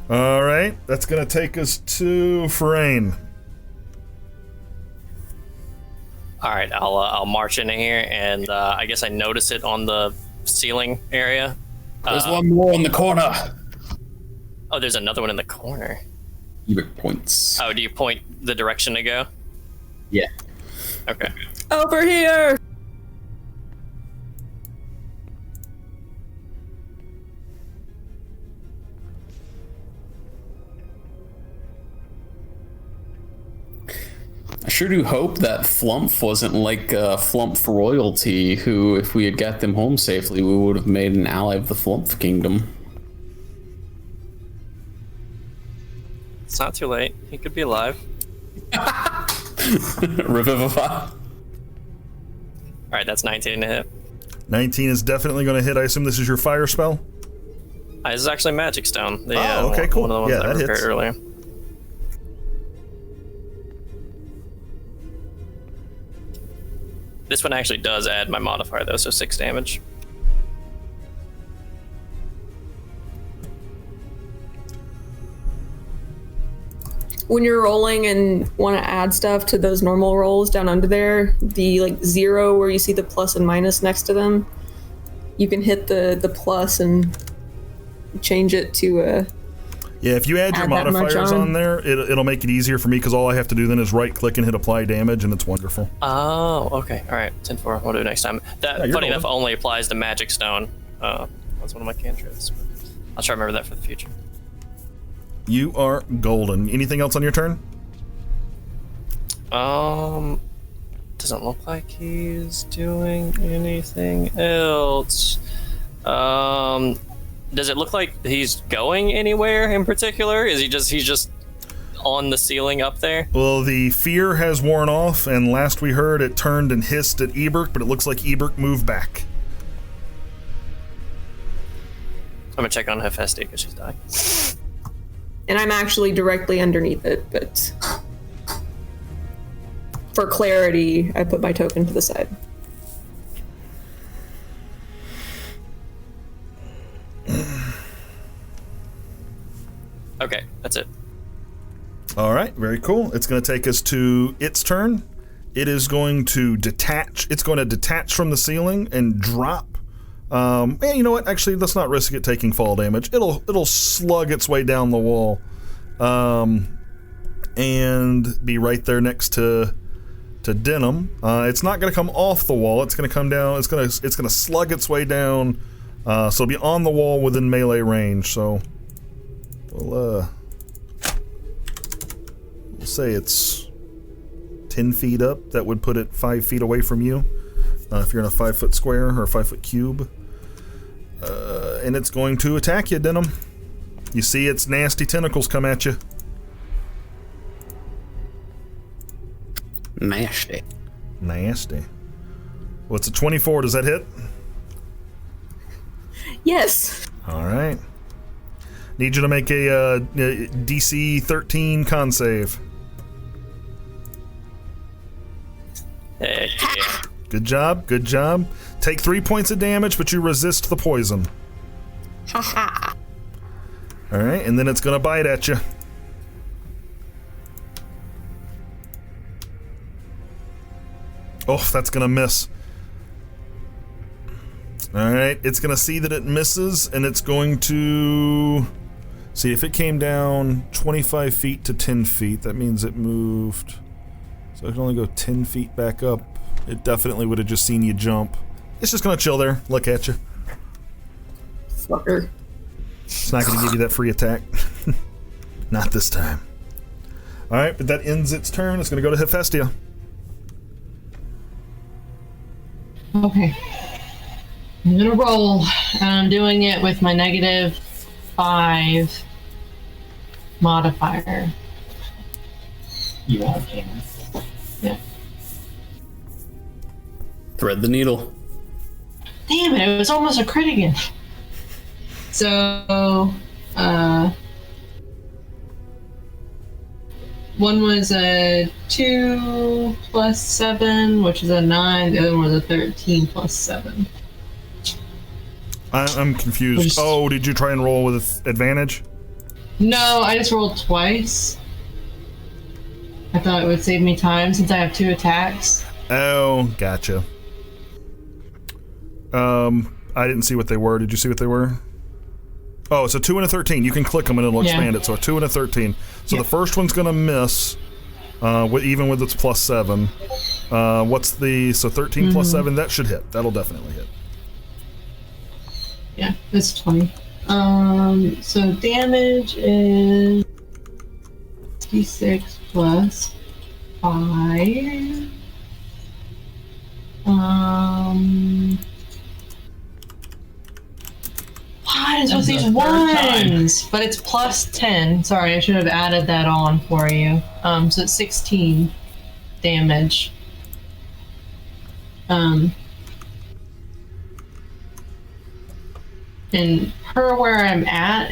Alright, that's going to take us to Frayne. Alright, I'll march in here, and I guess I notice it on the ceiling area. There's one more in the corner. Oh, there's another one in the corner. Ebert points. Oh, do you point the direction to go? Yeah. Okay. Over here! I sure do hope that Flumph wasn't like Flumph royalty, who, if we had got them home safely, we would have made an ally of the Flumph kingdom. It's not too late. He could be alive. Revivify. Alright, that's 19 to hit. 19 is definitely going to hit. I assume this is your fire spell? This is actually Magic Stone. Oh, okay, cool. One of the ones Yeah, that I that repaired hits. earlier. This one actually does add my modifier though, so 6 damage. When you're rolling and want to add stuff to those normal rolls down under there, the like 0 where you see the plus and minus next to them, you can hit the plus and change it to a. Yeah, if you add your Add that much modifiers on. on there, it'll make it easier for me, because all I have to do then is right-click and hit apply damage, and it's wonderful. Oh, okay. Alright, 10-4. We'll do it next time. That, you're funny golden. enough, only applies to Magic Stone. That's one of my cantrips. I'll try to remember that for the future. You are golden. Anything else on your turn? Doesn't look like he's doing anything else. Does it look like he's going anywhere in particular? Is he's just on the ceiling up there? Well, the fear has worn off, and last we heard, it turned and hissed at Ebert, but it looks like Ebert moved back. I'm gonna check on Hephaestus because she's dying. And I'm actually directly underneath it, but for clarity, I put my token to the side. Okay, that's it. All right, very cool. It's going to take us to its turn. It is going to detach. It's going to detach from the ceiling and drop. And you know what? Actually, let's not risk it taking fall damage. It'll slug its way down the wall, and be right there next to Denim. It's not going to come off the wall. It's going to come down. It's going to slug its way down. So it'll be on the wall within melee range. So we'll say it's 10 feet up. That would put it 5 feet away from you. If you're in a 5-foot square or a 5-foot cube. And it's going to attack you, Denim. You see its nasty tentacles come at you. Nasty. Nasty. What's a 24? Does that hit? Yes. All right. Need you to make a DC 13 con save. Heck yeah. Good job, good job. Take 3 points of damage, but you resist the poison. Haha. All right, and then it's going to bite at you. Oh, that's going to miss. All right, it's going to see that it misses, and it's going to... See, if it came down 25 feet to 10 feet, that means it moved... So it can only go 10 feet back up. It definitely would have just seen you jump. It's just going to chill there, look at you. Fucker. It's not going to give you that free attack. Not this time. All right, but that ends its turn. It's going to go to Hephaestus. Okay. I'm gonna roll, and I'm doing it with my -5 modifier. You have cannon. Yeah. Thread the needle. Damn it, it was almost a crit again. So, one was a 2 plus 7, which is a 9. The other one was a 13 plus 7. I'm confused. Oh, did you try and roll with advantage? No, I just rolled twice. I thought it would save me time since I have 2 attacks. Oh, gotcha. I didn't see what they were. Did you see what they were? Oh, it's a 2 and a 13. You can click them and it'll expand it. So a 2 and a 13. So the first one's going to miss, even with its plus 7. What's the... So 13 plus 7, that should hit. That'll definitely hit. Yeah, it's 20. So damage is D6 plus 5. What is with these ones? But it's plus 10. Sorry, I should have added that on for you. So it's 16 damage. And per where I'm at,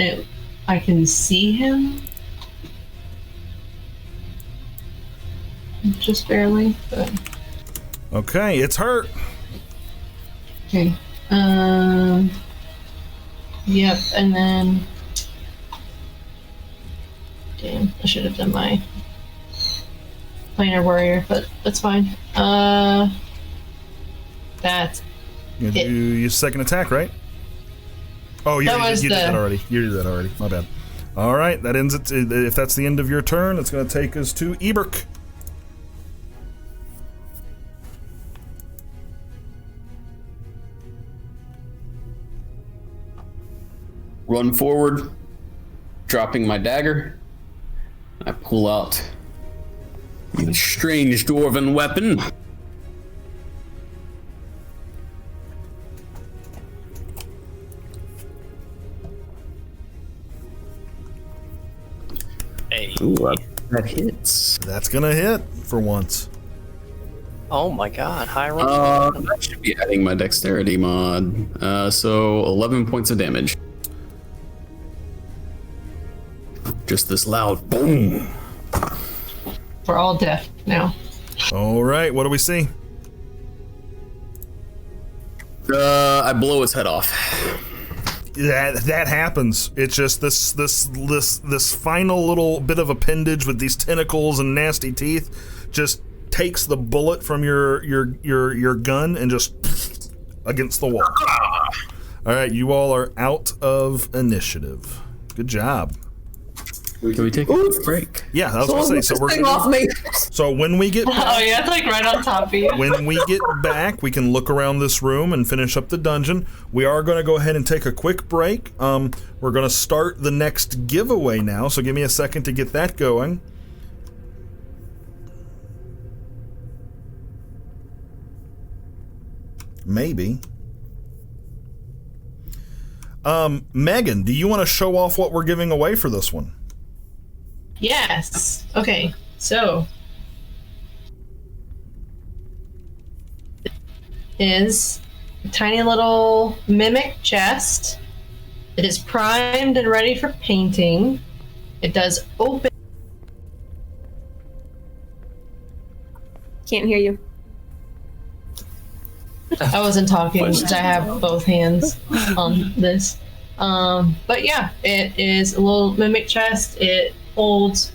I can see him. Just barely, but... Okay, it's hurt. Okay. Yep, and then... Damn, I should have done my planar warrior, but that's fine. That's You do your second attack, right? Oh, you did that already. You did that already. My bad. All right, that ends it. If that's the end of your turn, it's going to take us to Eberk. Run forward, dropping my dagger. I pull out the strange dwarven weapon. Hey. Ooh, that hits. That's going to hit for once. Oh my god, high roll. I should be adding my dexterity mod. So 11 points of damage. Just this loud boom. We're all deaf now. All right, what do we see? I blow his head off. That happens. It's just this final little bit of appendage with these tentacles and nasty teeth just takes the bullet from your gun and just against the wall. All right, you all are out of initiative. Good job. Can we take a break? Yeah, I was gonna say. So we're gonna. So when we get back, Oh yeah, it's like right on top of you. when we get back, we can look around this room and finish up the dungeon. We are going to go ahead and take a quick break. We're going to start the next giveaway now. So give me a second to get that going. Maybe. Megan, do you want to show off what we're giving away for this one? Yes. Okay. So is a tiny little mimic chest. It is primed and ready for painting. It does open. Can't hear you. I wasn't talking. I have both hands on this. But yeah, it is a little mimic chest. It holds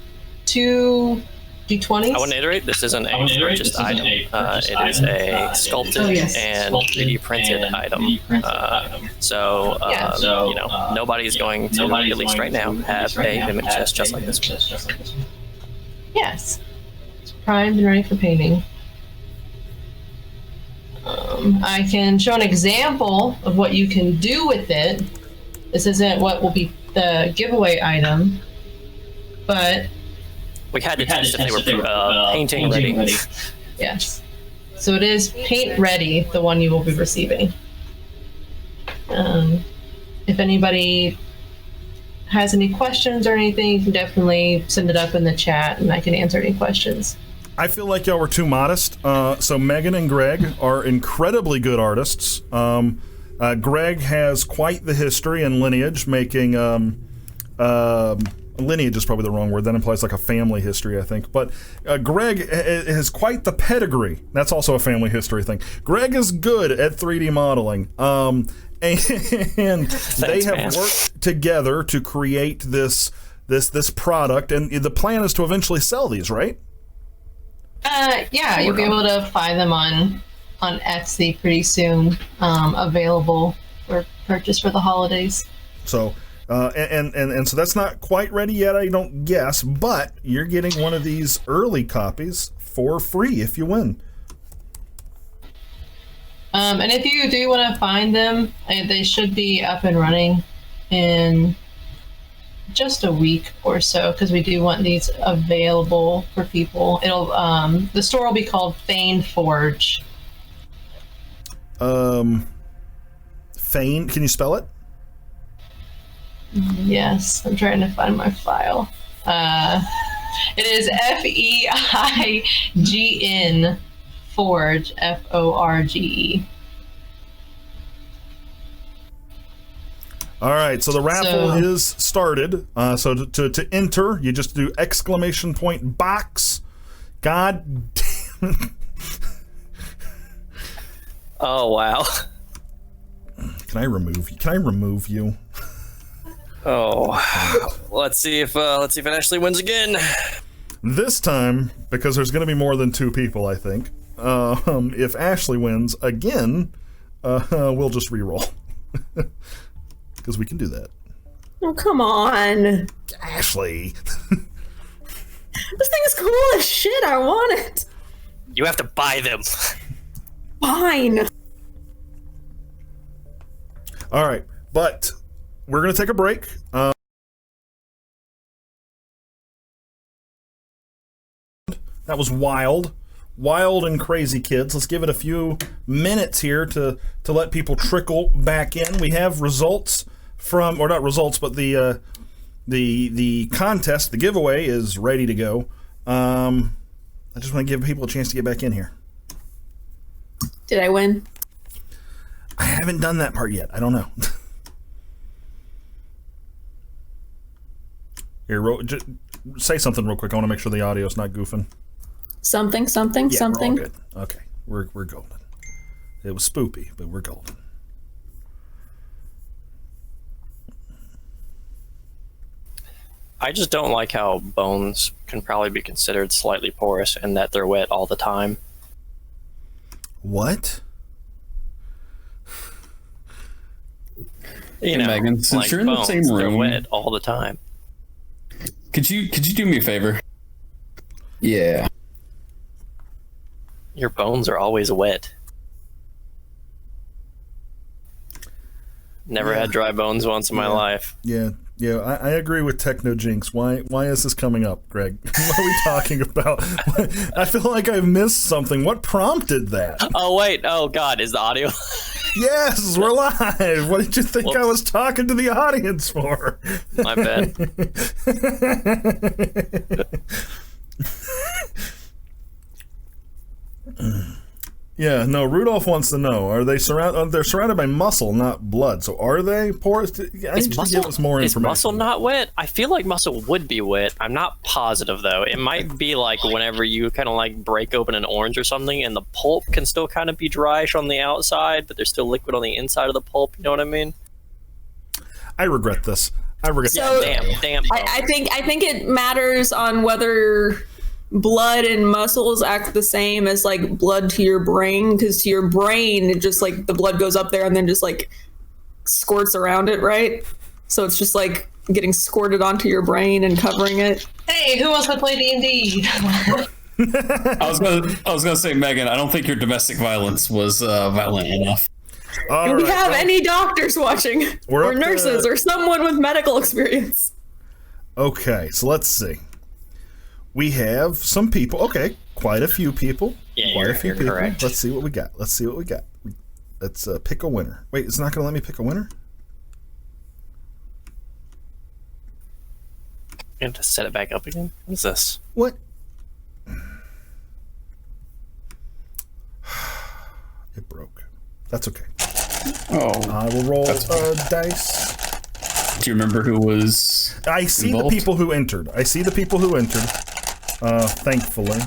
2 D20s. I want to iterate. This isn't a purchased item. It is a sculpted and 3D printed item. So you know, nobody's going to, at least right now, have a mimic chest just like this one. Yes. It's primed and ready for painting. I can show an example of what you can do with it. This isn't what will be the giveaway item, but we had to test if they were painting ready. Yes. So it is paint ready, the one you will be receiving. If anybody has any questions or anything, you can definitely send it up in the chat and I can answer any questions. I feel like y'all were too modest. So Megan and Greg are incredibly good artists. Greg has quite the history and lineage, making lineage is probably the wrong word. That implies like a family history, I think. But Greg has quite the pedigree. That's also a family history thing. Greg is good at 3D modeling. And they have worked together to create this product, and the plan is to eventually sell these, right? Yeah, you'll be able to find them on Etsy pretty soon, available for purchase for the holidays. So, and so that's not quite ready yet, I don't guess, but you're getting one of these early copies for free if you win. And if you do want to find them, they should be up and running in just a week or so, because we do want these available for people. It'll the store will be called Fane Forge. Fane, can you spell it? Yes, I'm trying to find my file. It is FEIGN Forge, FORGE. All right, so the raffle is started. So to enter, you just do exclamation point box. God damn it. Oh, wow. Can I remove you? Oh, let's see if it actually wins again. This time, because there's going to be more than 2 people, I think. If Ashley wins again, we'll just re-roll. Because we can do that. Oh, come on. Ashley. This thing is cool as shit. I want it. You have to buy them. Fine. All right, but we're going to take a break. That was wild and crazy, kids. Let's give it a few minutes here to let people trickle back in. We have results from, or not results, but the contest, the giveaway is ready to go. I just want to give people a chance to get back in here. Did I win? I haven't done that part yet. I don't know. Here, say something real quick. I want to make sure the audio's not goofing. Something. Yeah, we're all Something. good. Okay, we're golden. It was spoopy, but we're golden. I just don't like how bones can probably be considered slightly porous and that they're wet all the time. What? You know, Meghan, since like you're in the bones, same they're room, wet all the time. Could you do me a favor? Yeah. Your bones are always wet. Never had dry bones once in my life. Yeah, I agree with Techno Jinx. Why is this coming up, Greg? What are we talking about? I feel like I've missed something. What prompted that? Oh, wait. Oh, God. Is the audio? Yes, we're live. What did you think I was talking to the audience for? My bad. Yeah, no, Rudolph wants to know, are they surrounded? They're surrounded by muscle, not blood. So are they porous? Give us more information. Is muscle not wet? I feel like muscle would be wet. I'm not positive, though. It might be like whenever you kind of like break open an orange or something and the pulp can still kind of be dryish on the outside, but there's still liquid on the inside of the pulp. You know what I mean? I regret this. So, damn. I think it matters on whether blood and muscles act the same as like blood to your brain, because to your brain it just like the blood goes up there and then just like squirts around it, right? So it's just like getting squirted onto your brain and covering it. Hey, who wants to play D&D? I was gonna say, Meghan, I don't think your domestic violence was violent enough. Do we have any doctors watching, or nurses, or someone with medical experience? Okay, so let's see. We have some people. Okay, quite a few people. Yeah, quite a few people. correct. Let's see what we got. Let's pick a winner. Wait, it's not going to let me pick a winner? You have to set it back up again? What is this? What? It broke. That's okay. Oh, I will roll dice. do you remember who was? I see involved? the people who entered. Thankfully.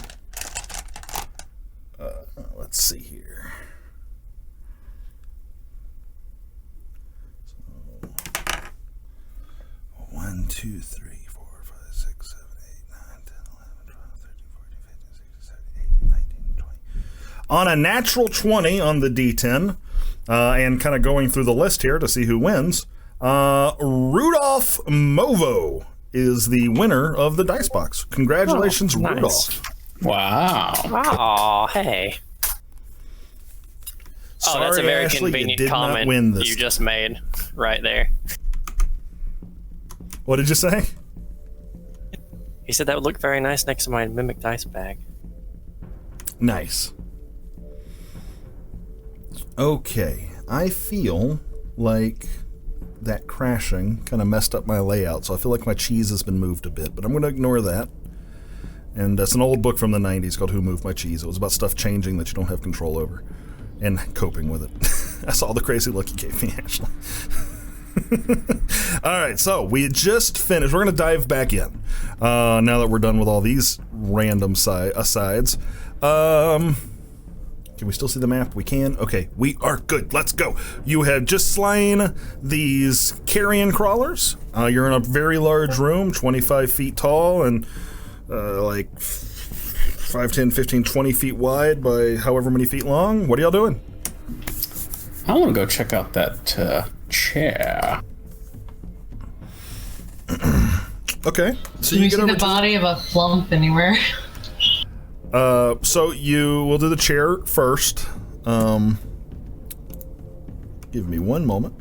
Let's see here. So, 1, 2, 3, 4, 5, 6, 7, 8, 9, 10, 11, 12, 13, 14, 15, 16, 17, 18, 19, 20. On a natural 20 on the D10, and kind of going through the list here to see who wins, Rudolph Movo is the winner of the dice box. Congratulations, nice. Rudolph. Wow. Oh, hey. Oh, that's a Sorry, very Ashley, you convenient did not comment win this you just made right there. What did you say? He said that would look very nice next to my mimic dice bag. Nice. Okay, I feel like that crashing kind of messed up my layout, so I feel like my cheese has been moved a bit, but I'm going to ignore that. And it's an old book from the 90s called Who Moved My Cheese. It was about stuff changing that you don't have control over and coping with it. I saw the crazy look you gave me, Ashley. All right, so we just finished. We're going to dive back in now that we're done with all these random asides. Can we still see the map? We can. Okay, we are good. Let's go. You have just slain these carrion crawlers. You're in a very large room, 25 feet tall and like 5, 10, 15, 20 feet wide by however many feet long. What are y'all doing? I want to go check out that chair. Okay, so Do you we get see over the to body of a flump anywhere? so you will do the chair first. Give me one moment.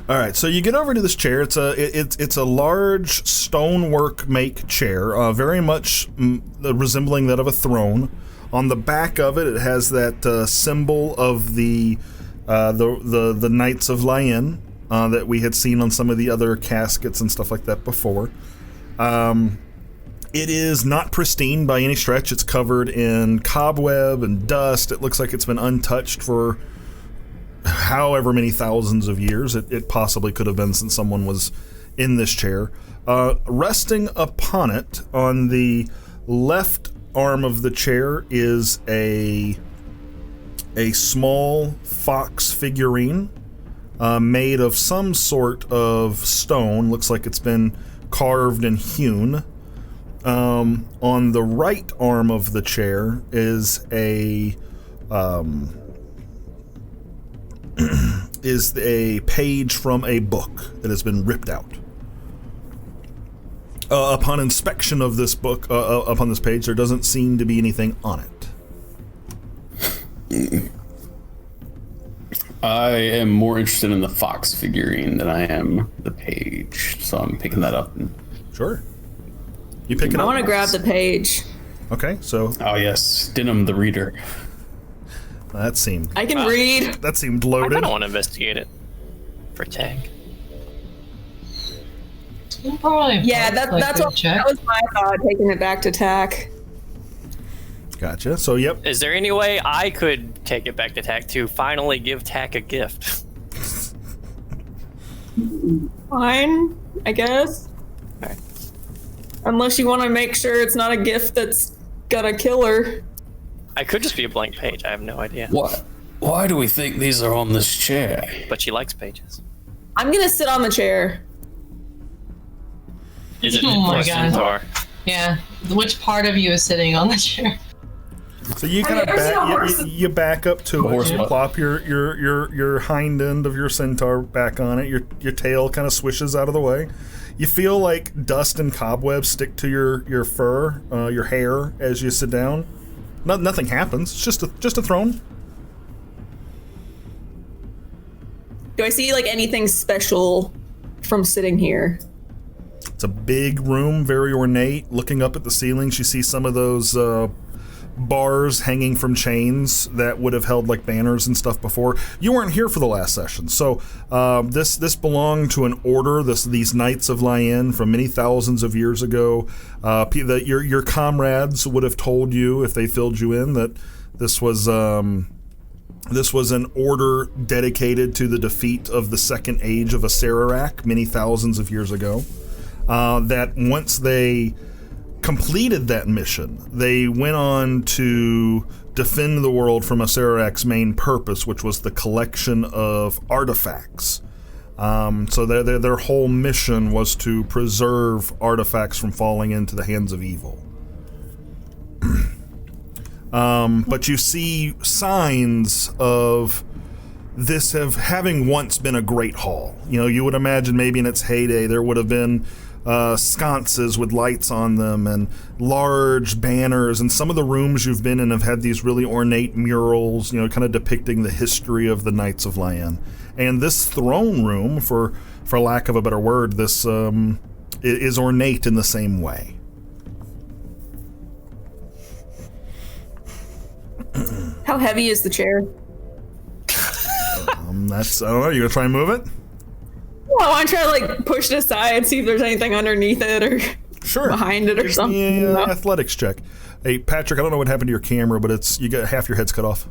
All right, so you get over to this chair. It's a large stonework make chair, very much resembling that of a throne. On the back of it, it has that symbol of the Knights of Lion that we had seen on some of the other caskets and stuff like that before. It is not pristine by any stretch. It's covered in cobweb and dust. It looks like it's been untouched for however many thousands of years it possibly could have been since someone was in this chair. Resting upon it on the left arm of the chair is a small fox figurine made of some sort of stone. Looks like it's been carved and hewn. On the right arm of the chair is a page from a book that has been ripped out. Upon inspection of this book, upon this page, there doesn't seem to be anything on it. I am more interested in the fox figurine than I am the page, so I'm picking that up. Sure. You pick it up? I want to grab the page. Okay, so Oh yes, Denim the reader. that seemed I can read. that seemed I loaded. kind of want to investigate it for tag. We'll probably Yeah, both, that's go what check. that was my thought. Taking it back to TAC. Gotcha. So yep. Is there any way I could take it back to TAC to finally give TAC a gift? Fine, I guess. Okay. Unless you want to make sure it's not a gift that's gonna kill her. I could just be a blank page. I have no idea. What? Why do we think these are on this chair? But she likes pages. I'm gonna sit on the chair. Is it Oh my or God. centaur? Yeah. Which part of you is sitting on the chair? So you kind of you back up to it. horse You butt. plop your hind end of your centaur back on it. Your tail kind of swishes out of the way. You feel like dust and cobwebs stick to your fur, your hair as you sit down. Nothing happens. It's just a throne. Do I see like anything special from sitting here? It's a big room, very ornate. Looking up at the ceilings, you see some of those bars hanging from chains that would have held like banners and stuff before. You weren't here for the last session, so this belonged to an order. These Knights of Lyan from many thousands of years ago. Your comrades would have told you if they filled you in that this was an order dedicated to the defeat of the Second Age of Azkhazir many thousands of years ago. That once they completed that mission, they went on to defend the world from Azkhazir's main purpose, which was the collection of artifacts. So their whole mission was to preserve artifacts from falling into the hands of evil. But you see signs of this having once been a great hall. You know, you would imagine maybe in its heyday there would have been sconces with lights on them and large banners, and some of the rooms you've been in have had these really ornate murals, you know, kind of depicting the history of the Knights of Lyan. And this throne room, for lack of a better word, this is ornate in the same way. How heavy is the chair? That's, I don't know, you gonna try and move it? Well, I want to try to like push it aside, see if there's anything underneath it or behind it or something. Yeah, athletics check. Hey, Patrick, I don't know what happened to your camera, but you got half your head's cut off.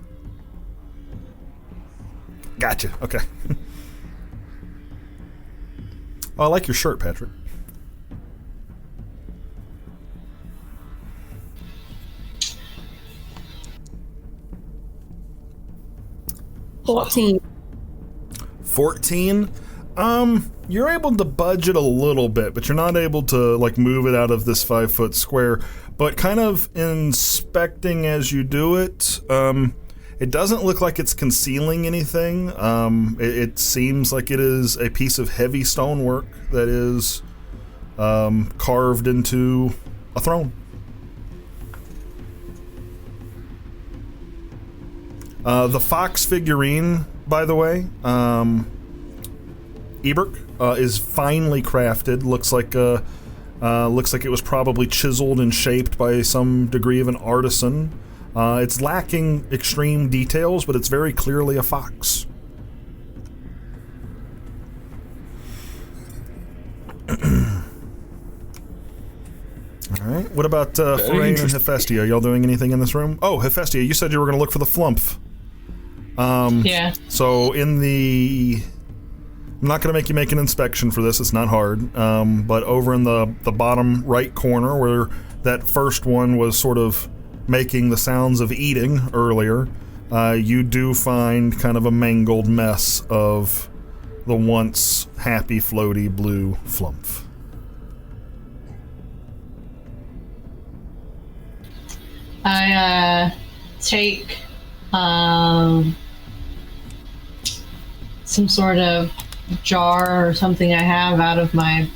Gotcha. Okay. Oh, I like your shirt, Patrick. $14. 14. You're able to budget a little bit, but you're not able to like move it out of this 5-foot square. But kind of inspecting as you do it, it doesn't look like it's concealing anything. It seems like it is a piece of heavy stonework that is carved into a throne. The fox figurine, by the way, Ebert, is finely crafted. Looks like it was probably chiseled and shaped by some degree of an artisan. It's lacking extreme details, but it's very clearly a fox. All right. What about Forain and Hephaestia? Y'all doing anything in this room? Oh, Hephaestia, you said you were going to look for the flump. Yeah. So I'm not going to make you make an inspection for this. It's not hard. But over in the bottom right corner where that first one was sort of making the sounds of eating earlier, you do find kind of a mangled mess of the once happy, floaty blue flump. I take some sort of jar or something I have out of my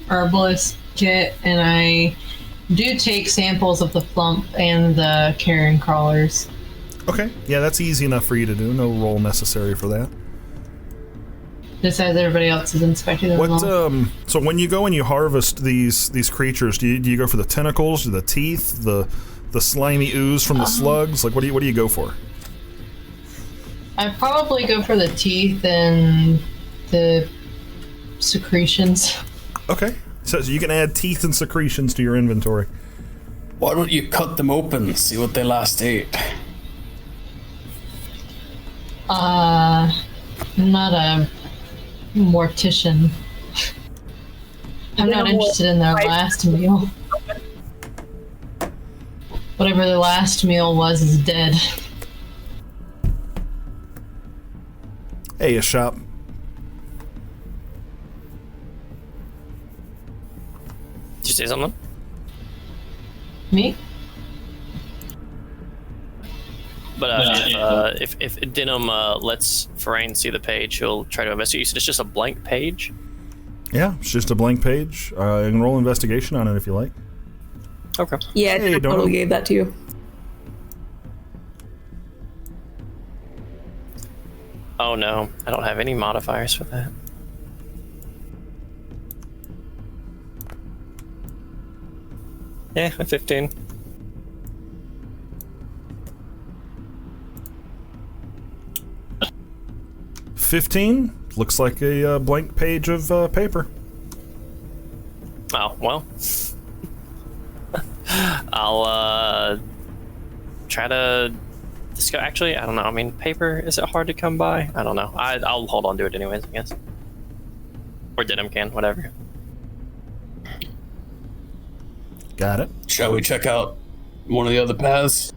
herbalist kit, and I do take samples of the flump and the carrion crawlers. Okay, yeah, that's easy enough for you to do. No roll necessary for that. Just as everybody else is inspecting them. What? So when you go and you harvest these creatures, do you go for the tentacles, the teeth, the slimy ooze from the slugs? Like, what do you go for? I probably go for the teeth and the secretions. Okay, so you can add teeth and secretions to your inventory. Why don't you cut them open and see what they last ate? I'm not a mortician. I'm not interested in their last meal. Whatever their last meal was is dead. Hey, a shop. Did you say something? Me? But if Denim lets Forain see the page, he'll try to investigate. You said it's just a blank page? Yeah, it's just a blank page. You can roll investigation on it if you like. Okay. Yeah, I Hey, totally gave that to you. Oh no, I don't have any modifiers for that. Yeah, a 15. 15 looks like a blank page of paper. Oh, well. I'll try to discuss. Actually, I don't know. I mean, paper, is it hard to come by? I don't know. I'll hold on to it anyways, I guess. Or denim can, whatever. Got it. Shall we check out one of the other paths?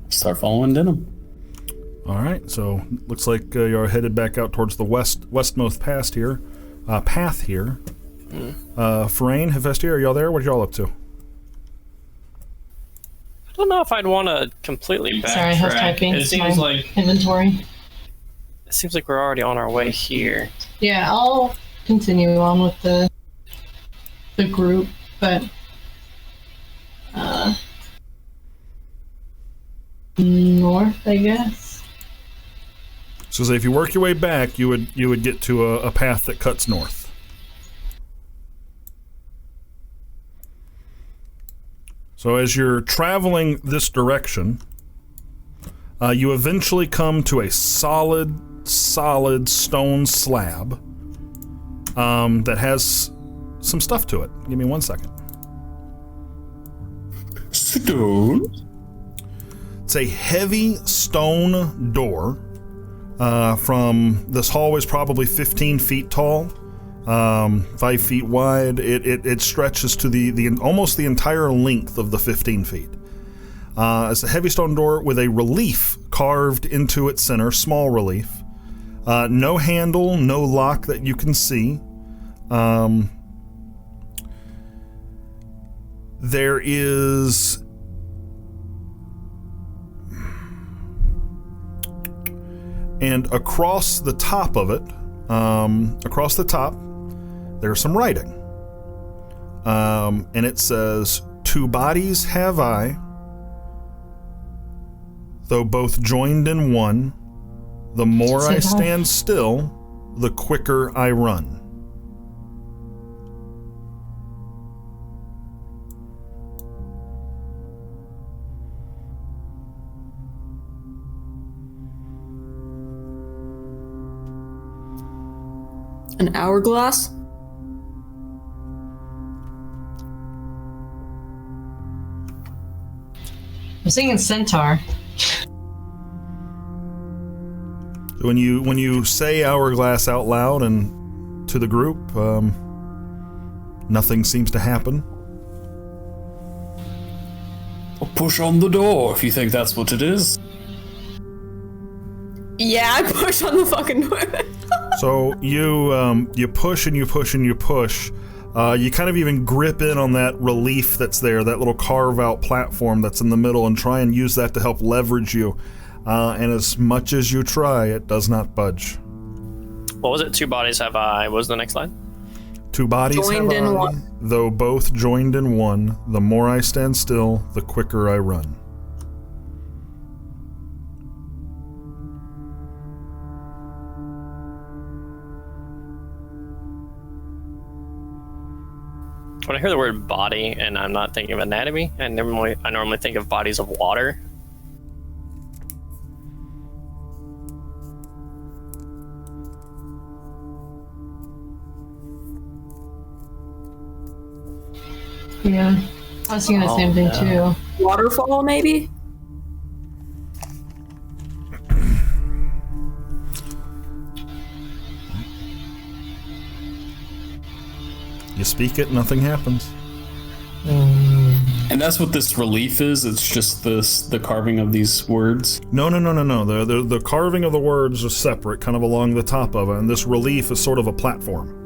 Start following Denim. All right, so looks like you're headed back out towards the westmost path here. Farain, Hephaestus, are y'all there? What are y'all up to? I don't know if I'd want to completely backtrack. Sorry, I was typing. It seems like inventory. It seems like we're already on our way here. Yeah, I'll continue on with the group, but north, I guess. So say if you work your way back, you would get to a path that cuts north. So as you're traveling this direction, you eventually come to a solid stone slab that has some stuff to it. Give me 1 second. Stone? It's a heavy stone door from this hallway is probably 15 feet tall, 5 feet wide. It stretches to the almost the entire length of the 15 feet. It's a heavy stone door with a relief carved into its center, small relief. No handle, no lock that you can see. There is and across the top of it, there's some writing. And it says, "Two bodies have I, though both joined in one. The more I stand still, the quicker I run." An hourglass? I'm singing centaur. When you say hourglass out loud and to the group, nothing seems to happen. I'll push on the door if you think that's what it is. Yeah, I push on the fucking door. So you push and you push and you push. You kind of even grip in on that relief that's there, that little carve-out platform that's in the middle, and try and use that to help leverage you. And as much as you try, it does not budge. What was it? Two bodies have I. What was the next line? Two bodies Joined have in I, one. though both joined in one. The more I stand still, the quicker I run. When I hear the word body, and I'm not thinking of anatomy, I normally think of bodies of water. Yeah, I was thinking the same thing too. Waterfall, maybe? You speak it, nothing happens. And that's what this relief is? It's just the carving of these words? No. The carving of the words is separate, kind of along the top of it, and this relief is sort of a platform.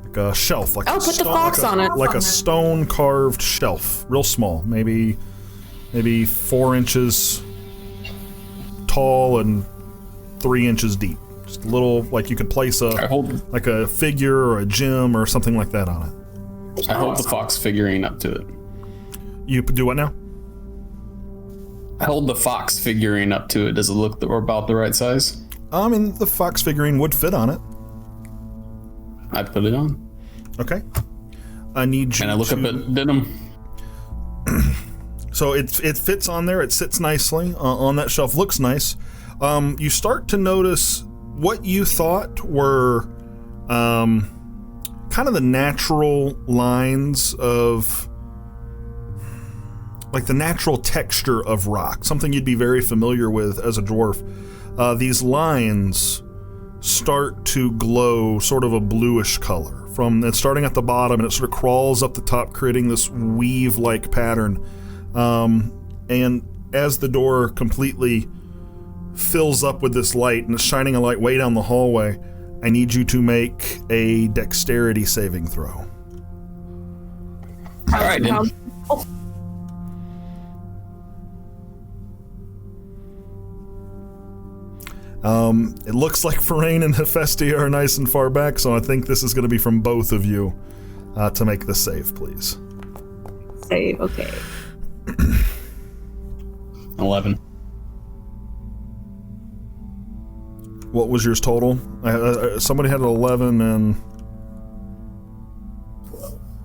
Like a shelf. Like Put the fox on it. Like a stone carved shelf. Real small. Maybe 4 inches tall and 3 inches deep. Just a little, like you could place like a figure or a gem or something like that on it. I hold the fox figurine up to it. You do what now? I hold the fox figurine up to it. Does it look about the right size? I mean, the fox figurine would fit on it. I'd put it on. Okay. I need you And I look up at Denim. So it fits on there. It sits nicely on that shelf. Looks nice. You start to notice what you thought were kind of the natural lines of, like the natural texture of rock, something you'd be very familiar with as a dwarf. These lines start to glow sort of a bluish color from it's starting at the bottom, and it sort of crawls up the top, creating this weave-like pattern. And as the door completely fills up with this light and it's shining a light way down the hallway, I need you to make a dexterity saving throw. All right, then. It looks like Farain and Hephaestia are nice and far back, so I think this is going to be from both of you to make the save, please. Save, okay. 11. What was yours total? Somebody had an 11 and...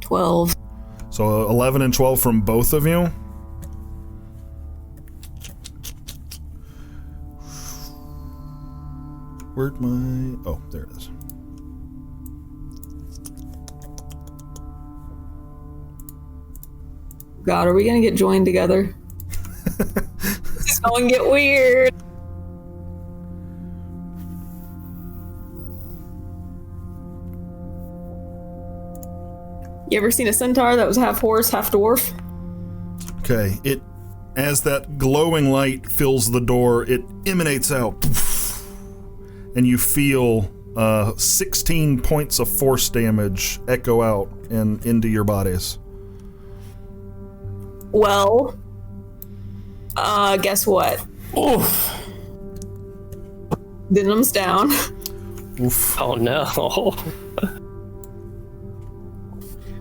12. So 11 and 12 from both of you? Where'd my... Oh, there it is. God, are we gonna get joined together? This is gonna get weird. You ever seen a centaur that was half horse, half dwarf? Okay, as that glowing light fills the door, it emanates out. And you feel 16 points of force damage echo out and into your bodies. Well, guess what? Oof. Denim's down. Oof. Oh no.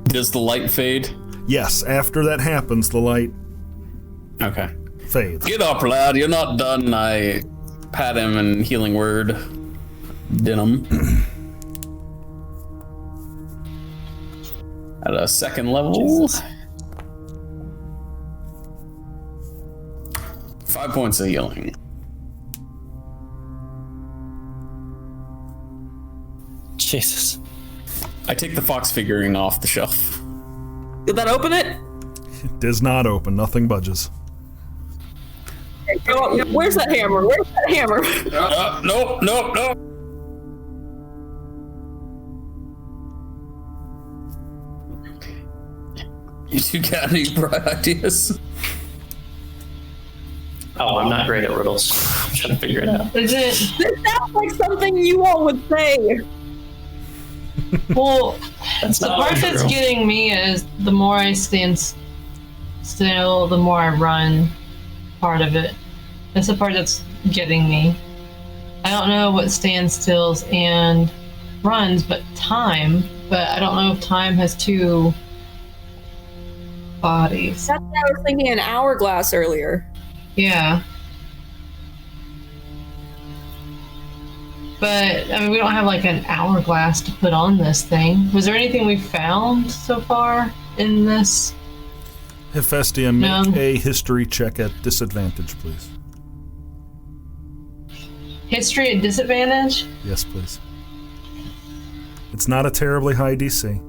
Does the light fade? Yes, after that happens, the light Okay. fades. Get up, lad. You're not done. I pat him and healing word. Denim. At a second level. Jesus. 5 points of healing. Jesus. I take the fox figurine off the shelf. Did that open it? It does not open. Nothing budges. Where's that hammer? Where's that hammer? Nope. You two got any bright ideas? Oh, I'm not great at riddles. I'm trying to figure it out. Is it? This sounds like something you all would say. Well, That's the not part that's true. getting me is the more I stand still, the more I run. Part of it. That's the part that's getting me. I don't know what stands stills and runs, but time. But I don't know if time has two bodies. That's what I was thinking an hourglass earlier. Yeah. But, I mean, we don't have like an hourglass to put on this thing. Was there anything we found so far in this? Hephaestia, make No. a history check at disadvantage, please. History at disadvantage? Yes, please. It's not a terribly high DC.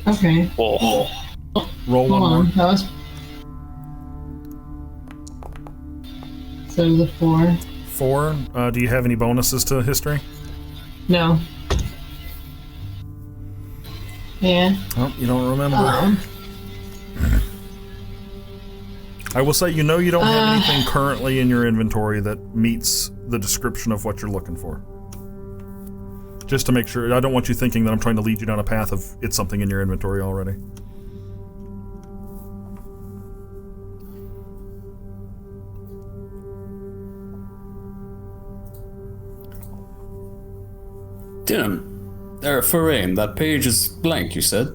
Okay. Whoa. Roll Hold one on. more. That was. So the 4. 4. Do you have any bonuses to history? No. Yeah. Oh, you don't remember. Um, I will say, you know, you don't have anything currently in your inventory that meets the description of what you're looking for. Just to make sure, I don't want you thinking that I'm trying to lead you down a path of it's something in your inventory already. Denim. Farain, that page is blank, you said?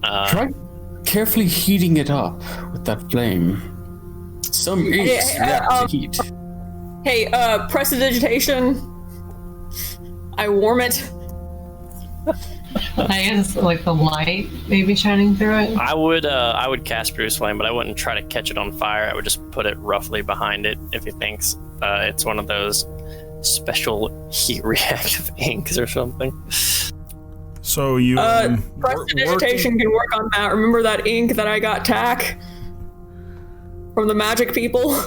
Try carefully heating it up with that flame. Some inks react to heat. Hey, prestidigitation. I warm it. I guess like the light maybe shining through it. I would cast Bruce Flame, but I wouldn't try to catch it on fire. I would just put it roughly behind it if he thinks it's one of those special heat reactive inks or something. So you prestidigitation can work on that. Remember that ink that I got tack from the magic people?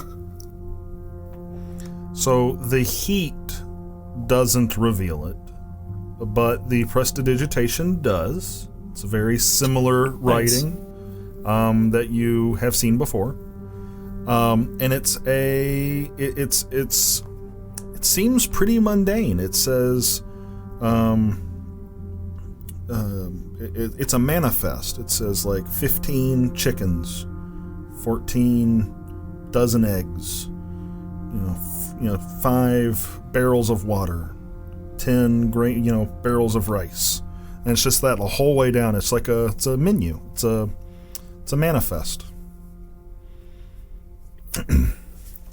So the heat doesn't reveal it, but the prestidigitation does. It's a very similar writing that you have seen before, and it seems pretty mundane. It says it's a manifest. It says like 15 chickens, 14 dozen eggs, 5 barrels of water, 10 barrels of rice, and it's just that the whole way down. It's like it's a menu. It's a manifest.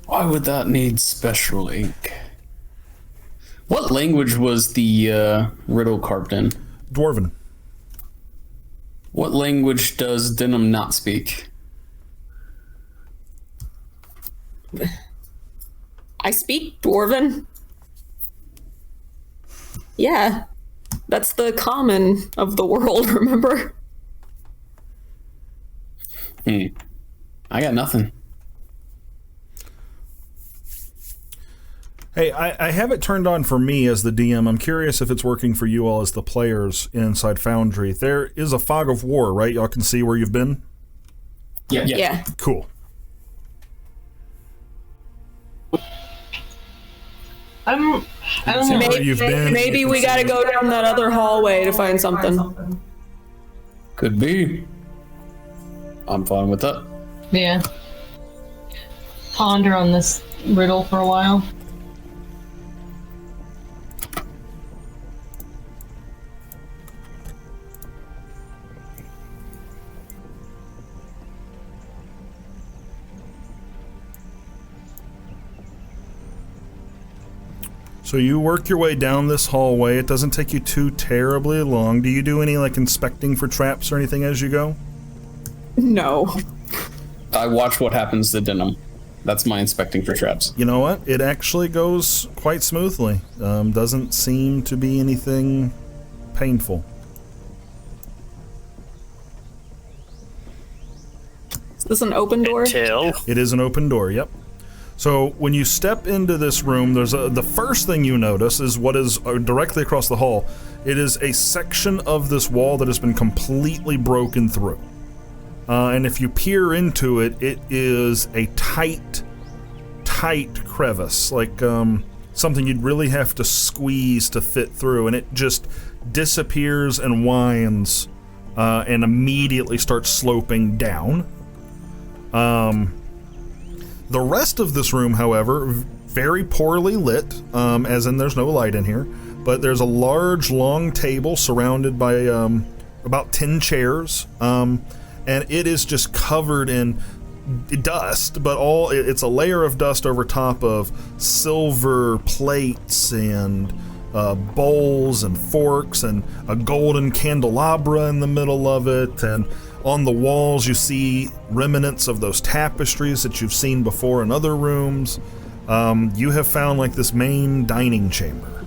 Why would that need special ink? What language was the riddle carved in? Dwarven. What language does Denim not speak? I speak Dwarven. Yeah. That's the common of the world, remember? I got nothing. Hey, I have it turned on for me as the DM. I'm curious if it's working for you all as the players inside Foundry. There is a fog of war, right? Y'all can see where you've been? Yeah. Cool. I don't know. Where you've been. Maybe we gotta go down that other hallway to find something. Could be. I'm fine with that. Yeah. Ponder on this riddle for a while. So you work your way down this hallway. It doesn't take you too terribly long. Do you do any inspecting for traps or anything as you go? No. I watch what happens to Denim. That's my inspecting for traps. You know what? It actually goes quite smoothly. Doesn't seem to be anything painful. Is this an open door? It is an open door, yep. So when you step into this room, there's the first thing you notice is what is directly across the hall. It is a section of this wall that has been completely broken through. And if you peer into it, it is a tight crevice, like something you'd really have to squeeze to fit through, and it just disappears and winds and immediately starts sloping down. The rest of this room, however, very poorly lit, as in there's no light in here, but there's a large, long table surrounded by about 10 chairs, and it is just covered in dust, but it's a layer of dust over top of silver plates and bowls and forks and a golden candelabra in the middle of it, and on the walls you see remnants of those tapestries that you've seen before in other rooms. You have found this main dining chamber.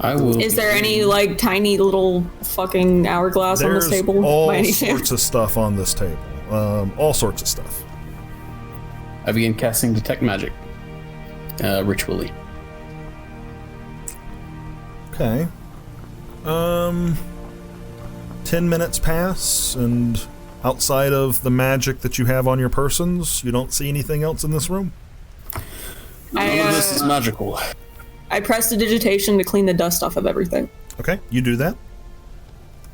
Is there any tiny little fucking hourglass on this table? All sorts of stuff on this table. All sorts of stuff. I begin casting Detect Magic. Ritually. Okay. 10 minutes pass, and outside of the magic that you have on your persons, you don't see anything else in this room? None of this is magical. I prestidigitation to clean the dust off of everything. Okay, you do that.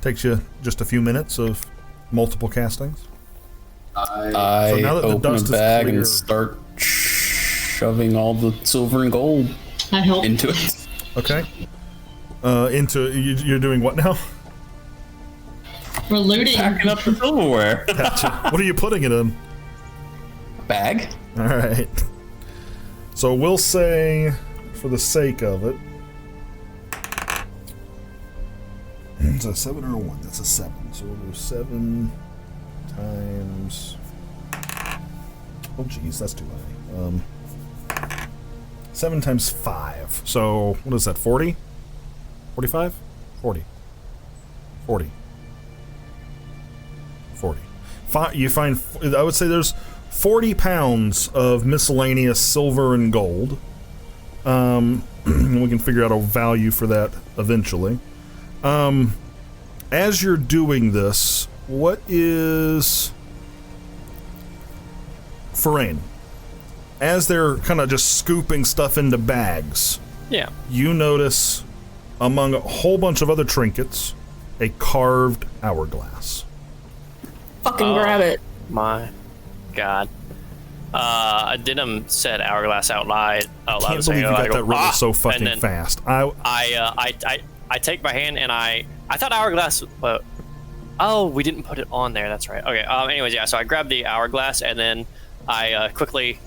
Takes you just a few minutes of multiple castings. I open a bag and start shoving all the silver and gold into it. Okay. You're doing what now? We're looting. Packing up the silverware. Gotcha. What are you putting it in? bag. All right. So we'll say, for the sake of it, it's a 7 or a 1. That's a 7. So we'll do 7 times. Oh, geez, that's too high. 7 times 5. So what is that? 40? 45? 40. 40. 40. You find, I would say there's 40 pounds of miscellaneous silver and gold. We can figure out a value for that eventually. As you're doing this, what is Forain? As they're kind of just scooping stuff into bags, Yeah. you notice, among a whole bunch of other trinkets, a carved hourglass. Fucking grab it. My God. Denim said hourglass out loud. I can't believe you got that riddle so fucking fast. I take my hand and I thought hourglass. Oh, we didn't put it on there. That's right. Okay. Anyways, yeah. So I grab the hourglass and then I quickly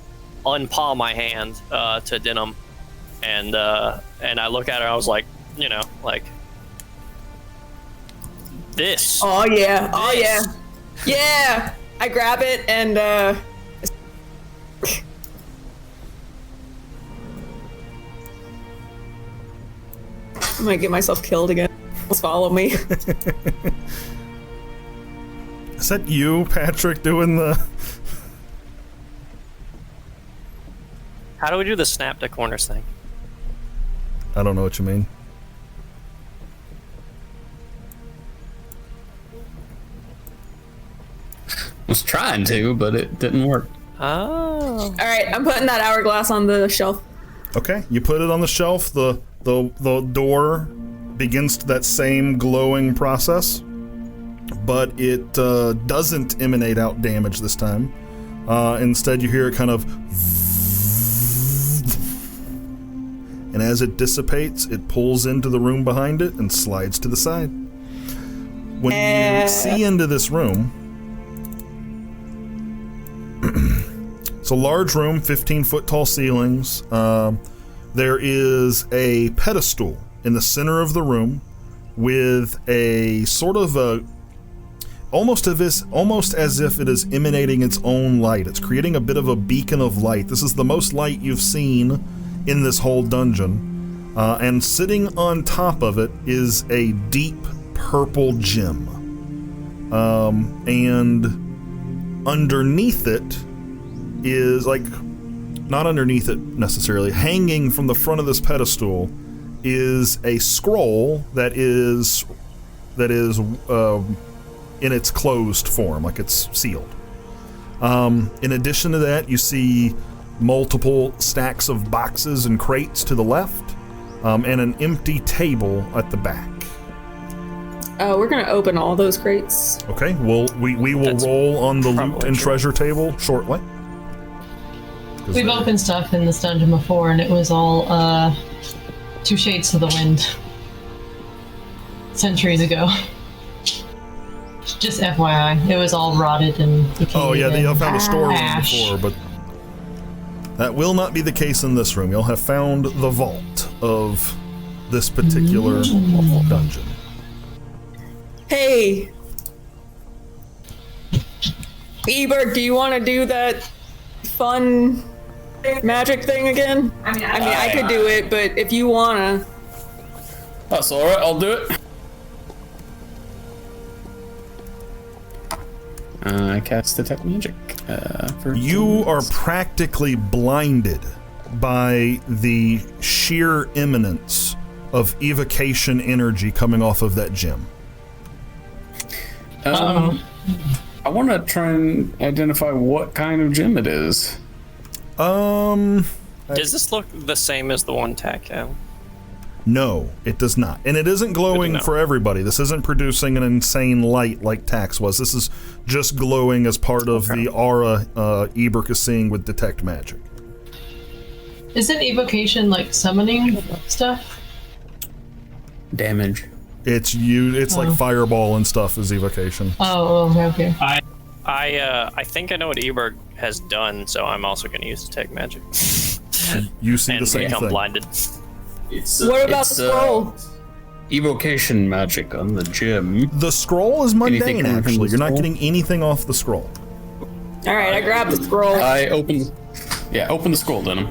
unpaw my hand to Denim, and I look at her. I was like, like this. Oh yeah. Oh yeah. Yeah. I grab it and I might get myself killed again. Just follow me. Is that you, Patrick, doing the... How do we do the snap to corners thing? I don't know what you mean. Was trying to, but it didn't work. Oh. All right, I'm putting that hourglass on the shelf. Okay, you put it on the shelf. The door begins that same glowing process, but it doesn't emanate out damage this time. Instead, you hear it kind of, and as it dissipates, it pulls into the room behind it and slides to the side. When you see into this room, it's a large room, 15-foot tall ceilings. There is a pedestal in the center of the room with a sort of a almost as if it is emanating its own light. It's creating a bit of a beacon of light. This is the most light you've seen in this whole dungeon. And sitting on top of it is a deep purple gem. And underneath it is, like, not underneath it necessarily, hanging from the front of this pedestal is a scroll that is in its closed form, like it's sealed. In addition to that, you see multiple stacks of boxes and crates to the left, and an empty table at the back. We're gonna open all those crates. Okay, we will roll on the loot and treasure table shortly. We've opened stuff in this dungeon before, and it was all 2 shades to the wind. Centuries ago. Just FYI, it was all rotted and decayed. Oh yeah, they have found a storeroom ash. before, but that will not be the case in this room. You'll have found the vault of this particular dungeon. Hey, Ebert, do you want to do that fun magic thing again? I mean, I could do it, but if you wanna. That's alright, I'll do it. I cast Detect Magic. You are practically blinded by the sheer imminence of evocation energy coming off of that gem. I want to try and identify what kind of gem it is. Does this look the same as the one Tack had? No, it does not. And it isn't glowing for everybody. This isn't producing an insane light like Tax was. This is just glowing as part of the aura Ebert is seeing with Detect Magic. Isn't evocation like summoning stuff? Damage. It's like fireball and stuff is evocation. Oh, okay. I think I know what Ebert has done, so I'm also going to use detect magic. You see and the same become thing. blinded. What about the scroll? Evocation magic on the gym. The scroll is mundane, Anything from the actually. You're not scroll? getting anything off the scroll. All right, I grabbed the scroll. I open the scroll, Denim.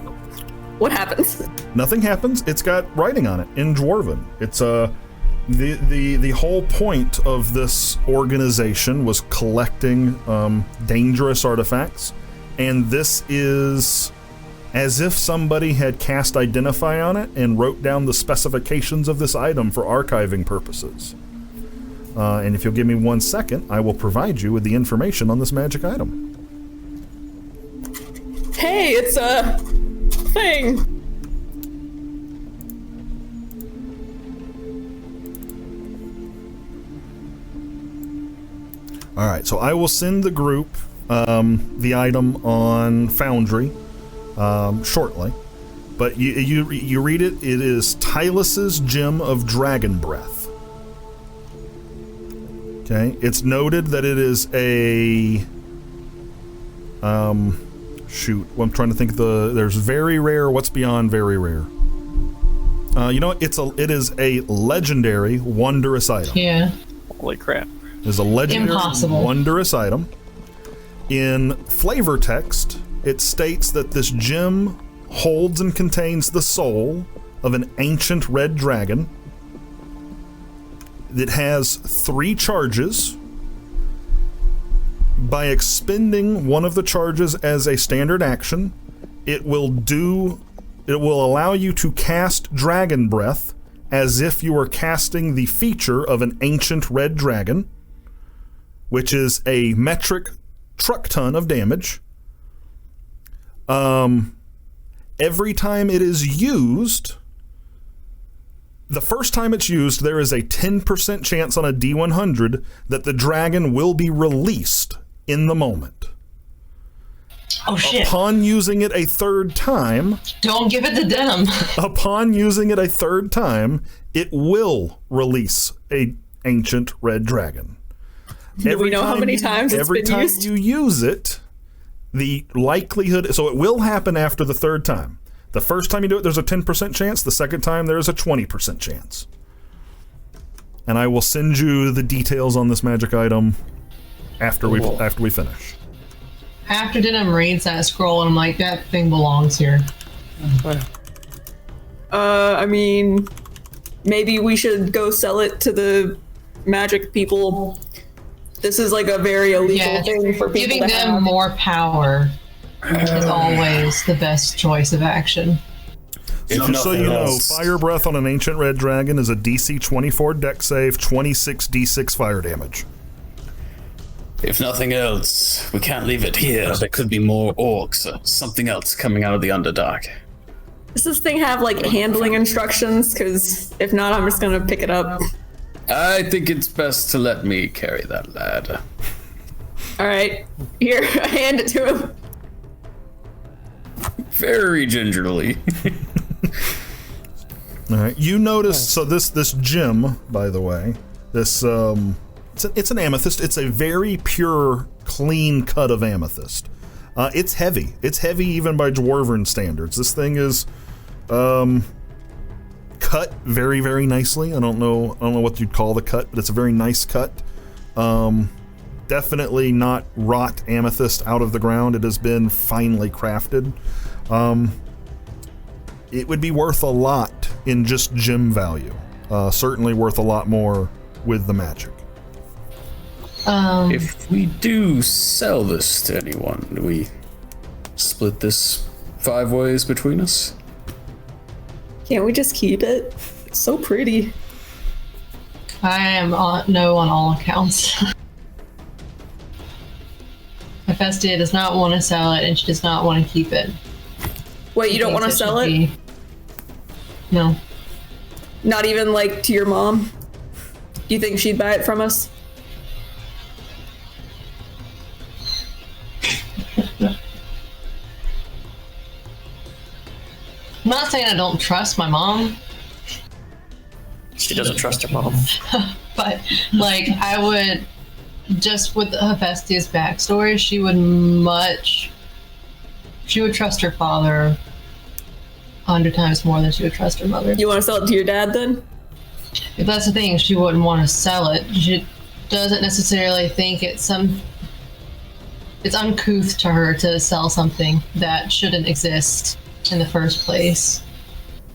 What happens? Nothing happens. It's got writing on it in Dwarven. It's the whole point of this organization was collecting dangerous artifacts, and this is as if somebody had cast Identify on it and wrote down the specifications of this item for archiving purposes. And if you'll give me 1 second, I will provide you with the information on this magic item. Hey, it's a thing. All right, so I will send the group the item on Foundry shortly, but you read it. It is Tylus's Gem of Dragon Breath. Okay, it's noted that it is a shoot. Well, I'm trying to think. There's very rare. What's beyond very rare? You know what? It is a legendary wondrous item. Yeah. Holy crap. Is a legendary Impossible. wondrous item. In flavor text, it states that this gem holds and contains the soul of an ancient red dragon. It has 3 charges. By expending one of the charges as a standard action, it will allow you to cast Dragon Breath as if you were casting the feature of an ancient red dragon, which is a metric truck ton of damage. Every time it is used, the first time it's used, there is a 10% chance on a D100 that the dragon will be released in the moment. Oh shit. Upon using it a third time, Don't give it to Denim. upon using it a third time, it will release a ancient red dragon. Do we know how many times it's every been time used? you use it, the likelihood, so it will happen after the third time. The first time you do it, there's a 10% chance. The second time, there's a 20% chance. And I will send you the details on this magic item after we finish. After Denim reads that scroll, and I'm like, that thing belongs here. I mean, maybe we should go sell it to the magic people. This is like a very illegal thing for people giving to them have. more power is always the best choice of action. Just so you know, Fire Breath on an Ancient Red Dragon is a DC 24 deck save, 26 D6 fire damage. If nothing else, we can't leave it here. There could be more orcs or something else coming out of the Underdark. Does this thing have like handling instructions? Because if not, I'm just gonna pick it up. I think it's best to let me carry that lad. All right, here, I hand it to him. Very gingerly. All right, you notice, so this gem, by the way, this it's an amethyst. It's a very pure, clean cut of amethyst. It's heavy. It's heavy even by Dwarven standards. This thing is cut very, very nicely. I don't know what you'd call the cut, but it's a very nice cut. Definitely not wrought amethyst out of the ground. It has been finely crafted. It would be worth a lot in just gem value. Certainly worth a lot more with the magic. If we do sell this to anyone, do we split this 5 ways between us? Can't we just keep it? It's so pretty. I am no on all accounts. Hephaestia does not want to sell it, and she does not want to keep it. Wait, you don't want to sell it? No. Not even like to your mom? Do you think she'd buy it from us? I'm not saying I don't trust my mom, She doesn't trust her mom. but like I would, just with Hephaestia's backstory, she would much she would trust her father 100 times more than she would trust her mother. You want to sell it to your dad then? If that's the thing, she wouldn't want to sell it. She doesn't necessarily think it's uncouth to her to sell something that shouldn't exist in the first place.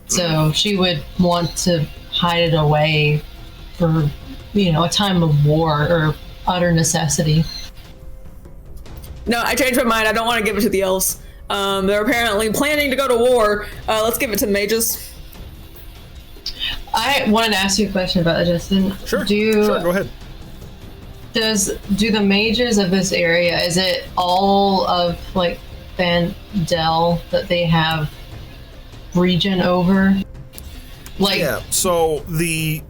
So she would want to hide it away for, a time of war or utter necessity. No, I changed my mind. I don't want to give it to the elves. They're apparently planning to go to war. Let's give it to mages. I wanted to ask you a question about that, Justin. Sure, go ahead. Do the mages of this area, is it all of like Vandel that they have region over? Like, yeah, so the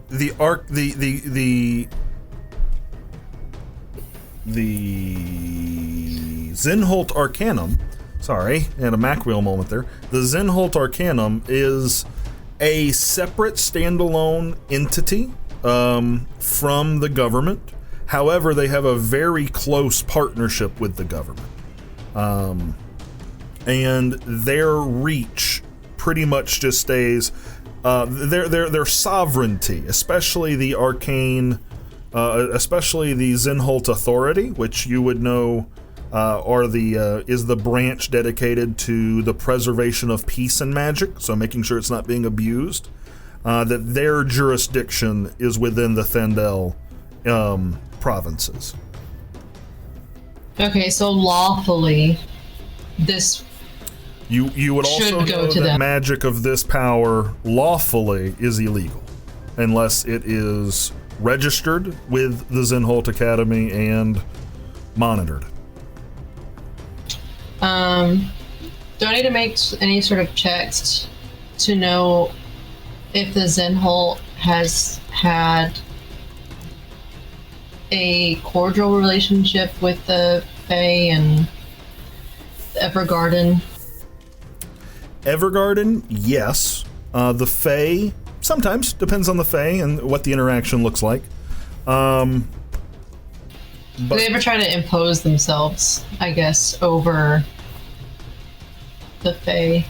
Zinholt Arcanum, sorry, had a Macwheel moment there. The Zinholt Arcanum is a separate standalone entity from the government. However, they have a very close partnership with the government. And their reach pretty much just stays, their sovereignty, especially the arcane, especially the Zinholt Authority, which you would know is the branch dedicated to the preservation of peace and magic, so making sure it's not being abused, that their jurisdiction is within the Thandel provinces. okay, so lawfully, this You would also should go know to that them. magic of this power lawfully is illegal, unless it is registered with the Zinholt Academy and monitored. Do I need to make any sort of checks to know if the Zinholt has had a cordial relationship with the Fae and Evergarden? Evergarden, yes. The Fae, sometimes, depends on the Fae and what the interaction looks like. Do they ever try to impose themselves, I guess, over the Fae?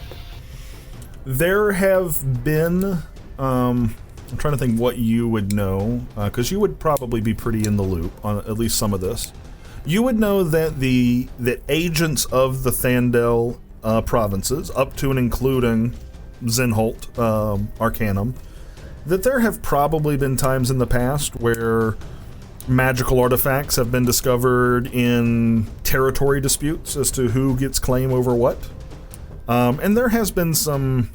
There have been, I'm trying to think what you would know, because you would probably be pretty in the loop on at least some of this. You would know that that agents of the Thandel provinces, up to and including Zinholt Arcanum, that there have probably been times in the past where magical artifacts have been discovered in territory disputes as to who gets claim over what. And there has been some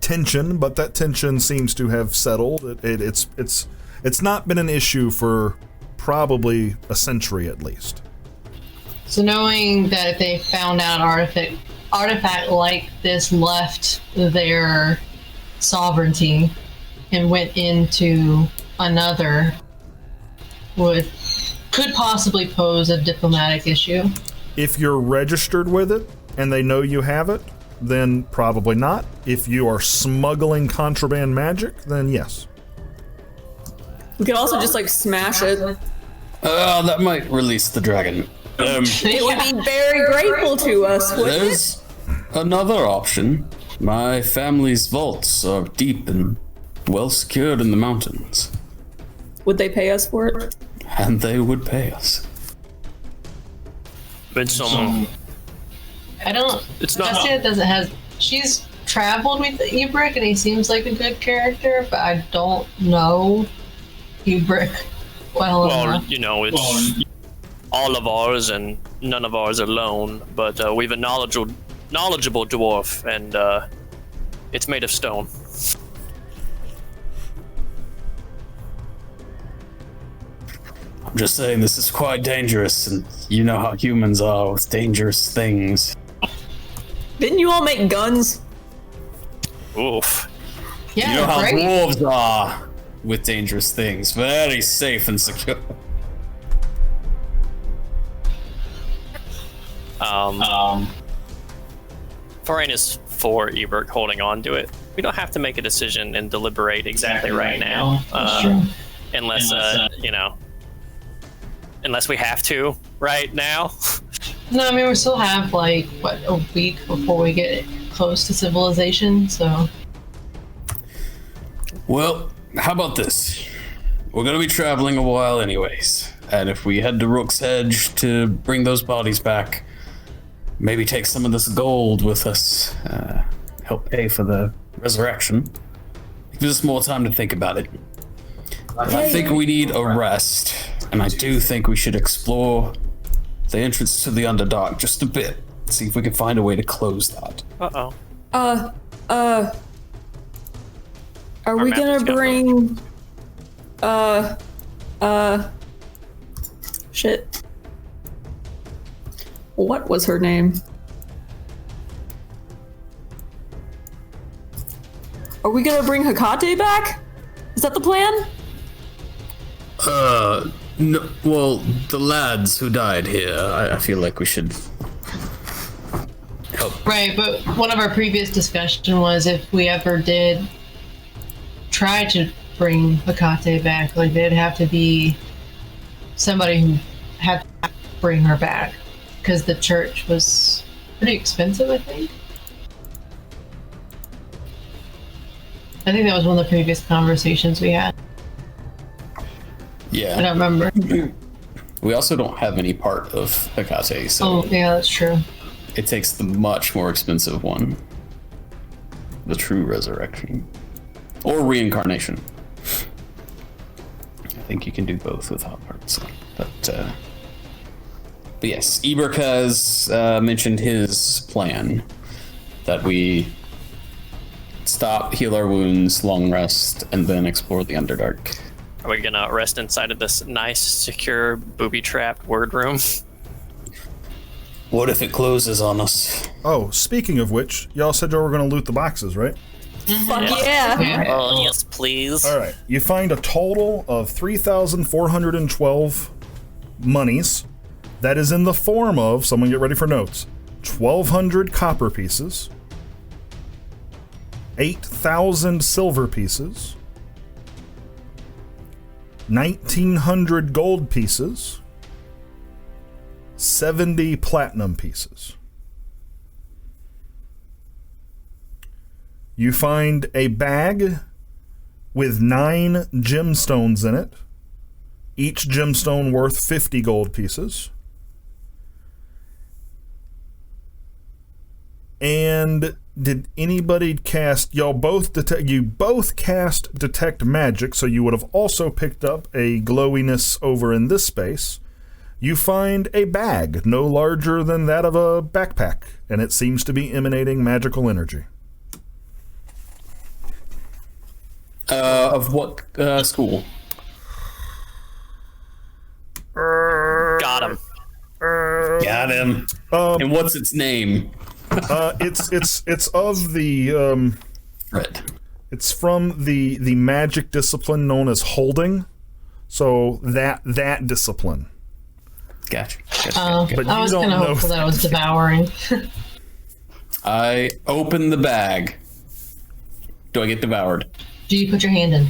tension, but that tension seems to have settled. It's not been an issue for probably a century at least. So knowing that if they found out an artifact like this left their sovereignty and went into another, could possibly pose a diplomatic issue. If you're registered with it and they know you have it, then probably not. If you are smuggling contraband magic, then yes. We could also just smash it. That might release the dragon. It would be very grateful to us, wouldn't it? There's another option. My family's vaults are deep and well secured in the mountains. Would they pay us for it? And they would pay us. But some, I don't. It's not- Justina doesn't have. She's traveled with Ebrick, and he seems like a good character, but I don't know Ebrick well enough. it's all of ours and none of ours alone, but we've a knowledgeable dwarf, and it's made of stone. I'm just saying this is quite dangerous, and you know how humans are with dangerous things. Didn't you all make guns? Oof. Yeah, You know how right? dwarves are with dangerous things. Very safe and secure. Forain is for Ebert holding on to it. We don't have to make a decision and deliberate exactly right now, unless unless we have to right now. No, I mean, we still have, like, what, a week before we get close to civilization, so... Well, how about this? We're gonna be traveling a while anyways, and if we head to Rook's Edge to bring those bodies back, maybe take some of this gold with us, help pay for the resurrection. Gives us more time to think about it. I think we need a rest, and I do think we should explore the entrance to the Underdark just a bit. See if we can find a way to close that. Uh-oh. Are we map gonna is gonna bring, shit. What was her name? Are we gonna bring Hecate back? Is that the plan? No, well, the lads who died here, I feel like we should help. Right, but one of our previous discussion was if we ever did try to bring Hecate back, like, there'd have to be somebody who had to bring her back, because the church was pretty expensive, I think. I think that was one of the previous conversations we had. I Yeah. don't remember. We also don't have any part of Hecate, so Oh, yeah, that's true. it takes the much more expensive one. The true resurrection. Or reincarnation. I think you can do both with hot parts. But yes, Eberk has mentioned his plan. That we stop, heal our wounds, long rest, and then explore the Underdark. Are we gonna rest inside of this nice, secure, booby-trapped word room? What if it closes on us? Oh, speaking of which, y'all said y'all were going to loot the boxes, right? Fuck yeah. Oh, yes, please. All right. You find a total of 3,412 monies. That is in the form of, someone get ready for notes, 1,200 copper pieces, 8,000 silver pieces, 1,900 gold pieces, 70 platinum pieces. You find a bag with 9 gemstones in it, each gemstone worth 50 gold pieces. And did anybody cast, you both cast detect magic, so you would have also picked up a glowiness over in this space. You find a bag no larger than that of a backpack, and it seems to be emanating magical energy. Of what school? Got him. Got him. And what's its name? It's of the Fred. it's from the magic discipline known as holding. So that discipline. Gotcha. But I you was don't kind of know hopeful that I was devouring. I open the bag. Do I get devoured? Do you put your hand in?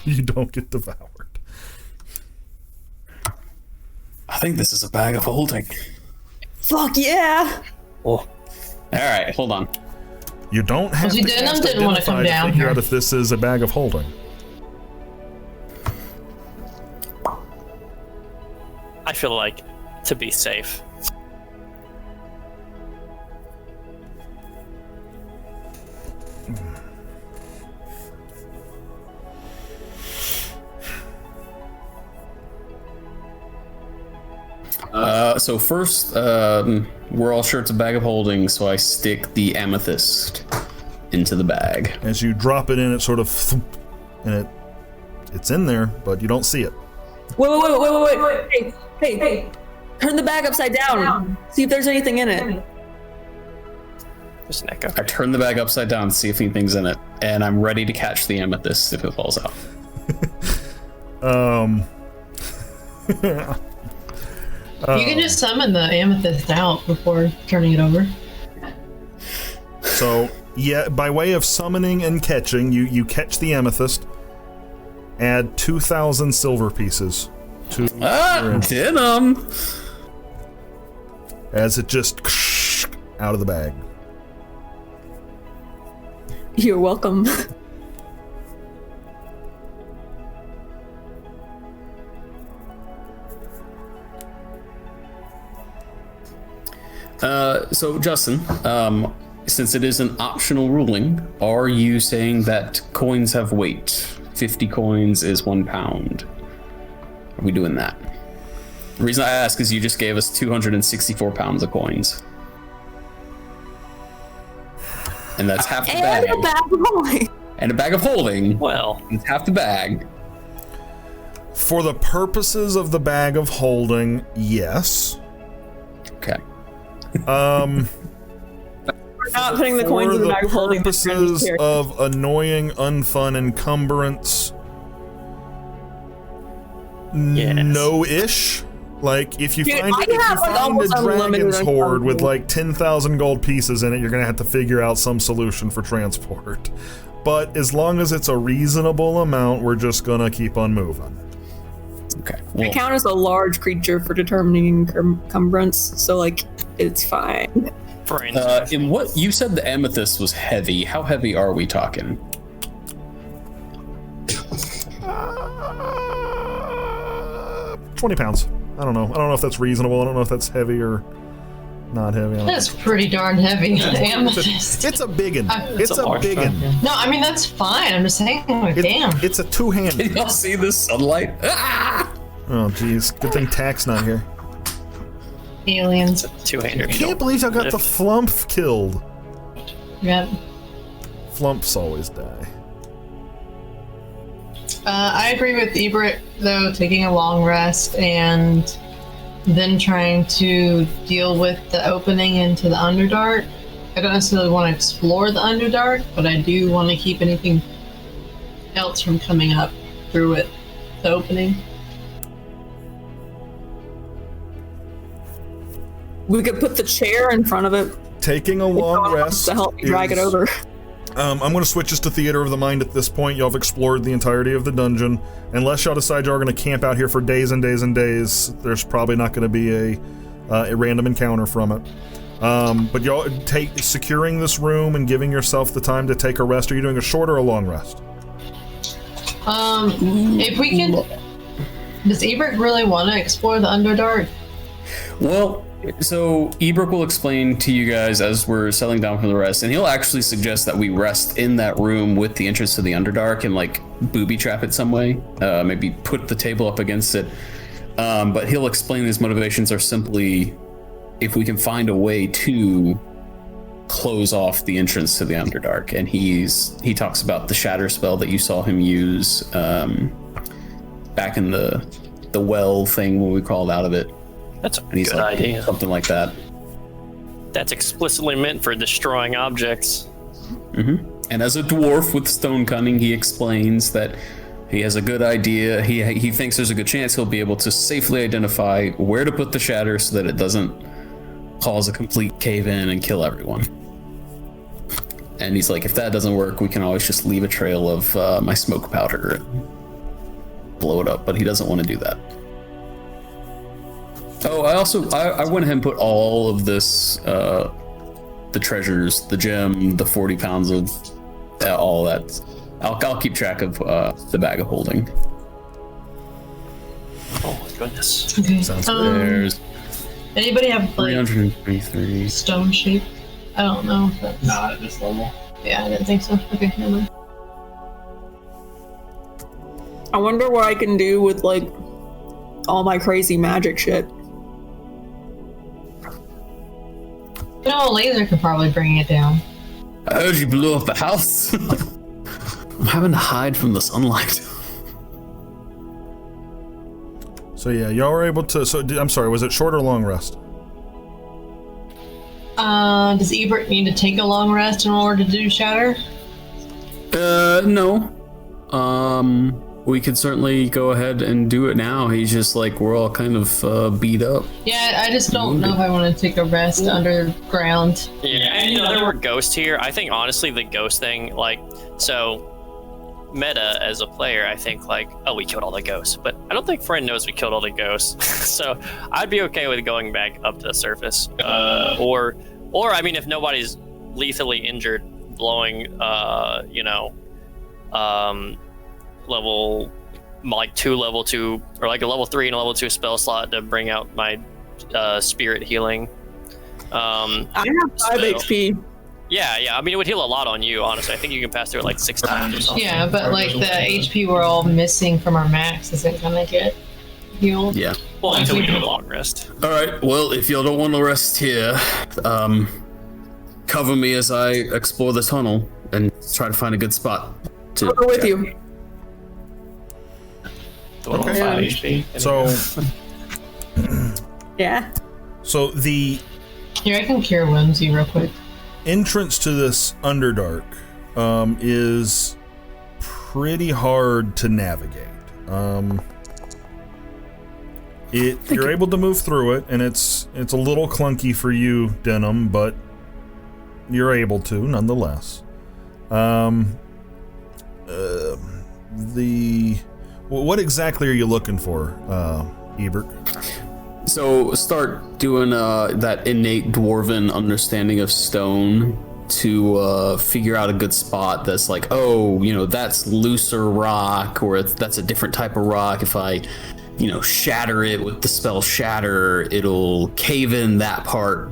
You don't get devoured. I think this is a bag of holding. Fuck yeah. Oh. Alright, hold on. You don't have See, to Denim cast didn't want to come Identify down figure here. out if this is a bag of holding. I feel like to be safe. So first, we're all sure it's a bag of holding, so I stick the amethyst into the bag. As you drop it in, it sort of thump, and it's in there, but you don't see it. Wait. Hey. Turn the bag upside down. See if there's anything in it. There's an echo. I turn the bag upside down to see if anything's in it, and I'm ready to catch the amethyst if it falls out. You can just summon the amethyst out before turning it over. So, yeah, by way of summoning and catching, you catch the amethyst, add 2,000 silver pieces to your end. Denim! as it just out of the bag. You're welcome. So Justin, since it is an optional ruling, are you saying that coins have weight? 50 coins is 1 pound. Are we doing that? The reason I ask is you just gave us 264 pounds of coins. And that's half the bag. And a bag of holding. And a bag of holding. Well, It's half the bag. For the purposes of the bag of holding, yes. Okay. We're not putting the coins in the bag of holding. For the purposes of annoying, unfun encumbrance, Yes. no-ish. Like, if you Dude, find, I if you have, like, find almost a unlimited dragon's hoard with encumbrance. like 10,000 gold pieces in it, you're gonna have to figure out some solution for transport. But as long as it's a reasonable amount, we're just gonna keep on moving. Okay. I Well, count as a large creature for determining encumbrance, so like it's fine. for instance, in what you said, the amethyst was heavy. How heavy are we talking? 20 pounds. I don't know. I don't know if that's reasonable. I don't know if that's heavy or not heavy. I don't know. That's pretty darn heavy. Amethyst. It's a biggin. It's It's a biggin. No, I mean that's fine. I'm just saying, like, damn. It's a two-handed. Can y'all see the sunlight? Ah! Oh, geez. Good thing Tack's not here. Aliens. two-hander. Can't believe I got the Flump killed. Yep. Flumps always die. I agree with Ebert though, taking a long rest and then trying to deal with the opening into the Underdark. I don't necessarily want to explore the Underdark, but I do want to keep anything else from coming up through it, the opening. We could put the chair in front of it Taking a long rest to help me drag it is- over. I'm going to switch this to Theater of the Mind at this point. Y'all have explored the entirety of the dungeon. Unless y'all decide y'all are going to camp out here for days and days and days, there's probably not going to be a random encounter from it. But y'all securing this room and giving yourself the time to take a rest. Are you doing a short or a long rest? If we can, does Ebert really want to explore the Underdark? Well, so Ebert will explain to you guys as we're settling down from the rest, and he'll actually suggest that we rest in that room with the entrance to the Underdark and like booby trap it some way. Maybe put the table up against it. But he'll explain his motivations are simply if we can find a way to close off the entrance to the Underdark. And he talks about the shatter spell that you saw him use back in the well thing when we crawled out of it. That's a And he's good like, idea. something like that. That's explicitly meant for destroying objects. And as a dwarf with stone cunning, he explains that he has a good idea. He thinks there's a good chance he'll be able to safely identify where to put the shatter so that it doesn't cause a complete cave-in and kill everyone. And he's like, if that doesn't work, we can always just leave a trail of my smoke powder and blow it up. But he doesn't want to do that. Oh, I went ahead and put all of this, the treasures, the gem, the 40 pounds of all that. I'll keep track of the bag of holding. Oh my goodness. Okay. Sounds There's Anybody have like 323. stone shape? I don't know if that's... Not at this level. Yeah, I didn't think so. Okay, never mind. I wonder what I can do with like all my crazy magic shit. You know, a laser could probably bring it down. I heard you blew up the house. I'm having to hide from the sunlight. So yeah, y'all were able to. So I'm sorry, was it short or long rest? Does Ebert need to take a long rest in order to do shatter? No. We could certainly go ahead and do it now. He's just like, we're all kind of beat up. Yeah, I just don't know if I want to take a rest underground. Yeah, and you know, there were ghosts here. I think honestly the ghost thing, like, so meta as a player, I think like, oh, we killed all the ghosts, but I don't think Friend knows we killed all the ghosts. So I'd be okay with going back up to the surface, or I mean, if nobody's lethally injured, blowing, level like level 2, or like a level 3 and a level 2 spell slot to bring out my spirit healing. I have 5 HP. Yeah. I mean, it would heal a lot on you, honestly. I think you can pass through it like 6 times or something. Yeah, but like the HP we're all missing from our max isn't gonna get healed. Yeah. Well, until we do a long rest. All right. Well, if y'all don't want to rest here, cover me as I explore the tunnel and try to find a good spot. I'll go with you. Okay. 5 HP. So, Yeah. so the Here, I can cure wounds you real quick. entrance to this Underdark is pretty hard to navigate. You're able to move through it, and it's a little clunky for you, Denim, but you're able to nonetheless. What exactly are you looking for, Ebert? So start doing that innate dwarven understanding of stone to figure out a good spot that's like, oh, that's looser rock, or that's a different type of rock. If I, shatter it with the spell Shatter, it'll cave in that part,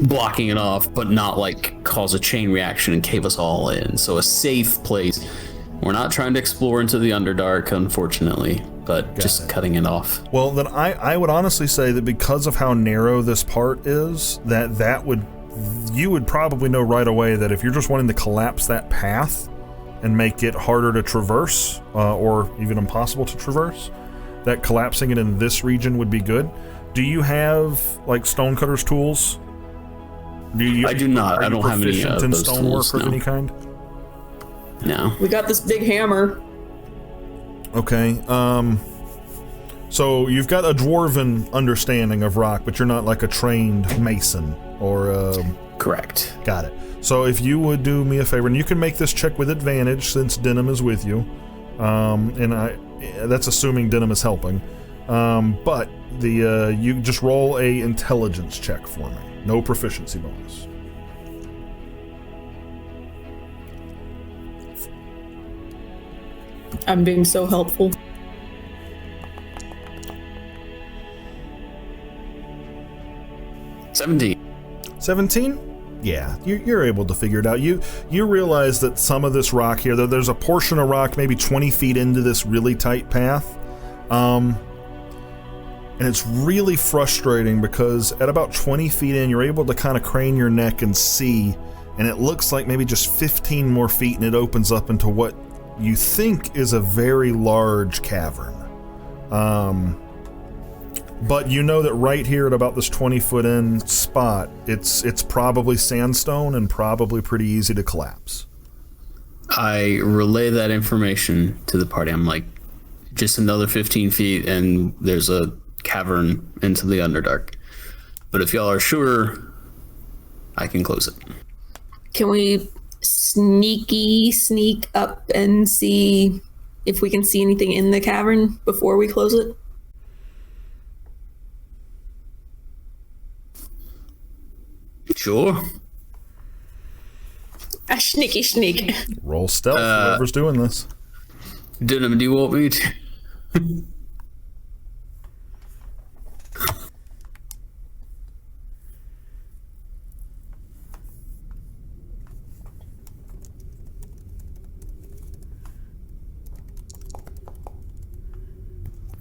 blocking it off, but not like cause a chain reaction and cave us all in. So a safe place. We're not trying to explore into the Underdark, unfortunately, but just cutting it off. Well, then I would honestly say that because of how narrow this part is, you would probably know right away that if you're just wanting to collapse that path and make it harder to traverse, or even impossible to traverse, that collapsing it in this region would be good. Do you have like Stonecutter's tools? I do not. I don't have any proficient in stonework of any kind? No. We got this big hammer. Okay. So you've got a dwarven understanding of rock, but you're not like a trained mason or. Correct. Got it. So if you would do me a favor, and you can make this check with advantage since Denim is with you, and that's assuming Denim is helping. But you just roll a intelligence check for me. No proficiency bonus. I'm being so helpful. $17? Yeah, you're able to figure it out. You realize that some of this rock here, there's a portion of rock maybe 20 feet into this really tight path. And it's really frustrating because at about 20 feet in, you're able to kind of crane your neck and see, and it looks like maybe just 15 more feet and it opens up into what you think is a very large cavern. But you know that right here at about this 20-foot in spot, it's probably sandstone and probably pretty easy to collapse. I relay that information to the party. I'm like, just another 15 feet and there's a cavern into the Underdark. But if y'all are sure, I can close it. Can we sneak up and see if we can see anything in the cavern before we close it? Sure. A sneak. Roll stealth, whoever's doing this. Denim, do you want me to?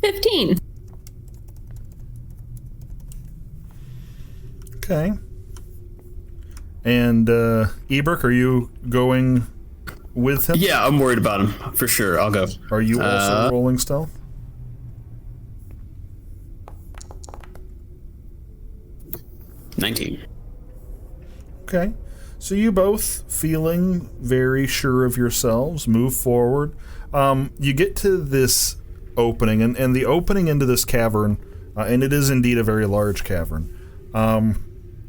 $15. Okay. And Ebert, are you going with him? Yeah, I'm worried about him for sure. I'll go. Are you also rolling stealth? $19. Okay. So you both, feeling very sure of yourselves, move forward. You get to this opening, and the opening into this cavern, and it is indeed a very large cavern.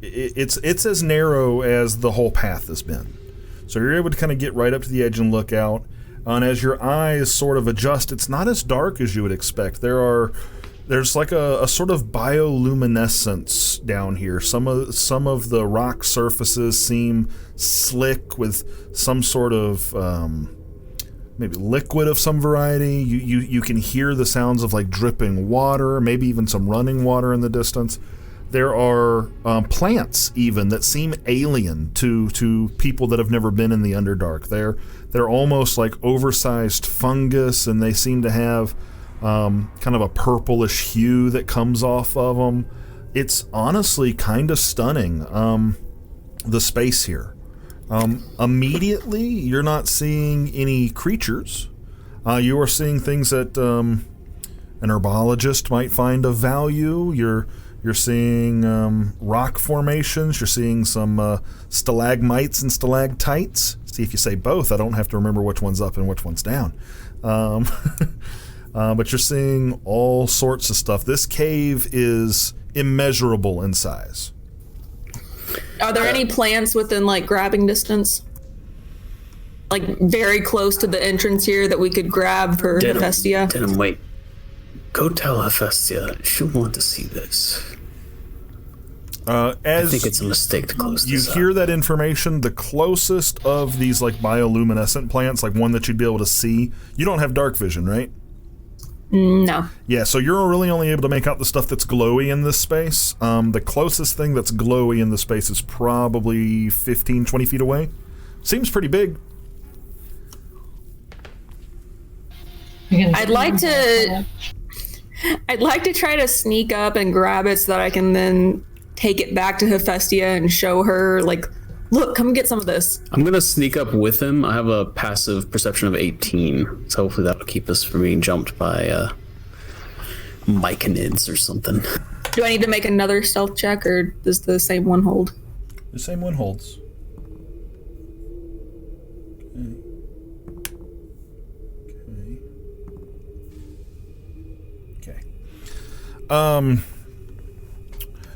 It's as narrow as the whole path has been. So you're able to kind of get right up to the edge and look out. And as your eyes sort of adjust, it's not as dark as you would expect. There's like a sort of bioluminescence down here. Some of the rock surfaces seem slick with some sort of maybe liquid of some variety. You can hear the sounds of like dripping water, maybe even some running water in the distance. There are plants even that seem alien to people that have never been in the Underdark. They're almost like oversized fungus, and they seem to have kind of a purplish hue that comes off of them. It's honestly kind of stunning, the space here. Immediately, you're not seeing any creatures. You are seeing things that an herbologist might find of value. You're seeing rock formations. You're seeing some stalagmites and stalactites. See, if you say both, I don't have to remember which one's up and which one's down. But you're seeing all sorts of stuff. This cave is immeasurable in size. Are there any plants within like grabbing distance? Like very close to the entrance here that we could grab for Hephaestia? Denim, wait. Go tell Hephaestia. She'll want to see this. I think it's a mistake to close this up. You hear that information, the closest of these like bioluminescent plants, like one that you'd be able to see. You don't have dark vision, right? No. Yeah, so you're really only able to make out the stuff that's glowy in this space. The closest thing that's glowy in the space is probably 15, 20 feet away. Seems pretty big. I'd like to try to sneak up and grab it so that I can then take it back to Hephaestia and show her, like, look, come get some of this. I'm going to sneak up with him. I have a passive perception of 18, so hopefully that will keep us from being jumped by myconids or something. Do I need to make another stealth check, or does the same one hold? The same one holds. Okay.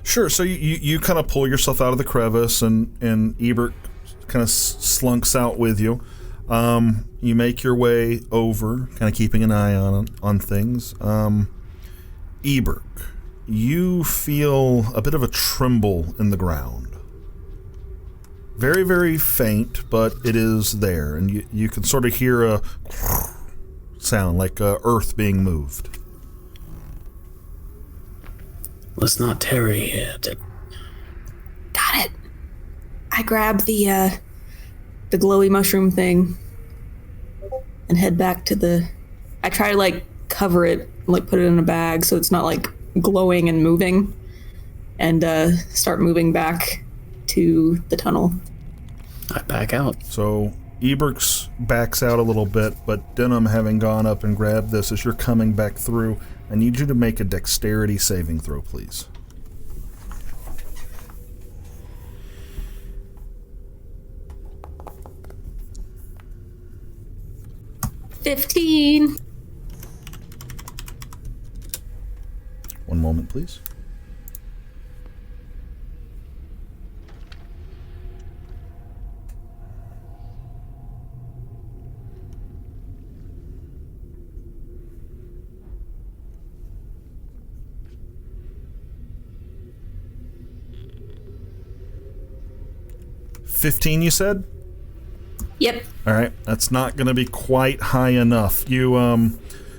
Sure, so you kind of pull yourself out of the crevice, and Ebert kind of slunks out with you. You make your way over, kind of keeping an eye on things. Ebert, you feel a bit of a tremble in the ground. Very, very faint, but it is there, and you can sort of hear a sound like earth being moved. Let's not tarry here. Got it. I grab the glowy mushroom thing and head back to I try to like cover it, like put it in a bag so it's not like glowing and moving, and start moving back to the tunnel. I back out. So Eberks backs out a little bit, but Denham, having gone up and grabbed this, as you're coming back through, I need you to make a dexterity saving throw, please. $15. One moment, please. $15, you said? Yep. All right, that's not going to be quite high enough. You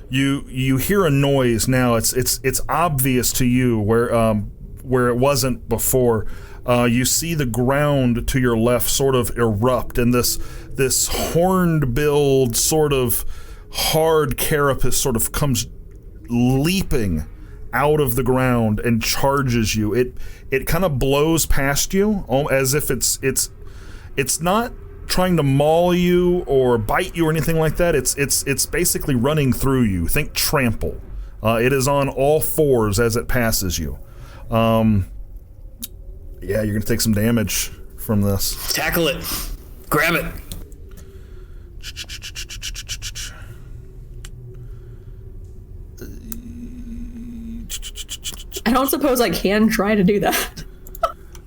hear a noise now. It's obvious to you where it wasn't before. You see the ground to your left sort of erupt, and this horned-billed sort of hard carapace sort of comes leaping out of the ground and charges you. It kind of blows past you as if it's not trying to maul you or bite you or anything like that. It's basically running through you. Think trample. It is on all fours as it passes you. Yeah, you're gonna take some damage from this. Tackle it. Grab it. I don't suppose I can try to do that.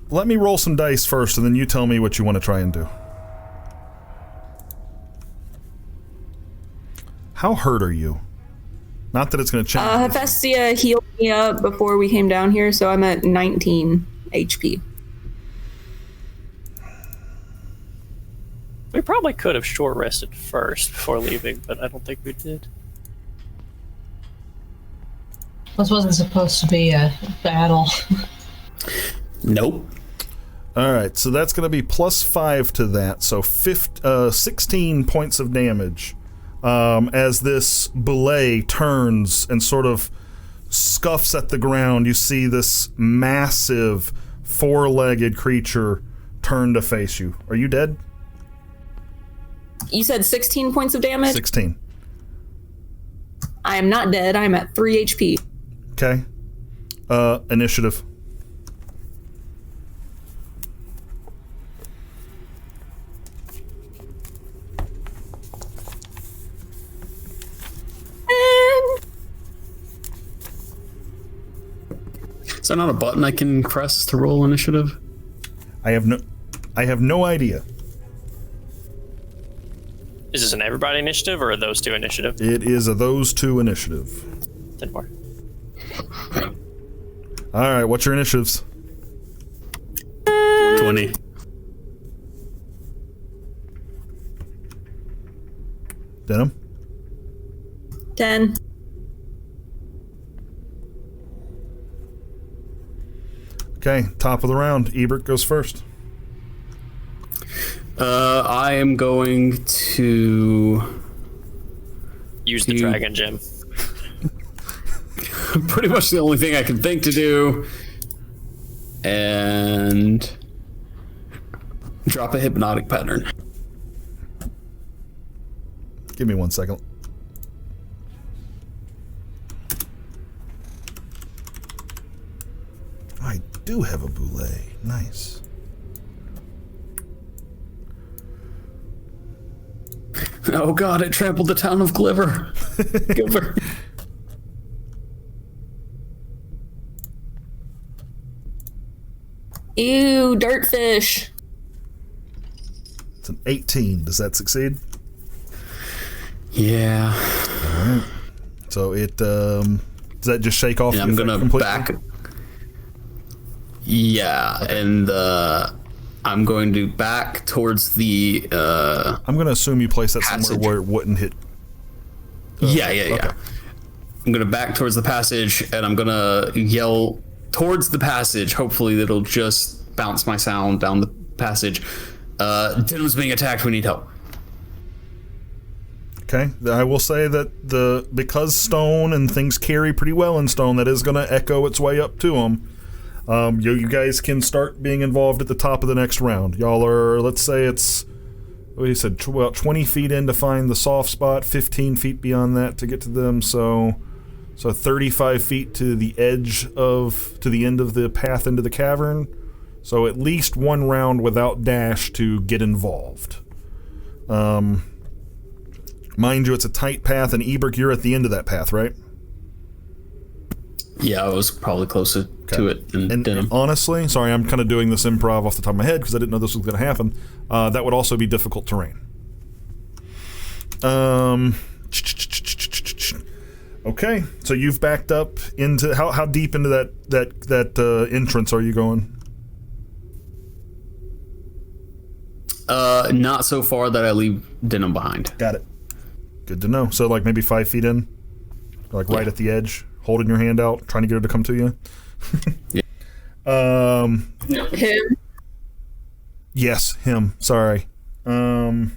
Let me roll some dice first, and then you tell me what you want to try and do. How hurt are you? Not that it's going to change. Hephaestia healed me up before we came down here, so I'm at 19 HP. We probably could have short rested first before leaving, but I don't think we did. This wasn't supposed to be a battle. Nope. All right, so that's going to be +5 to that, so 16 points of damage as this belay turns and sort of scuffs at the ground. You see this massive four-legged creature turn to face you. Are you dead? You said 16 points of damage? 16. I am not dead. I'm at 3 HP. Okay. Initiative. Is there not a button I can press to roll initiative? I have no idea. Is this an everybody initiative or are those two initiative? It is a those two initiative. 10 more. All right, what's your initiatives? 20. Denim? 10. Okay, top of the round. Ebert goes first. I am going to Use the dragon gem. pretty much the only thing I can think to do, and drop a hypnotic pattern. Give me 1 second. I do have a boulet. Nice. Oh god, it trampled the town of Gliver. Giver. Ew, dirtfish. It's an 18. Does that succeed? Yeah. So it does that just shake off? And the I'm effect gonna completely? back. Yeah, and I'm going to back towards the. I'm gonna assume you place that somewhere Passage. where it wouldn't hit. Yeah. Okay. I'm gonna back towards the passage, and I'm gonna yell towards the passage. Hopefully, that'll just bounce my sound down the passage. Denham's being attacked. We need help. Okay, I will say that because stone and things carry pretty well in stone, that is going to echo its way up to them. You guys can start being involved at the top of the next round. Y'all are, let's say it's, what you said, 20 feet in to find the soft spot, 15 feet beyond that to get to them, so 35 feet to the to the end of the path into the cavern. So at least one round without dash to get involved. Mind you, it's a tight path, and Ebert, you're at the end of that path, right? Yeah, I was probably closer to it than Denham. Honestly, sorry, I'm kind of doing this improv off the top of my head because I didn't know this was going to happen. That would also be difficult terrain. Okay, so you've backed up into how deep into that entrance are you going? Not so far that I leave Denham behind. Got it. Good to know. So like maybe 5 feet in, like right at the edge, holding your hand out, trying to get her to come to you. Yeah. Him. Yes, him. Sorry. The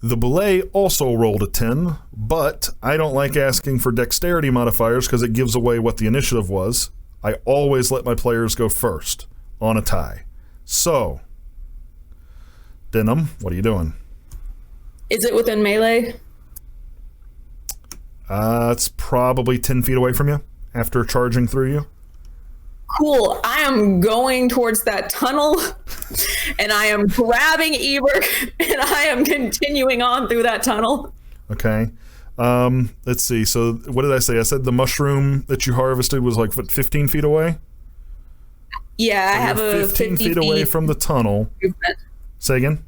belay also rolled a 10, but I don't like asking for dexterity modifiers because it gives away what the initiative was. I always let my players go first on a tie. So, Denham, what are you doing? Is it within melee? It's probably 10 feet away from you after charging through you. Cool. I am going towards that tunnel and I am grabbing Ebert and I am continuing on through that tunnel. Okay. Let's see. So what did I say? I said the mushroom that you harvested was like, what, 15 feet away? Yeah, I So have you're a 15 feet away from the tunnel. movement. Say again?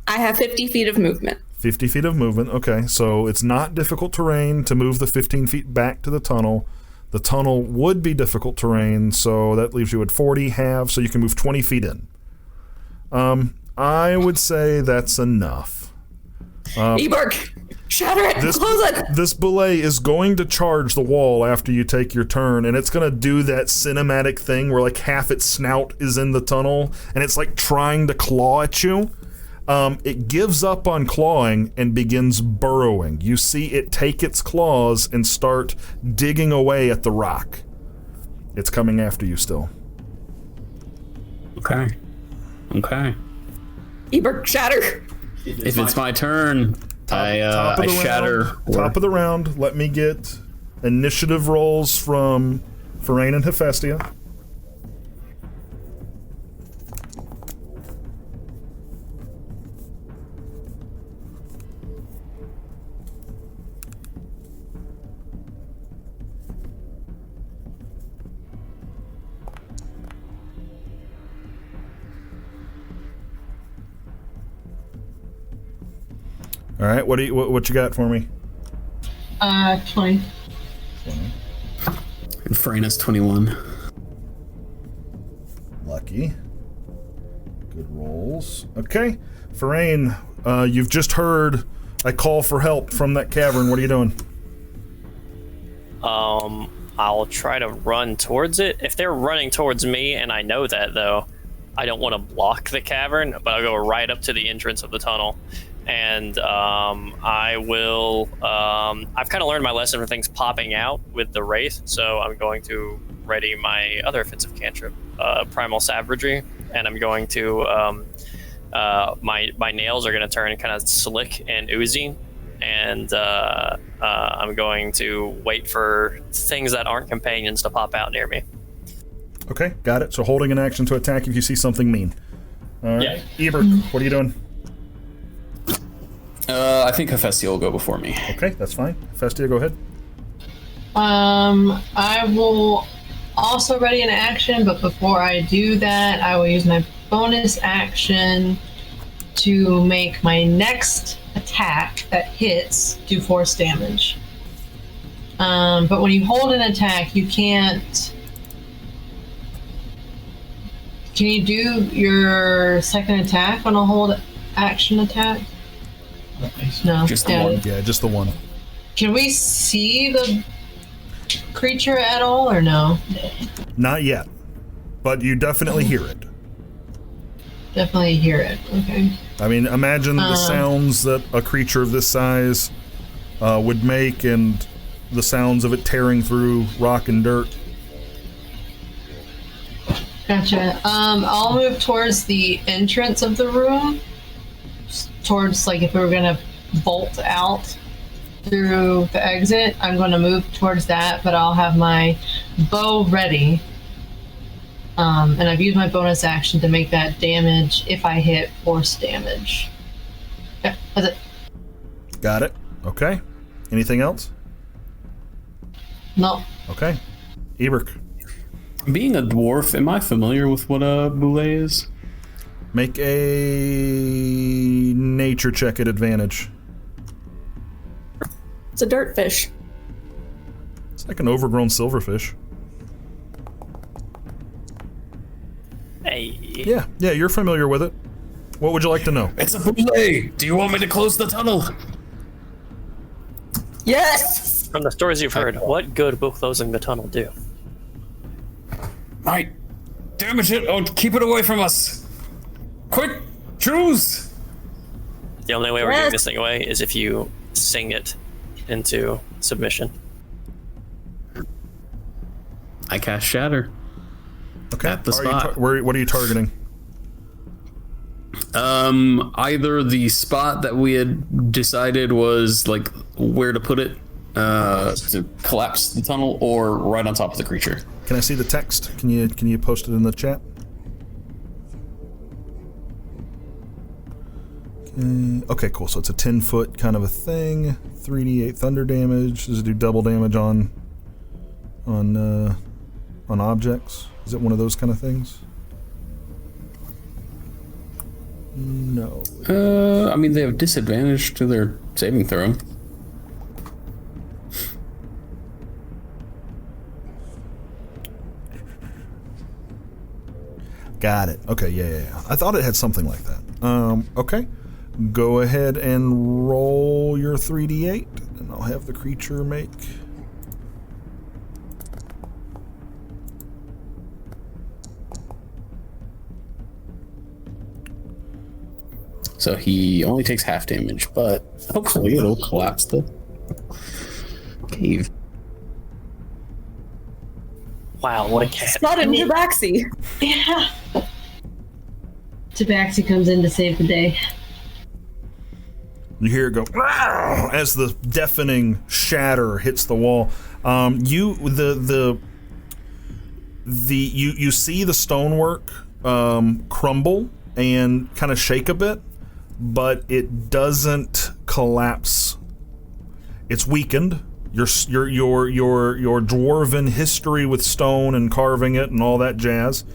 I have 50 feet of movement. 50 feet of movement. Okay, so it's not difficult terrain to move the 15 feet back to the tunnel. The tunnel would be difficult terrain, so that leaves you at 40 half, so you can move 20 feet in. I would say that's enough. Eberk, shatter it, close it. This belay is going to charge the wall after you take your turn, and it's going to do that cinematic thing where like half its snout is in the tunnel, and it's like trying to claw at you. It gives up on clawing and begins burrowing. You see it take its claws and start digging away at the rock. It's coming after you still. Okay. Eberk, shatter. If it's my turn, I shatter. Top of the round. Let me get initiative rolls from Ferain and Hephaestia. All right, what you got for me? 20. And Feraina's 21. Lucky. Good rolls. Okay, Ferain, you've just heard a call for help from that cavern. What are you doing? I'll try to run towards it. If they're running towards me, and I know that though, I don't want to block the cavern, but I'll go right up to the entrance of the tunnel. And I will. I've kind of learned my lesson for things popping out with the Wraith, so I'm going to ready my other offensive cantrip, Primal Savagery, and I'm going to. My nails are going to turn kind of slick and oozy, and I'm going to wait for things that aren't companions to pop out near me. Okay, got it. So holding an action to attack if you see something mean. All right. Yeah. Eberk, what are you doing? I think Hephaestia will go before me. Okay, that's fine. Hephaestia, go ahead. I will also ready an action, but before I do that, I will use my bonus action to make my next attack that hits do force damage. But when you hold an attack, you can't. Can you do your second attack on a hold action attack? No. Just the one. Yeah, just the one. Can we see the creature at all, or no? Not yet, but you definitely hear it. Definitely hear it. Okay. I mean, imagine the sounds that a creature of this size would make, and the sounds of it tearing through rock and dirt. Gotcha. I'll move towards the entrance of the room. Towards, like, if we were gonna bolt out through the exit, I'm gonna move towards that, but I'll have my bow ready. And I've used my bonus action to make that damage if I hit force damage. Yeah, that's it. Got it. Okay. Anything else? No. Okay. Eberk, Being a dwarf, am I familiar with what a boulet is? make a nature check at advantage. It's a dirt fish. It's like an overgrown silverfish. Hey. Yeah, you're familiar with it. What would you like to know? It's a boulet! Do you want me to close the tunnel? Yes! From the stories you've heard, what good will closing the tunnel do? Alright. Damage it! Oh, keep it away from us! Quick! Choose! The only way we're getting this thing away is if you sing it into submission. I cast Shatter. Okay. At the spot. What are you targeting? Either the spot that we had decided was like where to put it to collapse the tunnel, or right on top of the creature. Can I see the text? Can you post it in the chat? Okay, cool. So it's a 10-foot kind of a thing. 3d8 thunder damage. Does it do double damage on objects? Is it one of those kind of things? No. I mean, they have disadvantage to their saving throw. Got it. Okay, yeah. I thought it had something like that. Okay. Go ahead and roll your 3d8, and I'll have the creature make... So he only takes half damage, but hopefully it'll collapse the cave. Wow, what a cat. Sudden Tabaxi. Yeah. Tabaxi comes in to save the day. You hear it go as the deafening shatter hits the wall. You see the stonework crumble and kind of shake a bit, but it doesn't collapse. It's weakened. Your dwarven history with stone and carving it and all that jazz.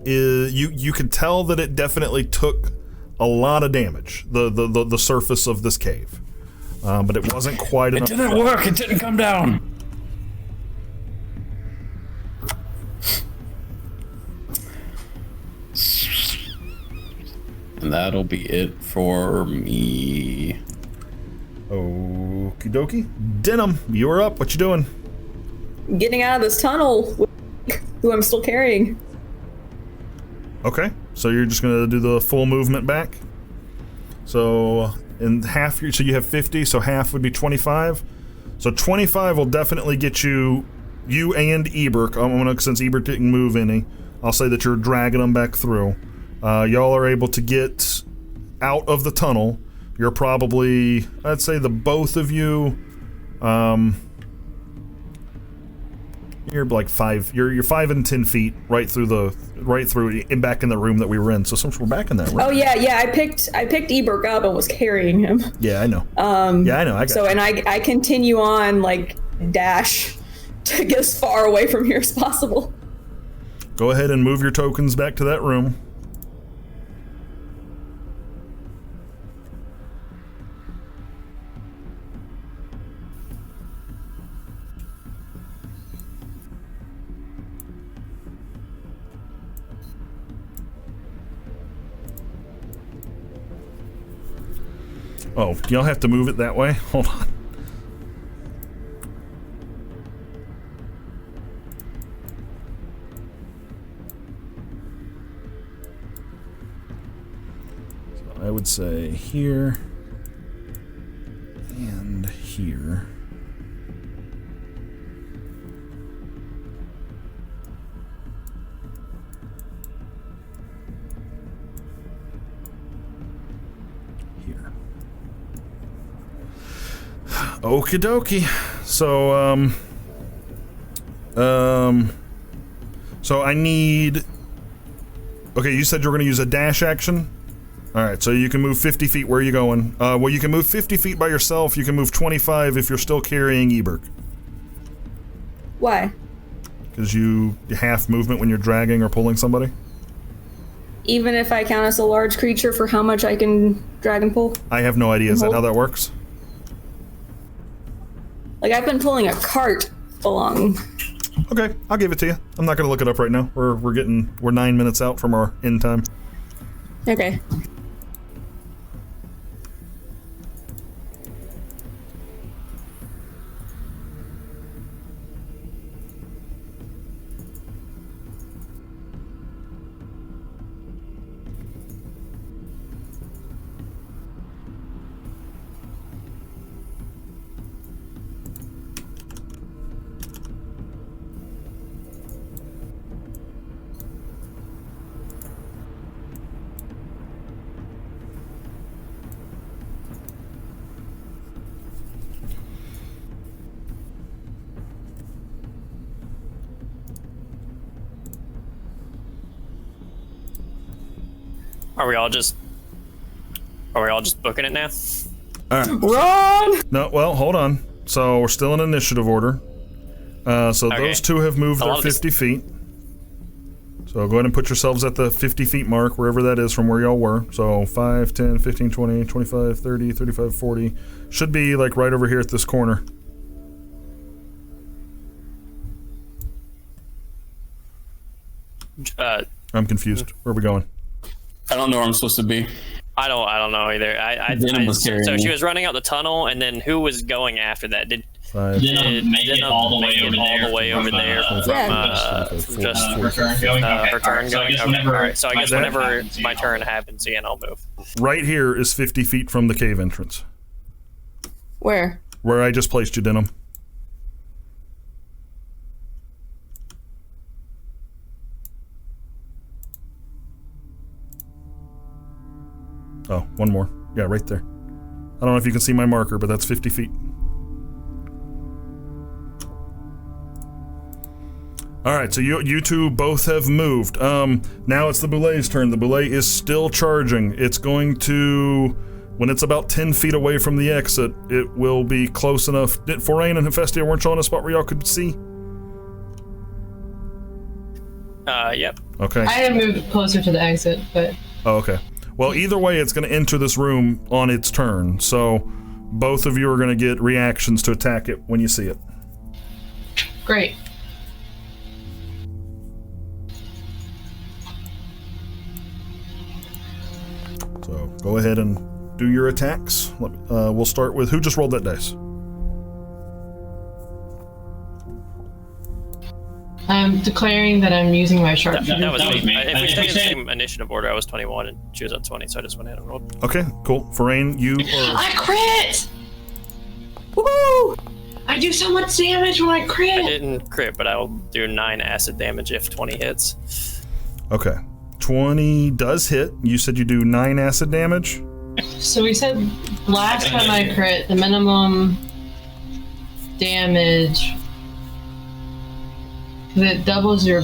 You could tell that it definitely took a lot of damage, the surface of this cave, but it wasn't quite enough. It didn't work. It didn't come down. And that'll be it for me. Okie dokie. Denim, you're up. What you doing? Getting out of this tunnel with who I'm still carrying. Okay, so you're just gonna do the full movement back. So in half, so you have 50, so half would be 25. So 25 will definitely get you and Ebert. Since Ebert didn't move any, I'll say that you're dragging them back through. Y'all are able to get out of the tunnel. You're probably, I'd say the both of you, you're like 5. You're 5 and 10 feet right through and back in the room that we were in. So since we're back in that room. Oh yeah. I picked Ebert up and was carrying him. Yeah, I know. Yeah, I know. And I continue on like dash to get as far away from here as possible. Go ahead and move your tokens back to that room. Oh, do y'all have to move it that way? Hold on. So I would say here and here. Okie dokie. So I need... Okay, you said you were going to use a dash action? Alright, so you can move 50 feet. Where are you going? Well, you can move 50 feet by yourself. You can move 25 if you're still carrying Ebert. Why? Because you half movement when you're dragging or pulling somebody? Even if I count as a large creature for how much I can drag and pull? I have no idea. Is that how that works? Like, I've been pulling a cart along. Okay, I'll give it to you. I'm not gonna look it up right now. We're 9 minutes out from our end time. Okay. Are we all just booking it now? All right. Run! No, well, hold on. So we're still in initiative order. So Okay. those two have moved A their lot of this- 50 feet. So go ahead and put yourselves at the 50 feet mark, wherever that is from where y'all were. So 5, 10, 15, 20, 25, 30, 35, 40. Should be like right over here at this corner. I'm confused. Where are we going? I don't know where I'm supposed to be. I don't know either. So she was running out the tunnel, and then who was going after that? Did 5, Make it all the way over there from just her turn going? her turn So I going. guess Okay. whenever All right. So I guess whenever happens, my turn happens again, I'll move. right here is 50 feet from the cave entrance. Where? Where I just placed you, Denim. Oh, one more. Yeah, right there. I don't know if you can see my marker, but that's 50 feet. Alright, so you two both have moved. Now it's the Boulet's turn. The Boulet is still charging. It's going to... When it's about 10 feet away from the exit, it will be close enough. Did Forain and Hephaestia weren't y'all in a spot where y'all could see? Yep. Okay. I had moved closer to the exit, but Oh, okay. Well, either way, it's going to enter this room on its turn, so both of you are going to get reactions to attack it when you see it. great. So go ahead and do your attacks. We'll start with who just rolled that dice. I'm declaring that I'm using my sharpshooter. That was That was me. me. If we stay in the say- same initiative order, I was 21 and she was at 20, so I just went ahead and rolled. Okay, cool. Forain, you are... I crit! Woo! I do so much damage when I I crit. didn't crit, but I will do 9 acid damage if 20 hits. Okay. 20 does hit. You said you do 9 acid damage? So we said last time I crit, the minimum damage, that doubles your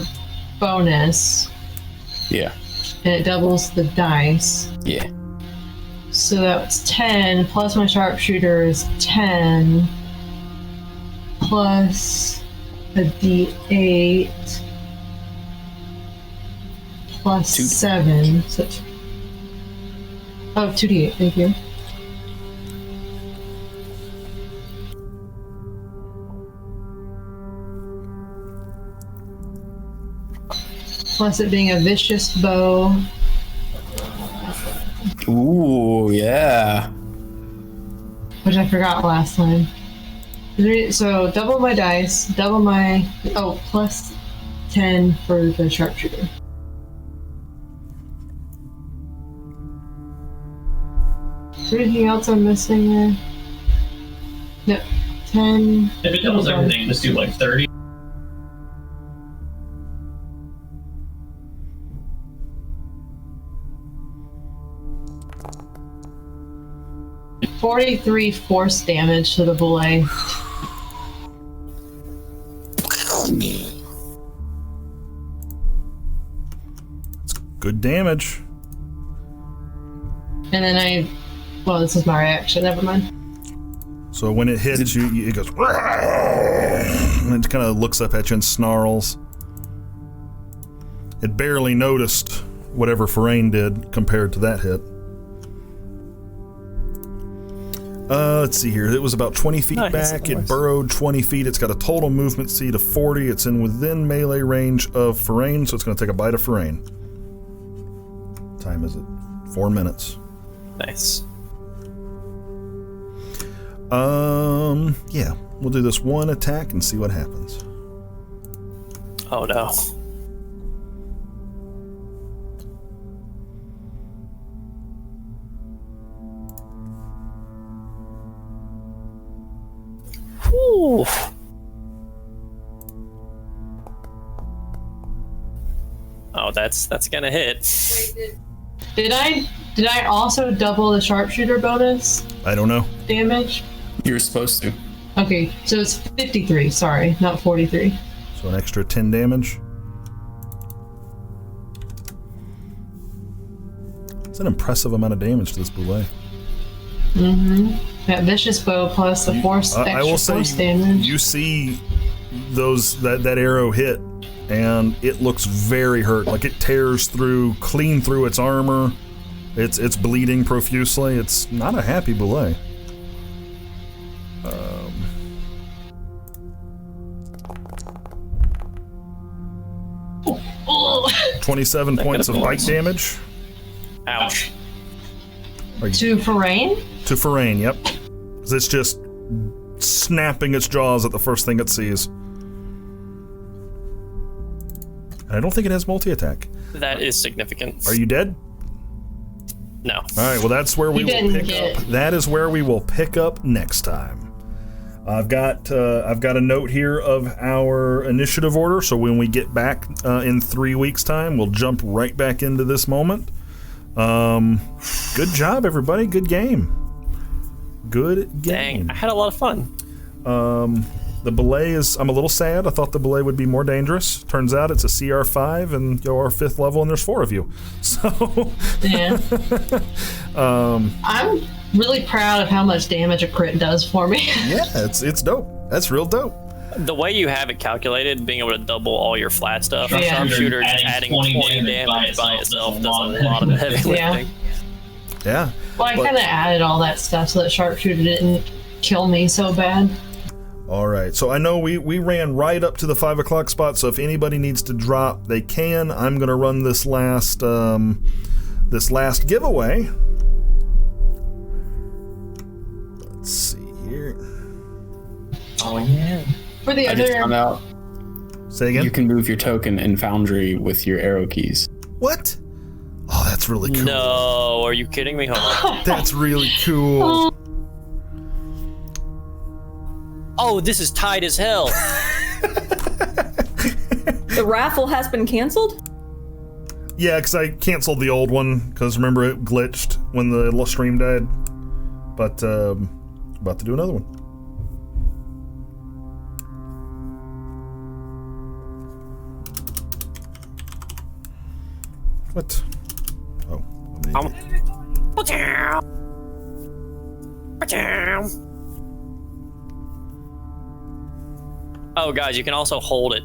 bonus, Yeah. and it doubles the dice. Yeah. So that's 10, plus my sharpshooter is 10, plus a d8, plus 7. So oh, 2d8, thank you. Plus it being a vicious bow. Ooh, yeah. Which I forgot last time. So double my dice, double my... Oh, plus 10 for the sharpshooter. Is there anything else I'm missing there? No. 10... If it doubles everything, just do like 30. $43 force damage to the Boulet. Good damage. And then well, this is my reaction, never mind. So when it hits you, it goes... And it kind of looks up at you and snarls. It barely noticed whatever Forain did compared to that hit. Let's see here. It was about 20 feet back. It burrowed 20 feet. It's got a total movement speed of 40. It's within melee range of Forain, so it's going to take a bite of Forain. Time is it? 4 minutes. Nice. Yeah. We'll do this one attack and see what happens. Oh no. Whew. Oh, that's gonna hit. Did I also double the sharpshooter bonus I don't know. damage? You're supposed to. Okay, so it's 53, sorry, not 43. So an extra 10 damage. It's an impressive amount of damage to this Boulet. That vicious bow plus the force extra I will say force damage. you see that arrow hit, and it looks very hurt. Like it tears clean through its armor. It's bleeding profusely. It's not a happy Belay. 27 points of bite damage. Ouch. To Farain? To Farain, yep. It's just snapping its jaws at the first thing it sees. And I don't think it has multi-attack. That is significant. Are you dead? No. All right, well that's where we will pick up. That is where we will pick up next time. I've got a note here of our initiative order, so when we get back in 3 weeks' time, we'll jump right back into this moment. Good job, everybody. Good game. Good game. Dang, I had a lot of fun. The belay is... I'm a little sad. I thought the belay would be more dangerous. Turns out it's a CR5, and you're 5th level, and there's 4 of you. So... Yeah. I'm really proud of how much damage a crit does for me. Yeah, it's dope. That's real dope. The way you have it calculated, being able to double all your flat stuff, Yeah. sharpshooter adding 20 damage by itself does a lot of the heavy lifting. Yeah. Well, I kind of added all that stuff so that sharpshooter didn't kill me so bad. All right, so I know we ran right up to the 5 o'clock spot, so if anybody needs to drop, they can. I'm going to run this last giveaway. Let's see here. Oh, yeah. For the I just other... found out Say again? you can move your token in Foundry with your arrow keys. What? Oh, that's really cool. No, are you kidding me? Hold on. That's really cool. Oh, this is tight as hell. The raffle has been canceled? Yeah, because I canceled the old one, because remember it glitched when the stream died. But, about to do another one. What? Oh. Oh, guys, you can also hold it.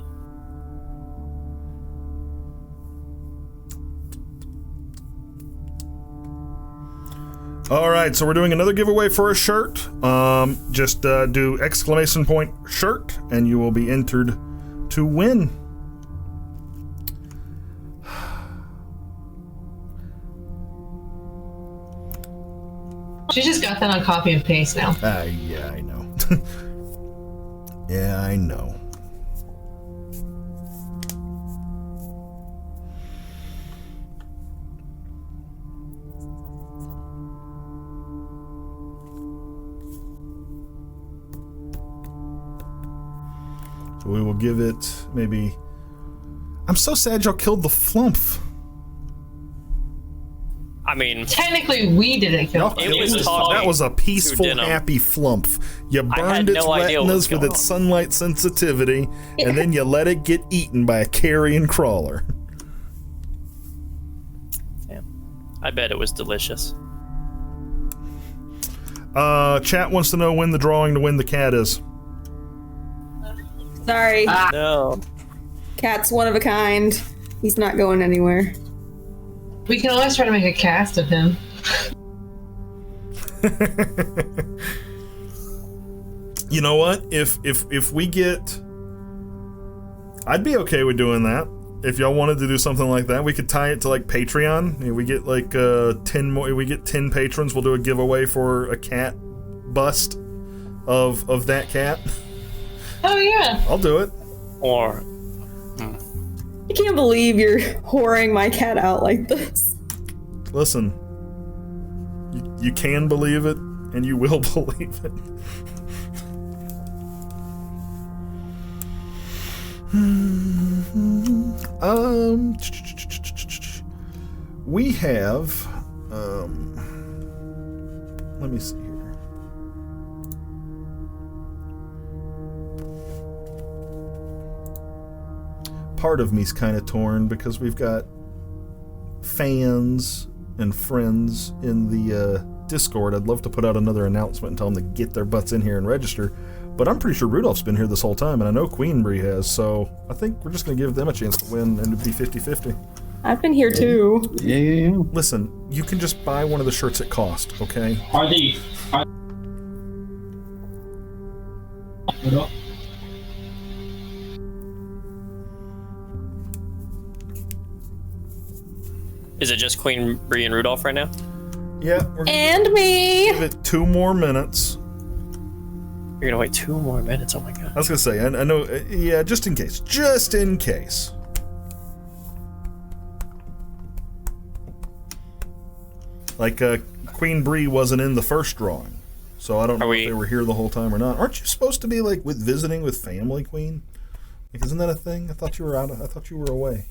All right, so we're doing another giveaway for a shirt. Just do exclamation point shirt, and you will be entered to win. She just got that on copy and paste now. Yeah, I know. Yeah, I know. So we will give it maybe... I'm so sad y'all killed the flump. I mean, Technically, we didn't kill Y'all him. It was killed it. talking That was a peaceful, to Denim. happy flump. You I had burned its no idea what was retinas with going its on. sunlight sensitivity, and then you let it get eaten by a carrion crawler. I bet it was delicious. Chat wants to know when the drawing to win the cat is. Sorry. No. Cat's one of a kind. He's not going anywhere. We can always try to make a cast of him. You know what? If we get... I'd be okay with doing that. If y'all wanted to do something like that, we could tie it to like Patreon. If we get like 10 more, we get 10 patrons, we'll do a giveaway for a cat bust of that cat. Oh, yeah. I'll do it. Or I can't believe you're whoring my cat out like this. Listen, you can believe it, and you will believe it. We have, let me see here. Part of me's kind of torn because we've got fans and friends in the Discord. I'd love to put out another announcement and tell them to get their butts in here and register. But I'm pretty sure Rudolph's been here this whole time, and I know Queen Bree has, so I think we're just going to give them a chance to win and it'd be 50-50. I've been here too. Yeah. Listen, you can just buy one of the shirts at cost, okay? Is it just Queen Bree and Rudolph right now? Yeah, we're gonna And me. give it 2 more minutes. You're gonna wait 2 more minutes. Oh my god. I was gonna say, I know, yeah, just in case. Just in case. Like, Queen Bree wasn't in the first drawing, so I don't know if they were here the whole time or not. Aren't you supposed to be, like, visiting with family, Queen? Like, isn't that a thing? I thought you were I thought you were away.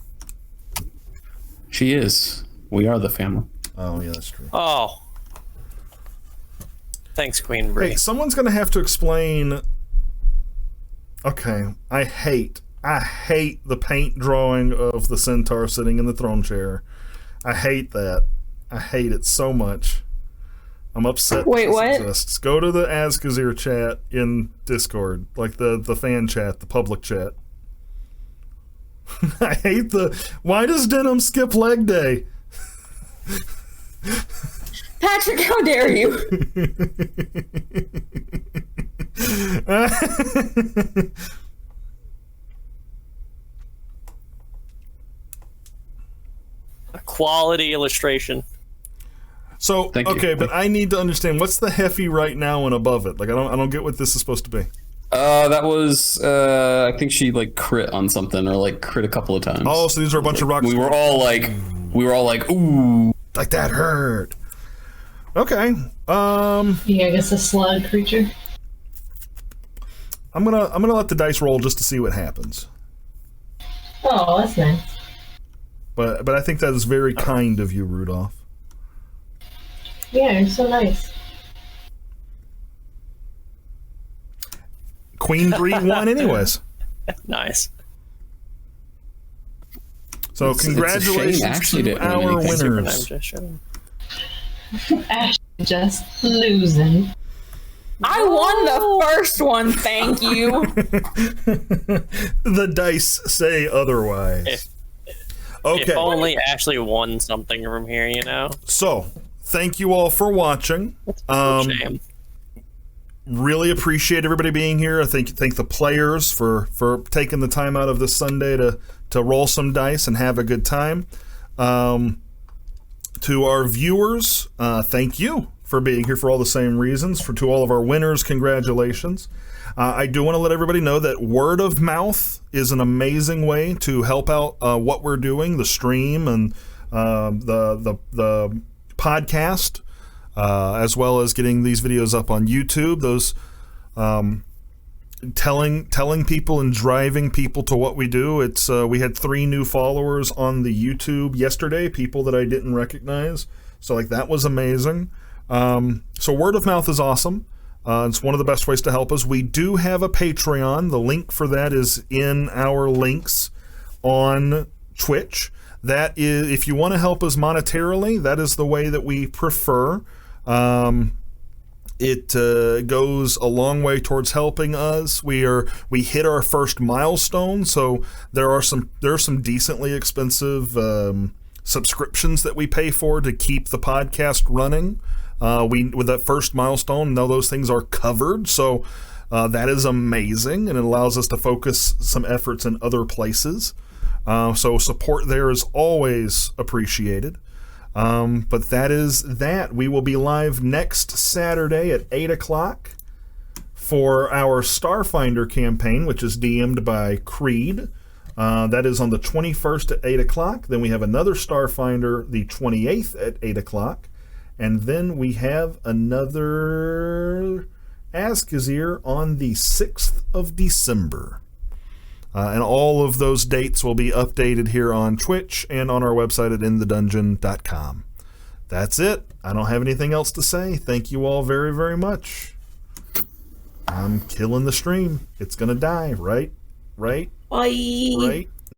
She is. We are the family. Oh, yeah, that's true. Oh. Thanks, Queen Bree. Hey, someone's gonna have to explain... Okay, I hate the paint drawing of the centaur sitting in the throne chair. I hate that. I hate it so much. I'm upset. Wait, what? Exists. Go to the Azkhazir chat in Discord, like the fan chat, the public chat. I hate why does Denim skip leg day? Patrick, how dare you? A quality illustration. So, Thank you. okay, but I need to understand, what's the Heffy right now and above it? Like, I don't get what this is supposed to be. That was I think she like crit on something or like crit a couple of times. Oh, so these are a bunch of rocks. We were all like ooh, like that hurt. Okay. Yeah, I guess a slug creature. I'm gonna let the dice roll just to see what happens. Oh, that's nice. But I think that is very kind of you, Rudolph. Yeah, you're so nice. Queen Bree won anyways. Nice. So It's a shame congratulations Ashley to didn't win our anything. winners. Ash just losing. I won the first one, thank you. The dice say otherwise. Okay. If only Ashley won something from here, you know? So, thank you all for watching. Shame. Really appreciate everybody being here. I thank the players for taking the time out of this Sunday to roll some dice and have a good time. To our viewers, thank you for being here for all the same reasons. To all of our winners, congratulations. I do want to let everybody know that word of mouth is an amazing way to help out what we're doing, the stream and the podcast. As well as getting these videos up on YouTube. Those telling people and driving people to what we do. It's we had 3 new followers on the YouTube yesterday, people that I didn't recognize. So like that was amazing. So word of mouth is awesome. It's one of the best ways to help us. We do have a Patreon. The link for that is in our links on Twitch. That is, if you want to help us monetarily, that is the way that we prefer. It goes a long way towards helping us. We hit our first milestone, so there are some decently expensive subscriptions that we pay for to keep the podcast running. With that first milestone, now those things are covered, so that is amazing, and it allows us to focus some efforts in other places. So support there is always appreciated. But that is that. We will be live next Saturday at 8 o'clock for our Starfinder campaign, which is DM'd by Creed. That is on the 21st at 8 o'clock. Then we have another Starfinder the 28th at 8 o'clock. And then we have another Azkhazir on the 6th of December. And all of those dates will be updated here on Twitch and on our website at inthedungeon.com. That's it. I don't have anything else to say. Thank you all very, very much. I'm killing the stream. It's going to die, right? Right? Bye. Right?